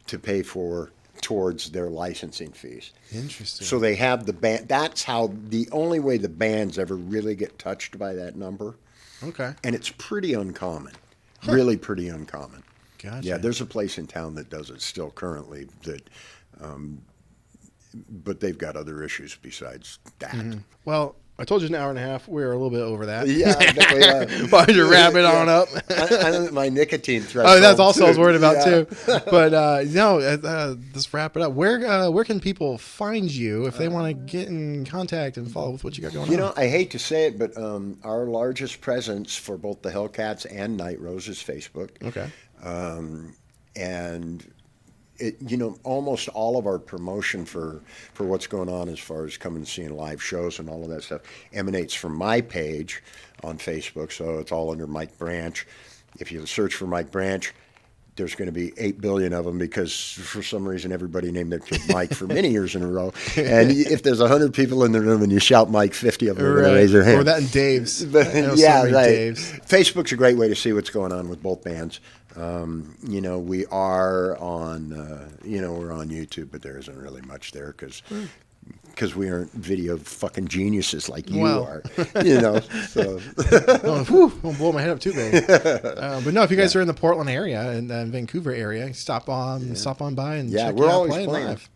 [SPEAKER 2] to pay for towards their licensing fees.
[SPEAKER 1] Interesting.
[SPEAKER 2] So they have the band. That's how the only way the bands ever really get touched by that number.
[SPEAKER 1] Okay.
[SPEAKER 2] And it's pretty uncommon, really pretty uncommon.
[SPEAKER 1] Gotcha.
[SPEAKER 2] Yeah, there's a place in town that does it still currently, but they've got other issues besides that.
[SPEAKER 1] Mm-hmm. Well, I told you an hour and a half. We're a little bit over that.
[SPEAKER 2] Yeah,
[SPEAKER 1] Why don't you wrap it on up?
[SPEAKER 2] I know my nicotine threshold.
[SPEAKER 1] Oh, that's also I was worried about
[SPEAKER 2] yeah.
[SPEAKER 1] too. But let's wrap it up. Where can people find you if they want to get in contact and follow with what you got going on?
[SPEAKER 2] You know, I hate to say it, but our largest presence for both the Hellcats and Night Rose is Facebook.
[SPEAKER 1] Okay.
[SPEAKER 2] And almost all of our promotion for what's going on as far as coming and seeing live shows and all of that stuff emanates from my page on Facebook. So it's all under Mike Branch. If you search for Mike Branch, there's going to be 8 billion of them because for some reason everybody named their kid Mike for many years in a row. And if there's 100 people in the room and you shout Mike, 50 of them are going to raise their hand.
[SPEAKER 1] Or that in Dave's.
[SPEAKER 2] But,
[SPEAKER 1] yeah, so right. Dave's.
[SPEAKER 2] Facebook's a great way to see what's going on with both bands. We are on, we're on YouTube, but there isn't really much there because we aren't video fucking geniuses like you are, So.
[SPEAKER 1] Won't blow my head up too big. But no, if you guys are in the Portland area and Vancouver area, stop on by and check
[SPEAKER 2] we're
[SPEAKER 1] out
[SPEAKER 2] always
[SPEAKER 1] playing
[SPEAKER 2] playing
[SPEAKER 1] live.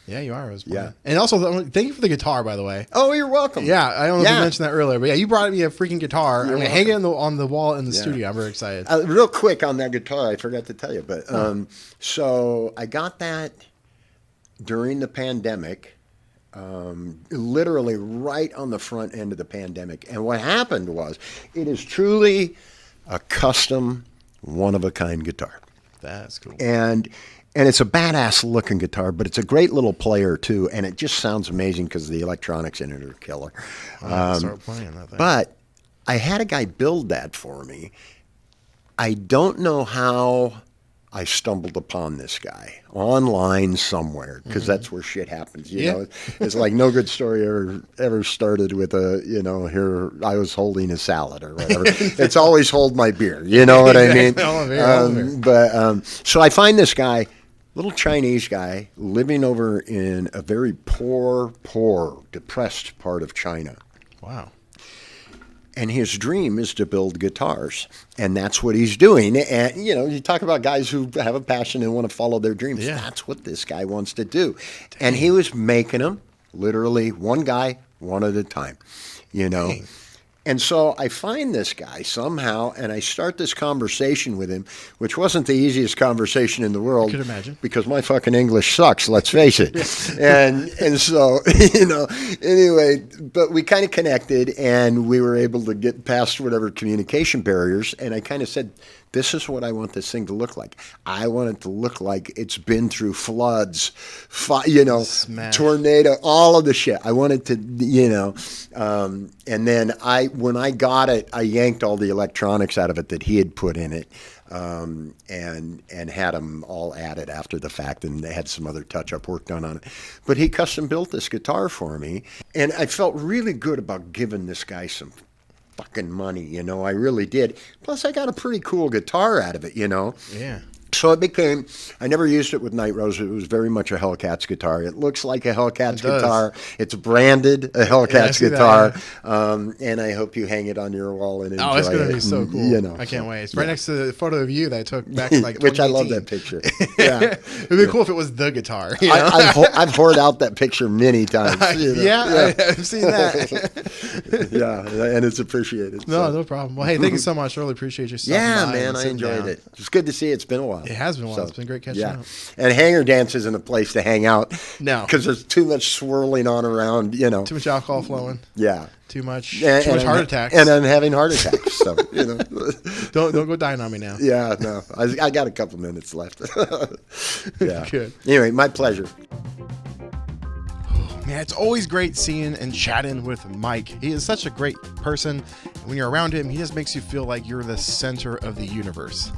[SPEAKER 1] Yeah, you are. I was playing.
[SPEAKER 2] Yeah.
[SPEAKER 1] And also, thank you for the guitar, by the way.
[SPEAKER 2] Oh, you're welcome.
[SPEAKER 1] Yeah, I don't know if you mentioned that earlier, but yeah, you brought me a freaking guitar. I'm going to hang it on the wall in the studio. I'm very excited.
[SPEAKER 2] Real quick on that guitar, I forgot to tell you, but so I got that during the pandemic, literally right on the front end of the pandemic. And what happened was, it is truly a custom, one-of-a-kind guitar.
[SPEAKER 1] That's cool.
[SPEAKER 2] And it's a badass looking guitar, but it's a great little player too, and it just sounds amazing because the electronics in it are killer.
[SPEAKER 1] Start playing that thing.
[SPEAKER 2] But I had a guy build that for me. I don't know how I stumbled upon this guy online somewhere because that's where shit happens. You know, it's like no good story ever started with here I was holding a salad or whatever. It's always hold my beer. You know what I mean? So I find this guy. Little Chinese guy living over in a very poor, depressed part of China.
[SPEAKER 1] Wow.
[SPEAKER 2] And his dream is to build guitars. And that's what he's doing. And, you talk about guys who have a passion and want to follow their dreams. Yeah. That's what this guy wants to do. Dang. And he was making them, literally, one guy, one at a time, Dang. And so I find this guy somehow, and I start this conversation with him, which wasn't the easiest conversation in the world.
[SPEAKER 1] I could imagine.
[SPEAKER 2] Because my fucking English sucks, let's face it. and so, anyway, but we kind of connected, and we were able to get past whatever communication barriers, and I kind of said, this is what I want this thing to look like. I want it to look like it's been through floods, tornado, all of the shit. I want it to, and then when I got it, I yanked all the electronics out of it that he had put in it, and had them all added after the fact, and they had some other touch-up work done on it. But he custom built this guitar for me, and I felt really good about giving this guy some fucking money, I really did. Plus, I got a pretty cool guitar out of it,
[SPEAKER 1] Yeah.
[SPEAKER 2] So it became, I never used it with Night Rose. It was very much a Hellcats guitar. It looks like a Hellcats guitar. It's branded a Hellcats guitar. And I hope you hang it on your wall and enjoy it.
[SPEAKER 1] Oh, it's going to be so cool. I can't wait. It's right next to the photo of you that I took back in
[SPEAKER 2] which I love that picture. Yeah.
[SPEAKER 1] It would be cool if it was the guitar.
[SPEAKER 2] I've hored out that picture many times.
[SPEAKER 1] I've seen that.
[SPEAKER 2] Yeah, and it's appreciated.
[SPEAKER 1] No problem. Well, hey, thank you so much. I really appreciate your stuff.
[SPEAKER 2] Yeah, man, I enjoyed it. It's good to see you. It's been a while.
[SPEAKER 1] It has been a while. It's been great catching up.
[SPEAKER 2] And Hangar Dance isn't a place to hang out.
[SPEAKER 1] No.
[SPEAKER 2] Because there's too much swirling on around,
[SPEAKER 1] Too much alcohol flowing.
[SPEAKER 2] Yeah.
[SPEAKER 1] Too much heart attacks.
[SPEAKER 2] And I'm having heart attacks. So,
[SPEAKER 1] Don't go dying on me now.
[SPEAKER 2] Yeah, no. I got a couple minutes left. Yeah.
[SPEAKER 1] Good.
[SPEAKER 2] Anyway, my pleasure.
[SPEAKER 1] Man, it's always great seeing and chatting with Mike. He is such a great person. When you're around him, he just makes you feel like you're the center of the universe.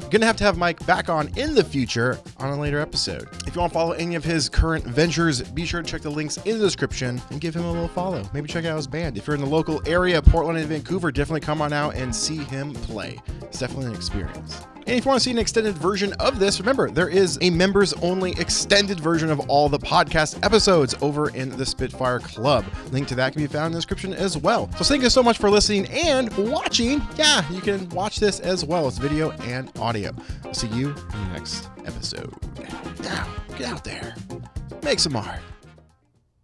[SPEAKER 1] Gonna have to have Mike back on in the future on a later episode. If you want to follow any of his current ventures, be sure to check the links in the description and give him a little follow. Maybe check out his band. If you're in the local area, Portland and Vancouver, definitely come on out and see him play. It's definitely an experience. And if you want to see an extended version of this, remember, there is a members-only extended version of all the podcast episodes over in the Spitfire Club. Link to that can be found in the description as well. So thank you so much for listening and watching. Yeah, you can watch this as well as video and audio. I'll see you in the next episode. Now, get out there. Make some art.